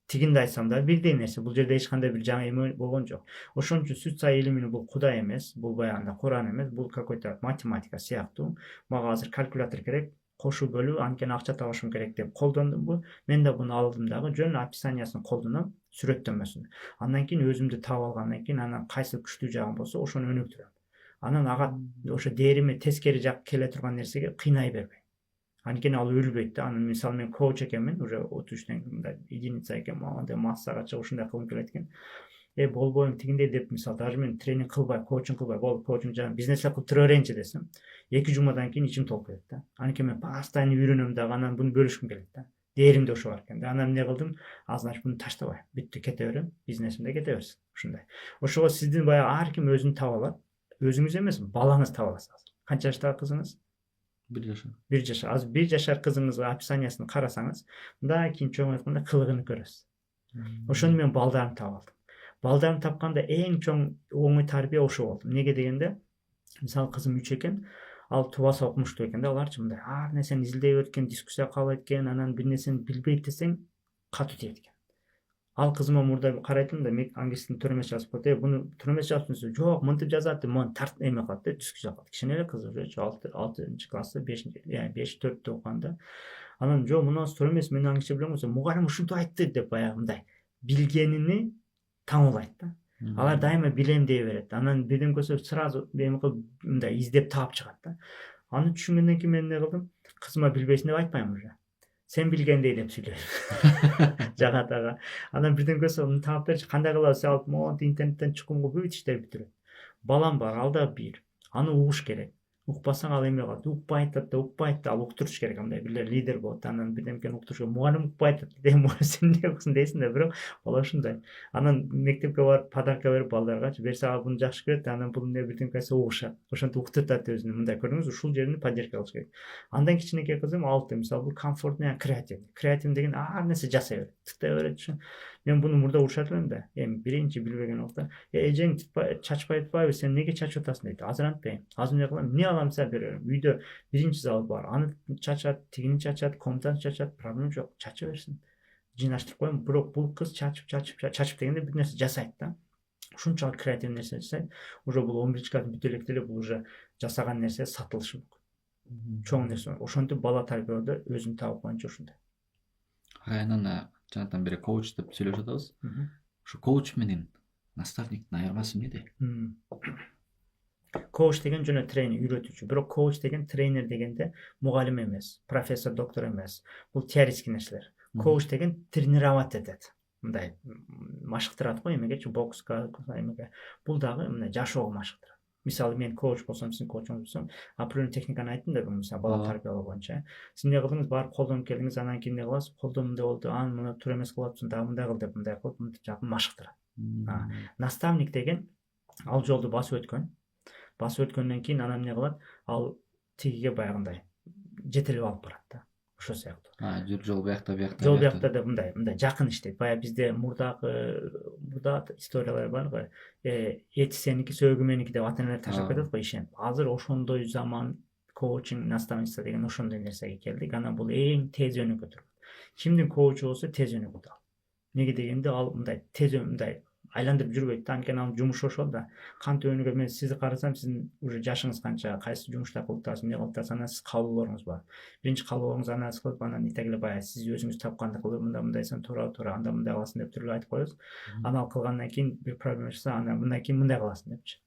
тигинди айтсам дагы бирдей нерсе. Бул жерде эч кандай бир жаңы эме болгон жок. Ошон үчүн Сүтсай илимини бул Кудай эмес, бул баягында Куран эмес, бул какой-то математика сыяктуу. Мага азыр калькулятор керек, кошуу бөлүп анткени акча табышым керек деп колдондумбу, мен да буну алдым дагы жөн описаниясын колдоном, сүрөттөмөсүн. Андан кийин өзүмдү таап алгандан кийин анан кайсы күчтүү жагым болсо ошону өнүктүрөм. Анан ага ошо дээриме тескери жак келе турган нерсеге кыйнай бербейм. Анткени ал өлбөйт да. Анан мисалы мен коуч экенмин, уже 33тен мындай единица экенмин, андай массага чыгып ушундай кылгым келет экен. Болбойм тигиндей деп мисалы даже мен тренинг кылбай, коучинг кылбай, болду коучинг жана бизнес кылып тура берейинчи десем, 2 жумадан кийин ичим толуп кетет да. Анткени мен постоянно үйрөнөм дагы, анан буну бөлүшкүм келет да. Дээримде ошо бар экен да. Анан эмне кылдым? Значит буну таштабайм. Бүттү, кете берем. Бизнесим да кете берсин. Ушундай. Ошого сиздин баягы ар ким өзүн таба алат. Өзүңүз эмес, балаңыз таба алат. Канча жаштагы кызыңыз? 1 жашар. 1 жашар. Азыр 1 жашар кызыңыздын описаниясын карасаңыз, мындай кийин чоңойтканда кылыгын көрөсүз. Ошону мен балдарым таап алдым. Балдарым тапканда эң чоң оңой тарбия ошо болду. Эмнеге дегенде, мисалы кызым 3 экен, ал тубаса окумуштуу экен да, аларчы мындай ар нерсени изилдей берет экен, дискуссия кылып экен, анан бир нерсени билбейт десең катуу тийет экен. Ал кызыма мурда карайтым да, англис тилин төрөмөчү жазып коет. Буну төрөмөчү жазып турсу, жок, мынтип жазат деп мени тарт эме кылат да, дискуссия кылат. Кичине эле кыз уже 6-класста, 5-4-тө окуганда. Анан жок, мунабыз туура эмес, мен англисче билем десем, мугалим ушинтип айтты деп баягы мындай билгенини таңуулайт да. Алар дайыма билем дей берет. Анан бирден көрсө сразу эме кылып мындай издеп таап чыгат да. Аны түшүнгөндөн кийин мен эмне кылдым? Кызыма билбейсиң деп айтпайм уже. Сен билгендей деп сүйлөйм. Жагатага. Анан бирден көрсө муну таап берчи, кандай кылабыз? Алып монтип интернеттен чукумга бүт иштерди бүтүрөт. Балам бар, ал да 1. Аны угуш керек. Укпасаң ал эме кылат. Укпай атат да, ал уктуруш керек. Андай бирлер лидер болот. Анан бирдемкени уктуруш керек. Мугалим укпай атат. Сен эмне уксун дейсиң да, бирок бала ушундай. Анан мектепке барып подарка берип балдаргачы, берсе ал буну жакшы көрөт, анан бул эмне бирдемкеси угушат. Ошентип уктуртат өзүнү. Мындай көрдүңүзбү? Ушул жерин поддержка кылыш керек. Андан кичинекей кызым 6, мисалы бул комфортный, креативный. Креативный деген ар нерсе жасай берет, тыктай берет ушу. Мен буну мурда урушат элем да. Эми биринчи билбеген убакта, эжең чачпай атпайбы, сен неге чачып атасың дейт. Азыр антпайм. Азыр эмне кылам? Эмне алам сага берем. Үйдө биринчи зал бар. Аны чачат, тигини чачат, комнатаны чачат, проблема жок. Чача берсин. Жыйнаштырып коем. Бирок бул кыз чачып дегенде бир нерсе жасайт да. Ушунчалык креативный нерсе жасайт. Уже бул 11-класс бүтө электе эле бул уже жасаган нерсе сатылышы мүмкүн. Чоң нерсе. Ошентип бала тарбиялоодо өзүн таап койгончо ушундай. Анан жанатан бери коуч деп сүйлөшүп атабыз. Ушу коуч менен наставниктин айырмасы эмнеде? Коуч деген жөн тренер, үйрөтүүчү. Бирок коуч деген тренер дегенде мугалим эмес, профессор, доктор эмес. Бул теоретический нерселер. Коуч деген тренировать этет. Мындай машыктырат го эмегечи, бокска, эмеге. Бул дагы мындай жашоого машыктырат. Мисалы мен коуч болсом, сиздин коучуңуз болсом, определенный техниканы айттым да, мисалы бала тарбиялоо боюнча. Сиз эмне кылдыңыз? Барып колдонуп келдиңиз, анан кийин эмне кыласыз? Колдон мындай болду, аны мына туура эмес кылып атсың, дагы мындай кыл деп мындай кылып, мынтип жакын машыктырат. Наставник деген ал жолду басып өткөндөн кийин анан эмне кылат? Ал тигиге баягындай жетелеп алып барат да. Ошо сыяктуу. Жүр жол биякта Жол биякта деп мындай жакын иштейт. Баягы бизде мурда историялар бар го. Эти сеники, сөөгү меники деп ата энелер таштап кетет го ишенип. Азыр ошондой заман коучинг, наставничество деген ошондой нерсеге келдик. Анан бул эң тез өнүгөт. Кимдин коучу болсо тез өнүгөт ал. Неге дегенде ал мындай тез мындай айландырып жүрбөйт да, анткени анын жумушу ошол да. Кантип өнүгөт? Мен сизди карасам, сиздин уже жашыңыз канча, кайсы жумушта кылып атасыз, эмне кылып атасыз, анан сиз каалоолоруңуз бар. Биринчи каалоолоруңуз анализ кылып, анан итегиле баягы сиз өзүңүз тапкандык кылып, мындайсың, туура, анда мындай кыласың деп түрлүү айтып коесуз. Анан кылгандан кийин бир проблема чыкса, анан мындан кийин мындай кыласың депчи.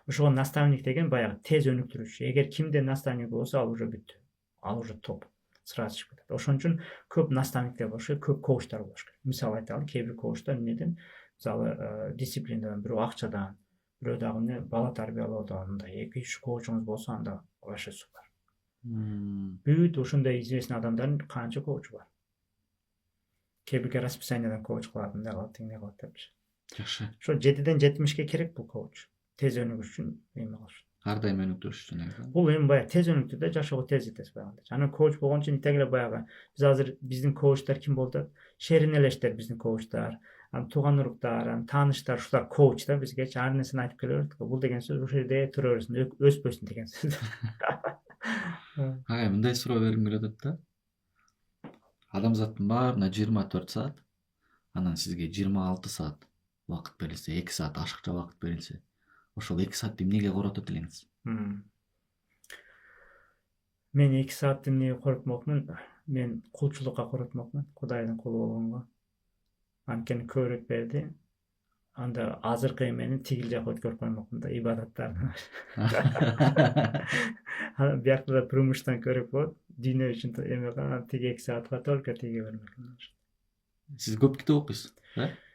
Ошого наставник деген баягы тез өнүктүрүүчү. Эгер кимде наставник болсо, ал уже бүттү. Ал уже топ. Сразу чыгып кетет. Ошон үчүн көп наставниктер болуш керек, көп коучтар болуш керек. Мисалы айталы, кээ бир коучтар эмнеден, мисалы дисциплинадан, бирөө акчадан, бирөө дагы бала тарбиялоодон, мындай 2-3 коучуңуз болсо, анда вообще супер. Бүт ошондой известный адамдардын канча коучу бар. Кээ бирге расписаниядан коуч кылат, мындай кылат, тигине кылат депчи. Жакшы. Ошо 7-ден 70-ке керек бул коуч. Тез өнүгүш үчүн эме кылыш. Ар дайым өнүктүрүш үчүн. Бул эми баягы тез өнүктүр да, жашоого тез жетесиз баягындай. Анан коуч болгон үчүн итегиле баягы биз азыр биздин коучтар ким болду? Шерин элештер биздин коучтар, тууган уруктар, тааныштар, ушулар коуч да бизгечи ар нерсени айтып келе берет. Бул деген сөз ошол жерде тура берсин, өспөсүн деген сөз. Мындай суроо бергим келип атат да. Адамзаттын баарына 24 саат, анан сизге 26 саат убакыт берилсе, 2 саат ашыкча убакыт берилсе, ошол 2 саатты эмнеге коротот элеңиз? Мен 2 саатты эмнеге коротмокмун? Мен кулчулукка коротмокмун, Кудайдын кулу болгонго. Анткени көбүрөөк берди. Анда азыркы эмени тигил жака өткөрүп коймокмун да, ибадаттарды. Анан биякта да турмуштан көрүп болот. Дүйнө үчүн эме кылган тиги 2 саатка только тиге бермекмин. Сиз көп китеп окуйсуз,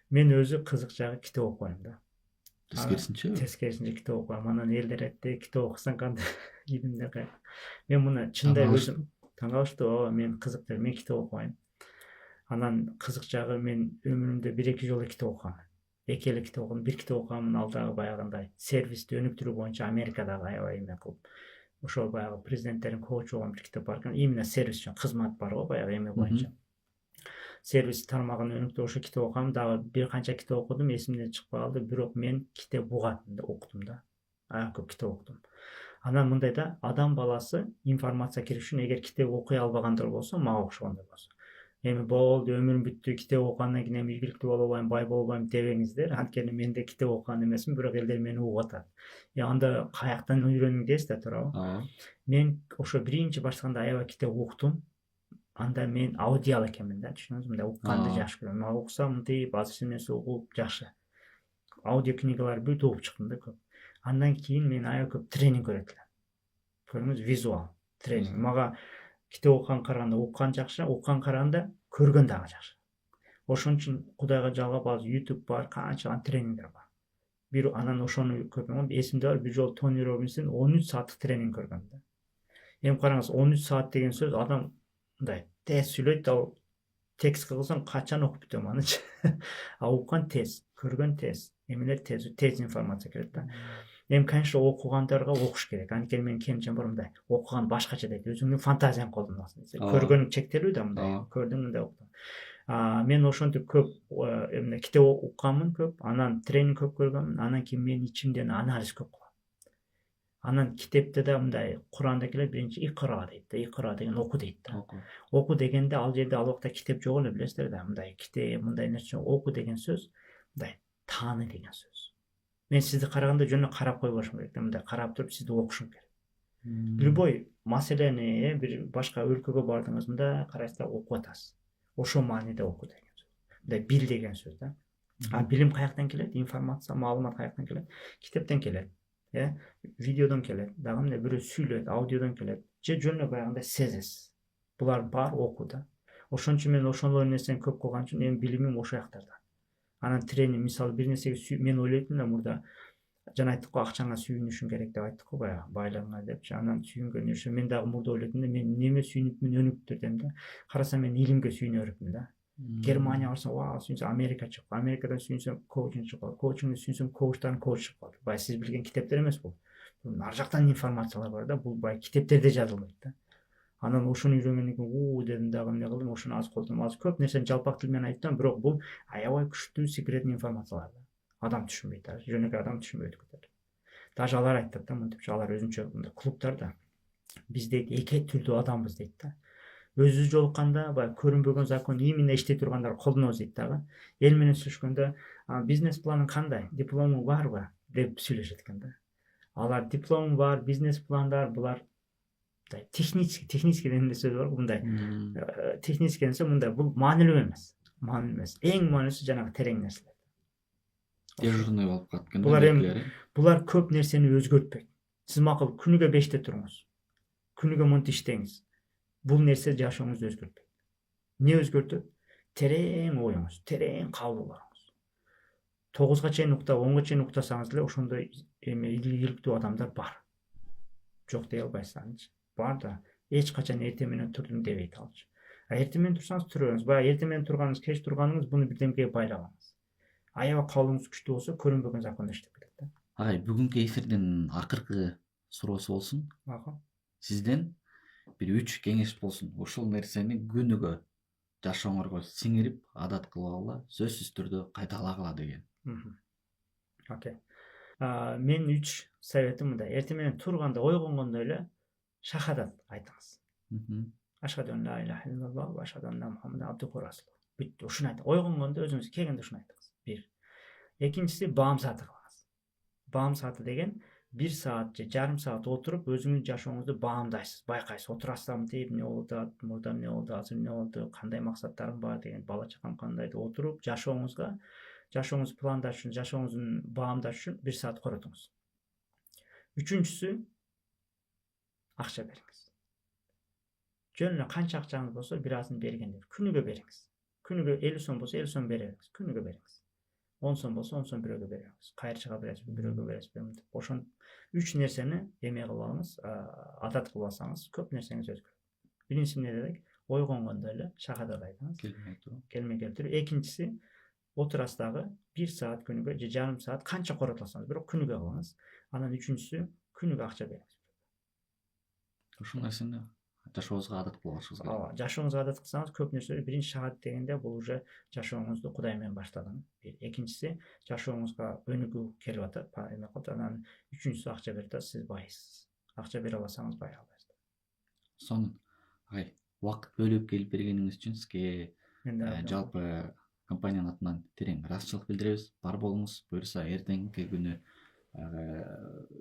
Мен өзү кызык жагы китеп окуйм да. Тескерисинче? Тескерисинче китеп окуйм. Анан элдер айтты, китеп окусаң кандай илимде кай. Мен муну чындай өзүм таң калыштуу, мен кызык деп мен китеп окуйм. Анан кызык жагы мен өмүрүмдө 1-2 жолу китеп окугам. 2 эле китеп окудум. 1 китеп окугам, ал дагы баягындай сервисти өнүктүрүү боюнча Америкадагы аябай эме кылып. Ошол баягы президенттердин коучу болгон бир китеп бар экен. Именно сервис үчүн кызмат бар го, баягы эме боюнча. Сервис тармагын өнүктүрүү ошо китеп окугам. Дагы бир канча китеп окудум, эсимден чыкпай калды. Бирок мен китеп окудум да. Көп китеп окудум. Анан мындай да, адам баласы информация кириш үчүн эгер китеп окуй албагандыр болсо, мага окшогондор болсо, эми болду, өмүрүм бүттү, китеп окугандан кийин эми ийгиликтүү боло албайм, бай боло албайм дебеңиздер. Анткени мен да китеп окуган эмесмин, бирок элдер мени угуп атат. Анда каяктан үйрөндүң дейсиз да, туурабы? Мен ошо биринчи баштаганда аябай китеп уктум. Анда мен аудиал экенмин да, түшүнөсүңүзбү? Мындай укканды жакшы көрөм. Мага уксам мынтип азыр нерсе угуп жакшы. Аудио книгалар бүт угуп чыктым да көп. Андан кийин мен аябай көп тренинг көрөт элем. Көрдүңүз, визуал тренинг. Мага китеп окуган караганда уккан жакшы, уккан караганда көргөн дагы жакшы. Ошон үчүн Кудайга жалгап азыр YouTube бар, канчалык тренингдер бар. Бир анан ошону көргөм. Эсимде бар, бир жолу Тони Робинстин 13 сааттык тренинг көргөм да. Эми караңыз, 13 саат деген сөз адам мындай тез сүйлөйт, ал текст кылсаң качан окуп бүтөм анычы. А уккан тез, көргөн тез, эмелер тез информация келет да. Эми, конечно, окугандарга окуш керек. Анткени менин келинчегим бар, мындай окуган башкача дейт. Өзүңдүн фантазияң колдонасың дейт. Көргөнүң чектелүү да, мындай. Көрдүм, мындай уктум. Мен ошентип көп эмне китеп укканмын көп, анан тренинг көп көргөнмүн, анан кийин мен ичимден анализ көп кылам. Анан китепте да мындай Куранда келет, биринчи икра дейт да, икра деген оку дейт да. Оку дегенде ал жерде ал убакта китеп жок эле, билесиздер да, мындай китеп, мындай нерсе. Оку деген сөз мындай тааны деген сөз. Мен сизди караганда жөн карап койбошум керек да, мындай карап туруп сизди окушум керек. Любой маселени, бир башка өлкөгө бардыңызда карайсыздар, окуп атасыз. Ошол мааниде оку деген сөз. Мындай бил деген сөз да. Билим каяктан келет? Информация, маалымат каяктан келет? Китептен келет. Видеодон келет, дагы мындай бирөө сүйлөйт, аудиодон келет, же жөн эле баягындай сезесиз. Булар бар оку да. Ошон үчүн мен ошол нерсени көп кылган үчүн эми билимим ошол жактарда. Анан тренинг, мисалы бир нерсеге мен ойлойтмун да, мурда жана айттык го, акчаңа сүйүнүшүң керек деп айттык го, баягы байлыгыңа депчи. Анан сүйүнгөн нерсе, мен дагы мурда ойлойтмун да, мен неме сүйүнүпмүн өнүктүрдүм да. Карасам мен илимге сүйүнө берипмин да. Германия барсам, сүйүнсөм Америка чыгып, Америкадан сүйүнсөм коучинг чыгып калды, коучингден сүйүнсөм коучтан коуч чыгып калды. Баягы сиз билген китептер эмес бул. Ар жактан информациялар бар да, бул баягы китептерде жазылбайт да. Анан ошону үйрөнгөндөн кийин дедим, дагы эмне кылдым, ошону аз колдондум. Азыр көп нерсени жалпак тил менен айтам, бирок бул аябай күчтүү секретный информациялар да. Адам түшүнбөйт, даже жөнөкөй адам түшүнбөйт. Даже алар айтат да, мынтипчи, алар өзүнчө мындай клубтар да. Биз дейт эки түрдүү адамбыз дейт да. Өзүбүз жолукканда баягы көрүнбөгөн закон именно иштей тургандар колдонобуз дейт дагы. Эл менен сүйлөшкөндө, бизнес планың кандай, дипломуң барбы деп сүйлөшөт экен да. Алар дипломуң бар, бизнес пландар, булар технический деген сөз бар, мындай технический нерсе, мындай бул маанилүү эмес. Маанилүү эмес. Эң маанилүүсү жанагы терең нерселер. Дежурный болуп калат. Булар көп нерсени өзгөртпөйт. Сиз макул күнүгө 5те туруңуз. Күнүгө монтип иштеңиз. Бул нерсе жашооңузду өзгөртпөйт. Не өзгөртөт? Терең оюңуз, терең кабылууларыңыз. 9га чейин уктап, 10га чейин уктасаңыз эле ошондой эме ийгиликтүү адамдар бар. Жок дей албайсыз. Бар да, эч качан эртең менен турдум дебейт алчы. Эртең менен турсаңыз турыңыз, баягы эртең менен турганыңыз, кеч турганыңыз, буну бирдемеге байлабаңыз. Аябай кабылууңуз күчтүү болсо, көрүнбөгөн закон иштеп кетет да. Бүгүнкү эфирдин акыркы суроосу болсун. Сизден бир 3 кеңеш болсун. Ошол нерсени күнүгө жашооңорго сиңирип, адат кылгыла, сөзсүз түрдө кайталагыла деген. Окей. Мен 3 советим мындай. Эртең менен турганда, ойгонгондо эле шахадат айтыңыз. Ашхаду ан ла иляха иллаллах ва ашхаду анна мухаммадан абдуху ва расулух. Бүттү. Ушуну айтыңыз. Ойгонгондо өзүңүз келгенде ушуну айтыңыз. 1. Экинчиси баам сааты кылыңыз. Баам сааты деген 1 саат же жарым саат отуруп өзүңүздүн жашооңузду баамдайсыз, байкайсыз. Отурасыз мынтип эмне болуп атат, мурда эмне болду, азыр эмне болду, кандай максаттарым бар деген, бала чакам кандай деп отуруп жашооңузду пландаш үчүн, жашооңузду баамдаш үчүн 1 саат коротуңуз. Үчүнчүсү акча бериңиз. Жөн эле канча акчаңыз болсо бир азын бергендер. Күнүгө бериңиз. Күнүгө 50 сом болсо 50 сом бериңиз. Күнүгө бериңиз. 10 сом болсо 10 сом бирөөгө бериңиз. Кайрчыга бересизби, бирөөгө бересизби мынтип. Ошон 3 нерсени эме кылып алыңыз, адат кылып алсаңыз көп нерсеңиз өзгөрөт. Биринчиси эмне дедик? Ой конгондо эле шахадат айтыңыз. Келме келтирип. Экинчиси отурасыз дагы 1 саат күнүгө же жарым саат канча корото алсаңыз, бирок күнүгө кылыңыз. Анан үчүнчүсү күнүгө акча бериңиз. Ушул нерсени жашообузга адат кылып алышыбыз керек. Ооба, жашооңузга адат кылсаңыз көп нерсе биринчи шахадат дегенде бул уже жашооңузду Кудай менен баштадың. Экинчиси жашооңузга өнүгүү келип атат, эме кылат. Анан үчүнчүсү акча берип атат, сиз байсыз. Акча бере алсаңыз бай албайсыз. Сонун агай, убакыт бөлүп келип бергениңиз үчүн сизге жалпы компаниянын атынан терең ыраазычылык билдиребиз. Бар болуңуз, буюрса эртеңки күнү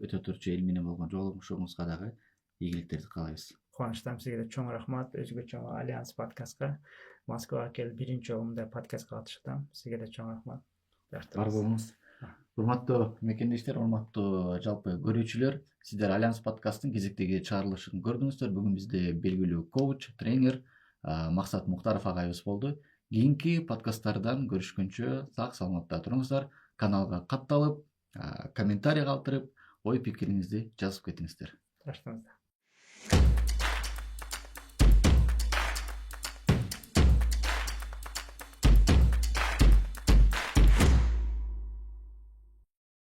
өтө турчу эл менен болгон жолугушууңузга дагы ийгиликтерди каалайбыз. Кубанычтамын, сизге да чоң рахмат. Өзгөчө Альянс подкастка Москвага келип биринчи жолу мындай подкастка катыштым. Сизге да чоң рахмат. Бар болуңуз. Урматтуу мекендештер, урматтуу жалпы көрүүчүлөр, сиздер Альянс подкасттын кезектеги чыгарылышын көрдүңүздөр. Бүгүн бизде белгилүү коуч, тренер Максат Муктаров агайыбыз болду. Кийинки подкасттардан көрүшкөнчө сак саламатта туруңуздар. Каналга катталып, комментарий калтырып, ой пикириңизди жазып кетиңиздер. Рахмат.